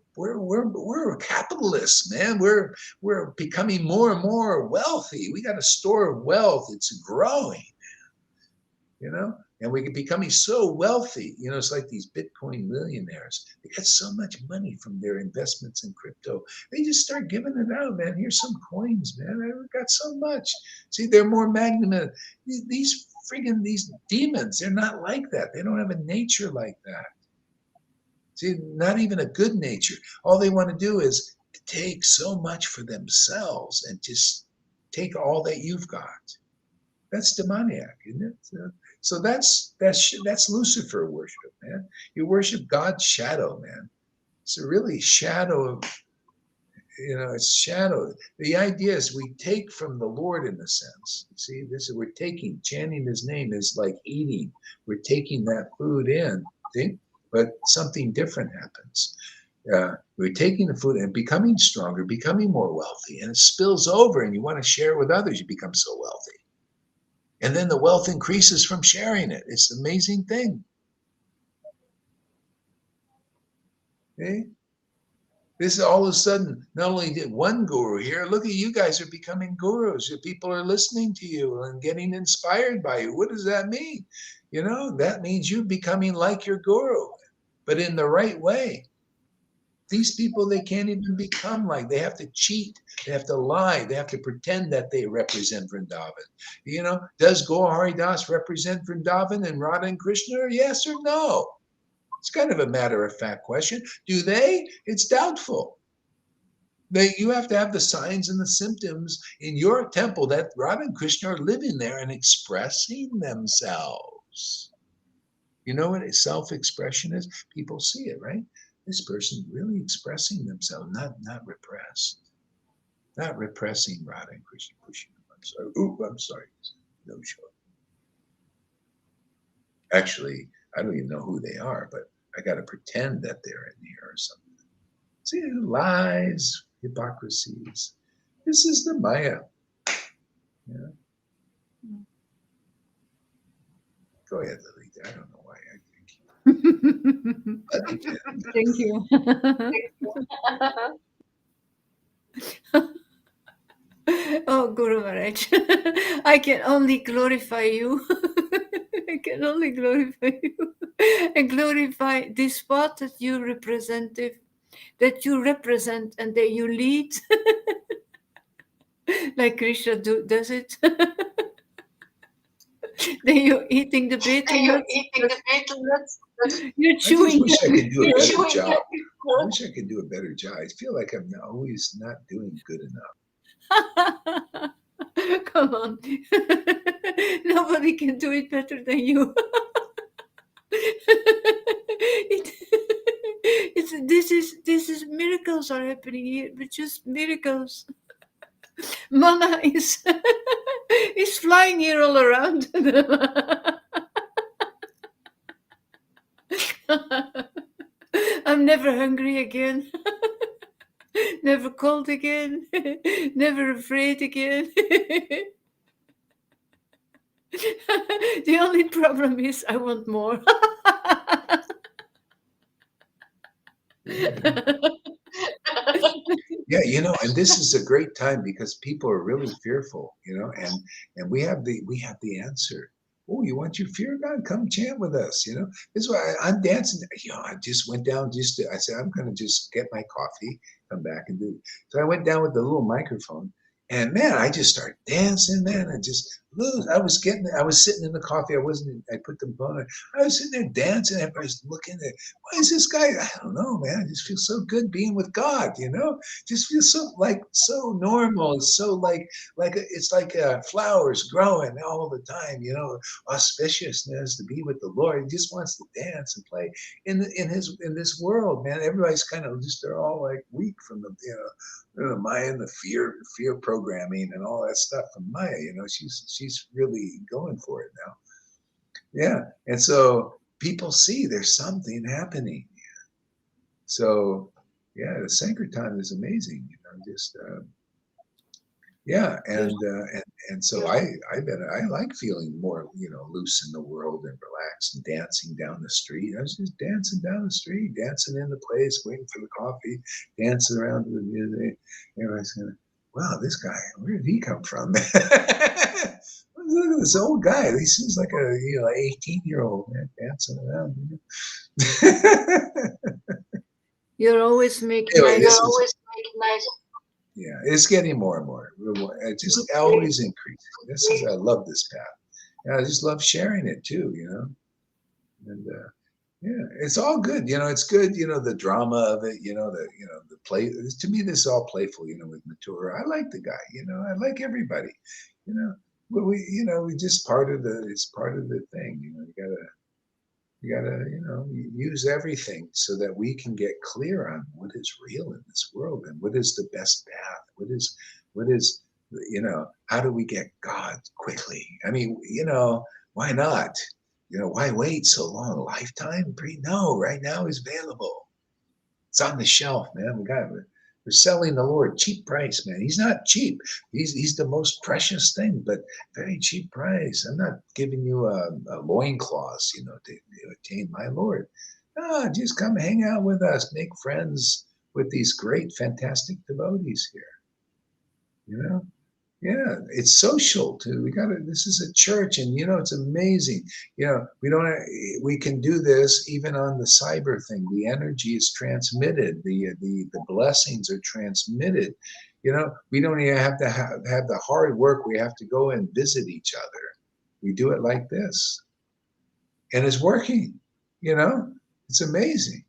capitalists, man. We're becoming more and more wealthy. We got a store of wealth. It's growing. And we're becoming so wealthy. You know, it's like these Bitcoin millionaires. They got so much money from their investments in crypto. They just start giving it out, man. Here's some coins, man. I got so much. See, they're more magnanimous. These demons, they're not like that. They don't have a nature like that. See, not even a good nature. All they want to do is take so much for themselves and just take all that you've got. That's demoniac, isn't it? So that's Lucifer worship, man. You worship God's shadow, man. It's a really shadow of, it's shadow. The idea is we take from the Lord in a sense. See, we're chanting his name is like eating. We're taking that food in, see? But something different happens. We're taking the food and becoming stronger, becoming more wealthy, and it spills over and you want to share it with others, you become so wealthy. And then the wealth increases from sharing it. It's an amazing thing. Okay? This is all of a sudden, not only did one guru here, look at you guys are becoming gurus. People are listening to you and getting inspired by you. What does that mean? That means you becoming like your guru, but in the right way. These people, they can't even become like, they have to cheat, they have to lie, they have to pretend that they represent Vrindavan. Does Gaur Hari Das represent Vrindavan and Radha and Krishna? Yes or no? It's kind of a matter-of-fact question. Do they? It's doubtful. You have to have the signs and the symptoms in your temple that Radha and Krishna are living there and expressing themselves. You know what self-expression is? People see it, right? This person really expressing themselves, not repressed. Not repressing Radha and Krishna pushing them. I'm sorry. I'm sorry. No show. Actually, I don't even know who they are, but I got to pretend that they're in here or something. See, lies, hypocrisies. This is the Maya. Yeah. Go ahead, Lily. I don't know why I Thank you. Oh, Guru Maharaj, I can only glorify you. I can only glorify you and glorify this path that you represent, that you represent and that you lead, like Krishna does it. Then you're eating the betel nuts. You're chewing. I wish I could do a better job. I wish I could do a better job. I feel like I'm always not doing good enough. Come on. Nobody can do it better than you. This is miracles are happening here, but just miracles. Mana is flying here all around. I'm never hungry again. Never cold again. Never afraid again. The only problem is I want more. Yeah, and this is a great time because people are really fearful, and we have the answer. Oh, you want your fear gone? Come chant with us, This is why I'm dancing. I just went down I said, I'm going to just get my coffee, come back and do it. So I went down with the little microphone and man, I just started dancing, man. I was sitting in the coffee. I put the phone on. I was sitting there dancing. Everybody's looking at, why is this guy? I don't know, man. I just feel so good being with God, just feels so normal. It's so like it's like flowers growing all the time, auspiciousness to be with the Lord. He just wants to dance and play in this world, man. Everybody's kind of they're all like weak from the, Maya and the fear programming and all that stuff from Maya, she's really going for it now. Yeah. And so people see there's something happening. So yeah, the Sankirtan is amazing, and so I like feeling more, loose in the world and relaxed and dancing down the street. I was just dancing down the street, dancing in the place, waiting for the coffee, dancing around to the music. Everybody's going, wow, this guy, where did he come from? Where did Look at this old guy. He seems like a 18-year-old man dancing around. You're always making Anyway, nice. yeah, it's getting more and more. It just always increasing. I love this path. And I just love sharing it too, And yeah, it's all good. It's good. The drama of it. The play. To me, this is all playful. With Matura, I like the guy. I like everybody. But we just part of the. It's part of the thing. You gotta use everything so that we can get clear on what is real in this world and what is the best path. What is how do we get God quickly? I mean, why not? Why wait so long? A lifetime? No, right now is available. It's on the shelf, man. We're selling the Lord cheap price, man. He's not cheap. He's the most precious thing, but very cheap price. I'm not giving you a loincloth, to attain my Lord. No, just come hang out with us, make friends with these great, fantastic devotees here. Yeah, it's social too. This is a church, and it's amazing. We can do this even on the cyber thing. The energy is transmitted. The blessings are transmitted. We don't even have to have the hard work. We have to go and visit each other. We do it like this, and it's working. It's amazing.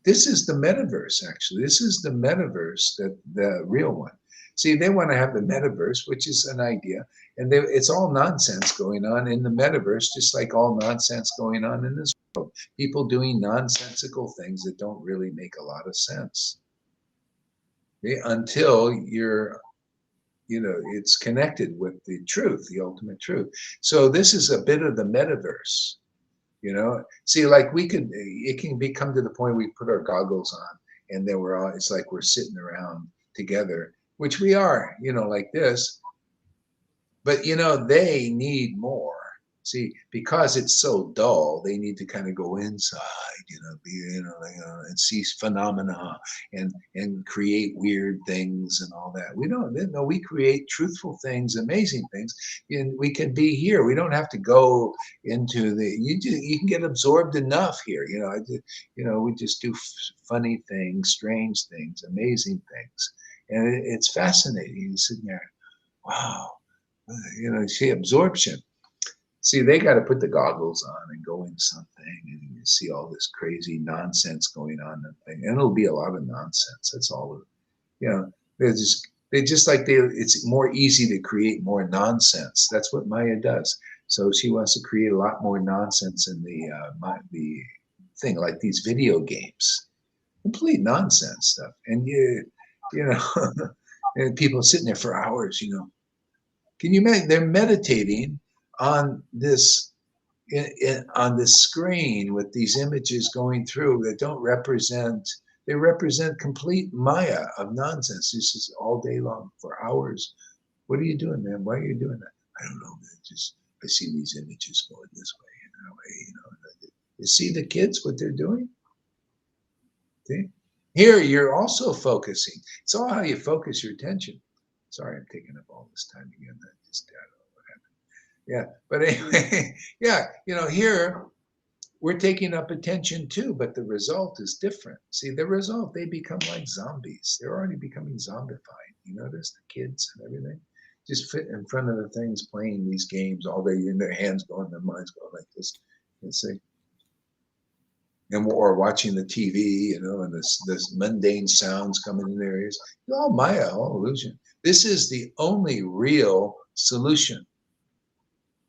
This is the metaverse. Actually, this is the metaverse, the real one. See, they want to have the metaverse, which is an idea, and it's all nonsense going on in the metaverse, just like all nonsense going on in this world. People doing nonsensical things that don't really make a lot of sense. Okay? Until it's connected with the truth, the ultimate truth. So this is a bit of the metaverse. See, like it can come to the point we put our goggles on, and then it's like we're sitting around together, which we are, like this. But, they need more. See, because it's so dull, they need to kind of go inside, and see phenomena and create weird things and all that. We don't. No, we create truthful things, amazing things, and we can be here. We don't have to go into you can get absorbed enough here. We just do funny things, strange things, amazing things. And it's fascinating. You're sitting there, wow, see absorption. See, they got to put the goggles on and go into something, and you see all this crazy nonsense going on, and it'll be a lot of nonsense. That's all. It's more easy to create more nonsense. That's what Maya does. So she wants to create a lot more nonsense in the thing, like these video games, complete nonsense stuff, and and people sitting there for hours, Can you imagine? They're meditating on this on this screen with these images going through that don't represent. They represent complete Maya of nonsense. This is all day long for hours. What are you doing, man? Why are you doing that? I don't know. I see these images going this way and that way. You see the kids, what they're doing? See? Here, you're also focusing. It's all how you focus your attention. Sorry, I'm taking up all this time again. I just don't know what happened. Yeah, but anyway, yeah, here we're taking up attention too, but the result is different. See, the result, they become like zombies. They're already becoming zombified. You notice the kids and everything just fit in front of the things playing these games all day, in their hands going, their minds going like this. And see. Or watching the TV, and this mundane sounds coming in their ears. It's all Maya, all illusion. This is the only real solution.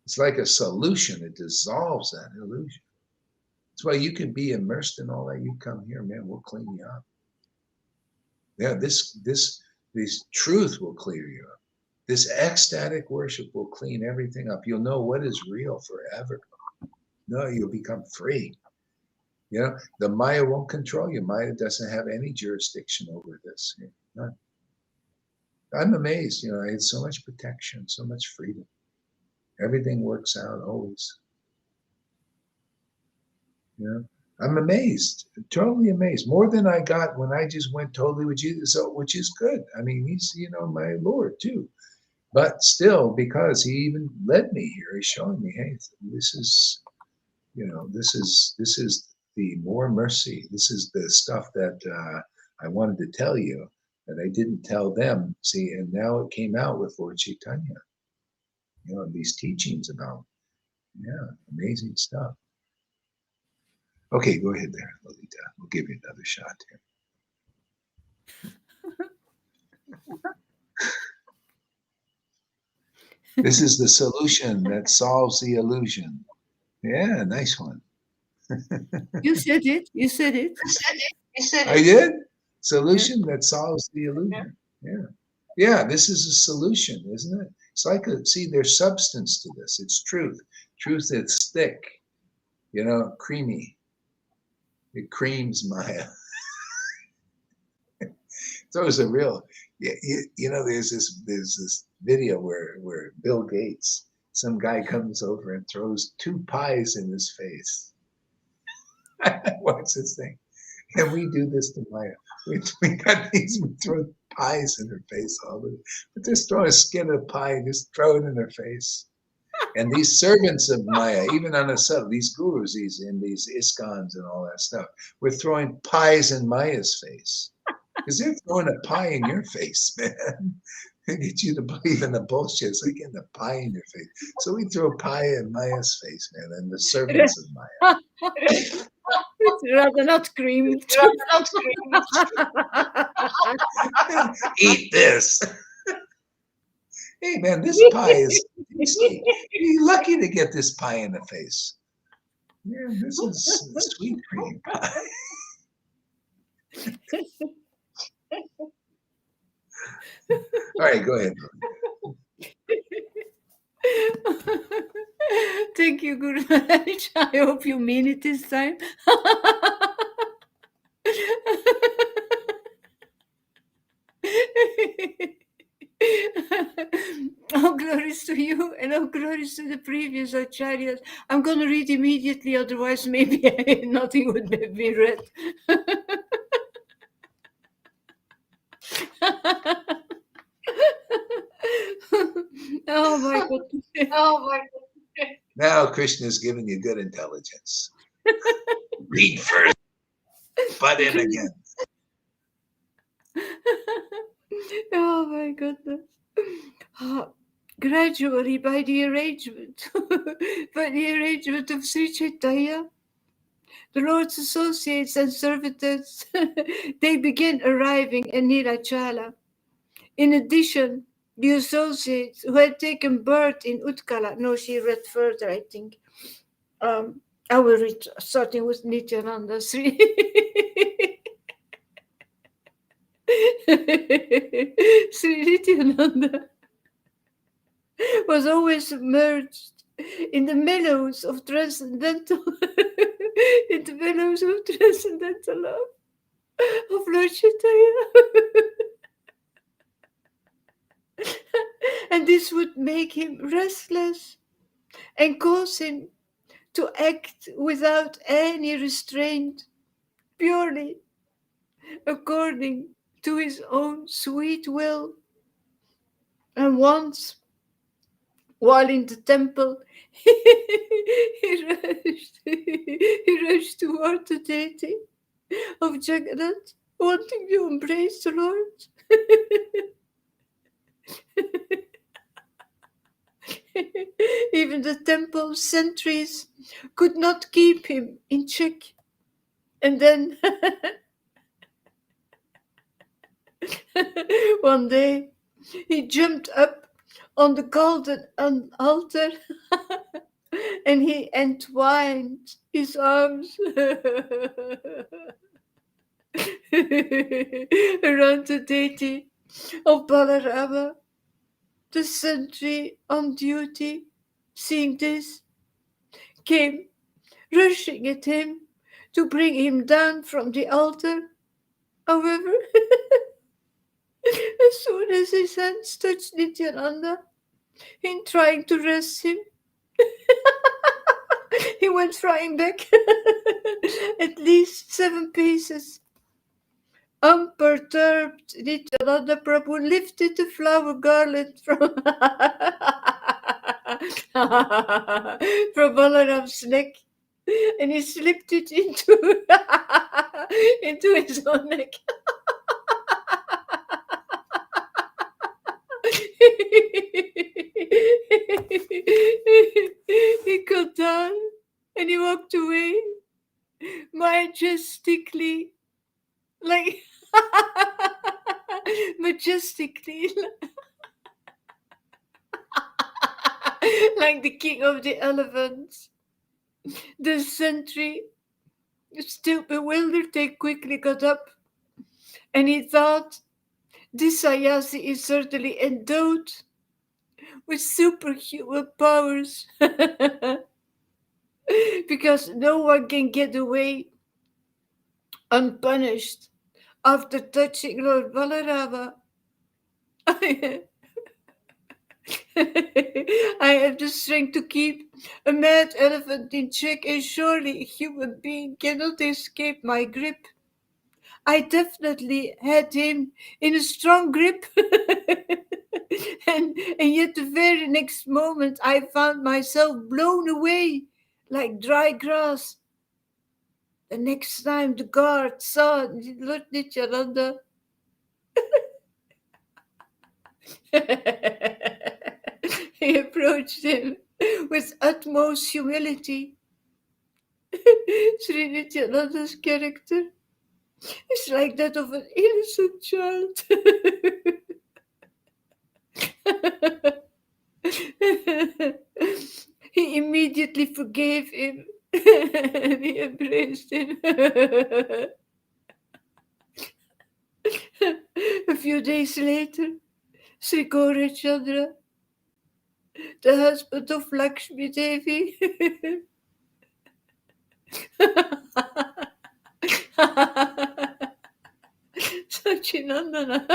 It's like a solution. It dissolves that illusion. That's why you can be immersed in all that. You come here, man, we'll clean you up. Yeah, this truth will clear you up. This ecstatic worship will clean everything up. You'll know what is real forever. No, you'll become free. The Maya won't control you. Maya doesn't have any jurisdiction over this. None. I'm amazed. I had so much protection, so much freedom. Everything works out always. I'm amazed, totally amazed. More than I got when I just went totally with Jesus, which is good. I mean, he's, my Lord too. But still, because he even led me here, he's showing me, hey, this is, this is the more mercy. This is the stuff that I wanted to tell you that I didn't tell them. See, and now it came out with Lord Chaitanya. These teachings about, amazing stuff. Okay, go ahead there, Lolita. We'll give you another shot here. This is the solution that solves the illusion. Yeah, nice one. You said it. You said it. I did? Solution that solves the illusion. Yeah, this is a solution, isn't it? It's like, there's substance to this. It's truth. Truth that's thick, creamy. It creams Maya. So it's a real, there's this video where Bill Gates, some guy comes over and throws 2 pies in his face. What's this thing? And we do this to Maya. We got these, we throw pies in her face all the time. But just throw a skin of pie and just throw it in her face. And these servants of Maya, even on a sub, these gurus, these ISKCONs and all that stuff, we're throwing pies in Maya's face. Because they're throwing a pie in your face, man. They get you to believe in the bullshit. It's like getting a pie in your face. So we throw pie in Maya's face, man, and the servants of Maya. It's rather not cream. Eat this. Hey, man, this pie is tasty. You're lucky to get this pie in the face. Yeah, this is sweet cream pie. All right, go ahead. Thank you, Guru Maharaj. I hope you mean it this time. Oh, glories to you, and oh, glories to the previous acharyas. I'm going to read immediately, otherwise maybe nothing would be read. Oh my goodness. Now Krishna's giving you good intelligence. Read first, butt in again. Oh my goodness. Gradually, by the arrangement of Sri Chaitanya, the Lord's associates and servitors, they begin arriving in Nilachala. In addition, the associates who had taken birth in Utkala, no, she read further, I think. I will read, starting with Nityananda Sri. Sri Nityananda was always submerged in the mellows of transcendental love of Lord Chaitanya. And this would make him restless and cause him to act without any restraint, purely according to his own sweet will. And once, while in the temple, he rushed toward the deity of Jagannath, wanting to embrace the Lord. Even the temple sentries could not keep him in check. And then one day he jumped up on the golden altar and he entwined his arms around the deity of Balarama. The sentry on duty, seeing this, came rushing at him to bring him down from the altar. However, as soon as his hands touched Nityananda in trying to rest him, he went flying back at least 7 paces. Unperturbed, Nityananda Prabhu lifted the flower garland from from Balaram's neck, and he slipped it into his own neck. He got down and he walked away majestically, like majestically, like the king of the elephants. The sentry, still bewildered, they quickly got up, and he thought, this Ayasi is certainly endowed with superhuman powers, because no one can get away unpunished after touching Lord Balarama. I have the strength to keep a mad elephant in check, and surely a human being cannot escape my grip. I definitely had him in a strong grip. and yet the very next moment I found myself blown away like dry grass. The next time the guard saw Lord Nityananda, he approached him with utmost humility. Sri Nityananda's character is like that of an innocent child. He immediately forgave him and he embraced him. A few days later, Sri Gaurachandra, the husband of Lakshmi Devi, Sachinandana,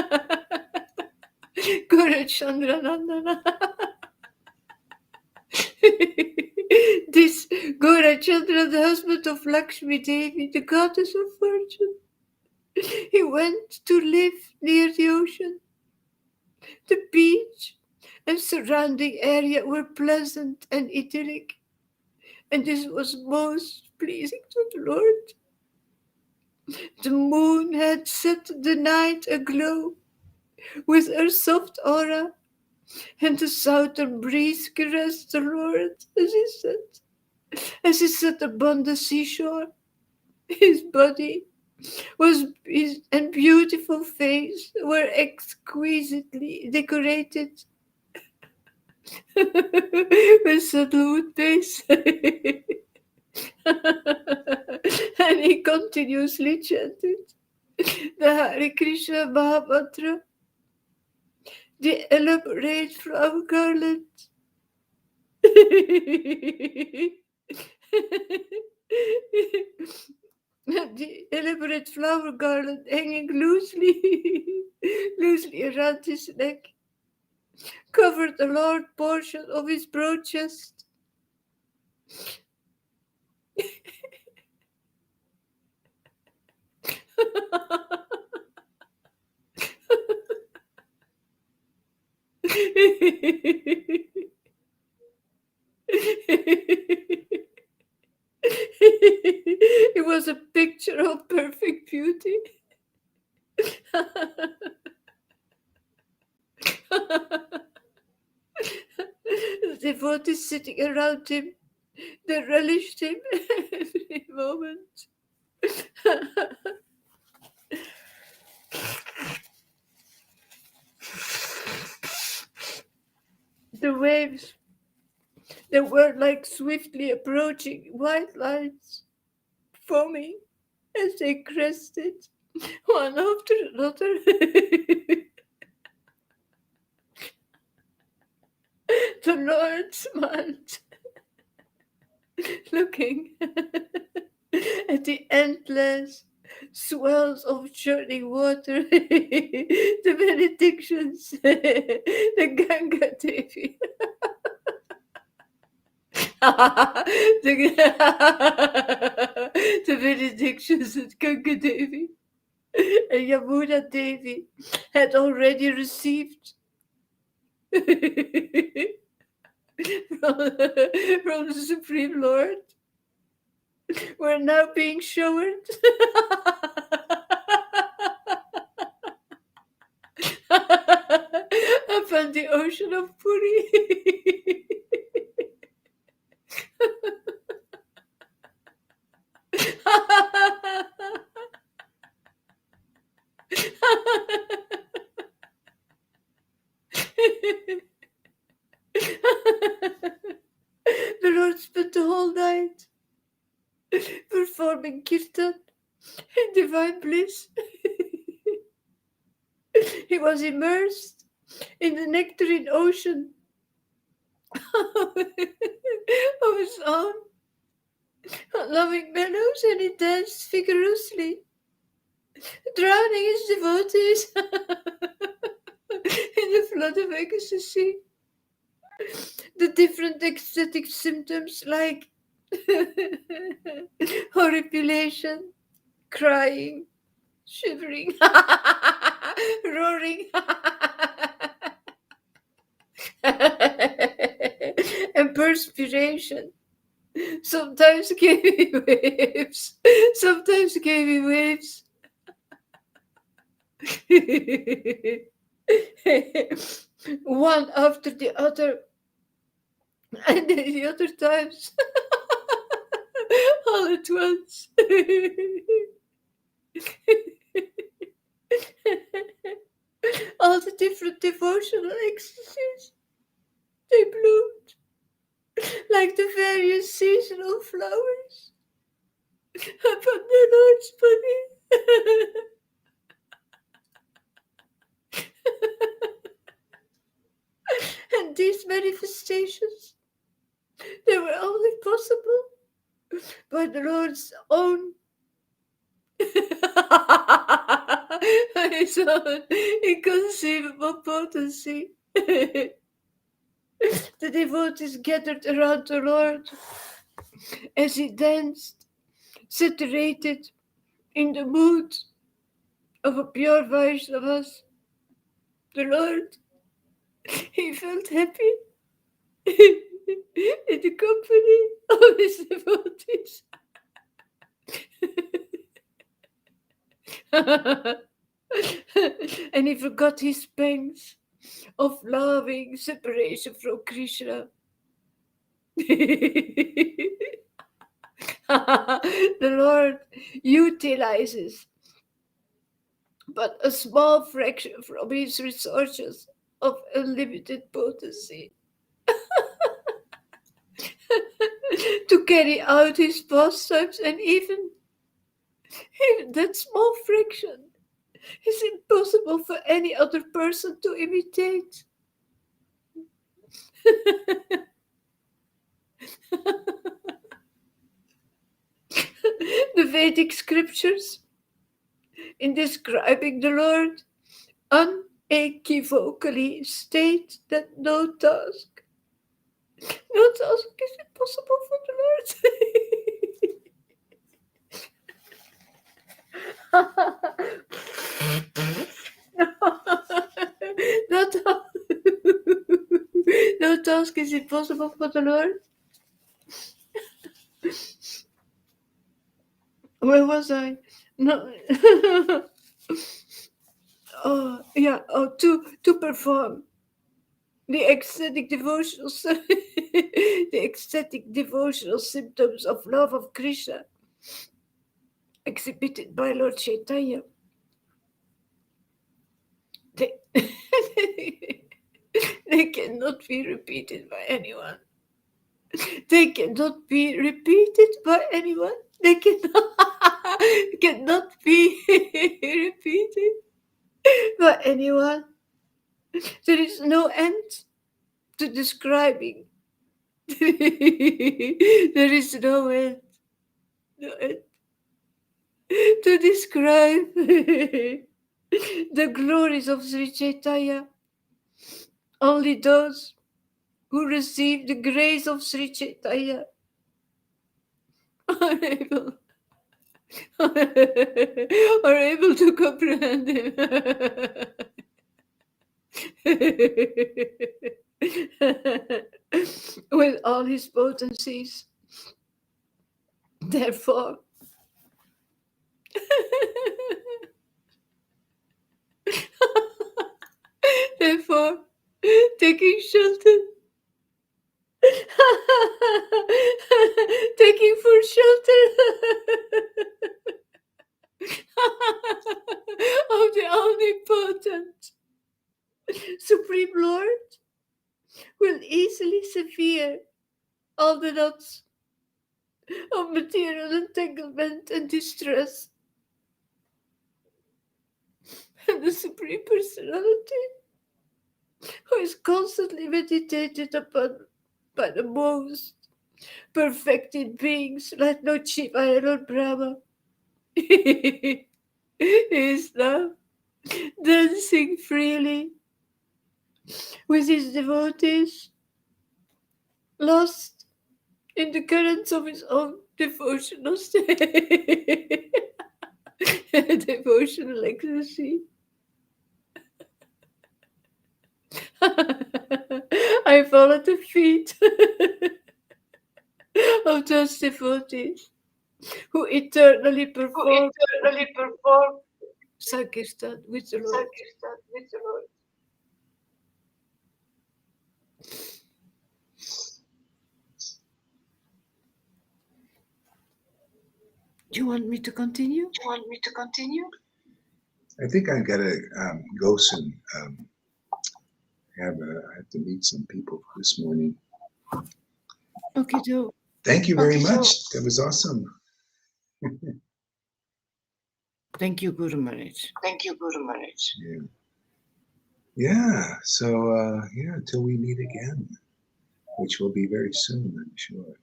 Gaurachandra Nandana. This Gaurachandra, the husband of Lakshmi Devi, the goddess of fortune, he went to live near the ocean. The beach and surrounding area were pleasant and idyllic, and this was most pleasing to the Lord. The moon had set the night aglow with her soft aura, and the southern breeze caressed the Lord as he sat upon the seashore. His body and beautiful face were exquisitely decorated with salute base. And he continuously chanted the Hare Krishna Mahamantra, the elaborate flower garland. The elaborate flower garland hanging loosely around his neck covered the large portion of his broad chest. It was a picture of perfect beauty. The devotees sitting around him, they relished him every moment. The waves, they were like swiftly approaching white lines, foaming as they crested one after another. The Lord smiled, looking at the endless swells of churning water, the benedictions, the Ganga Devi. the benedictions at Ganga Devi. And Yamuna Devi had already received from the Supreme Lord, were now being showered upon the ocean of Puri. The Lord spent the whole night performing kirtan in divine bliss. He was immersed in the nectarine ocean of his own loving meadows, and he danced vigorously, drowning his devotees in the flood of ecstasy. The different ecstatic symptoms like horripilation, crying, shivering, roaring, and perspiration. Sometimes gave me waves, sometimes gave me waves. One after the other, and the other times all at once. All the different devotional ecstasies, they bloomed like the various seasonal flowers upon the Lord's body. And these manifestations, they were only possible by the Lord's own his own inconceivable potency. The devotees gathered around the Lord as he danced, saturated in the mood of a pure Vaishnavas. The Lord, he felt happy in the company of his devotees. And he forgot his pangs of loving separation from Krishna. The Lord utilizes but a small fraction from his resources of unlimited potency to carry out his pastimes, and even that small fraction is impossible for any other person to imitate. The Vedic scriptures, in describing the Lord, unequivocally state that no task is impossible for the Lord. No task is impossible for the Lord. Where was I? No. To perform the ecstatic devotional symptoms of love of Krishna exhibited by Lord Chaitanya. They cannot be repeated by anyone. They cannot be repeated by anyone. They cannot be repeated by anyone. There is no end to describing. There is no end to describe the glories of Sri Chaitanya. Only those who receive the grace of Sri Chaitanya are able are able to comprehend him. With all his potencies. Therefore, therefore, taking shelter, taking for shelter of the omnipotent Supreme Lord, will easily sever all the knots of material entanglement and distress. And the Supreme Personality, who is constantly meditated upon by the most perfected beings like Lord Shiva and Lord Brahma, is now dancing freely with his devotees, lost in the currents of his own devotional state. Devotional ecstasy. I fall at the feet of those devotees who eternally perform Sankirtan with the Lord. Do you want me to continue? I think I gotta go soon. I have to meet some people this morning. Okay, Joe. Thank you very much. That was awesome. Thank you, Guru Maharaj. Yeah. Yeah. So yeah, until we meet again, which will be very soon, I'm sure.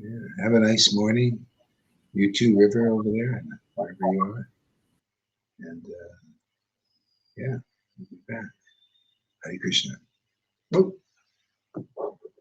Yeah. Have a nice morning. You too, River, over there, wherever you are. And yeah, we'll be back. Hare Krishna. Oh.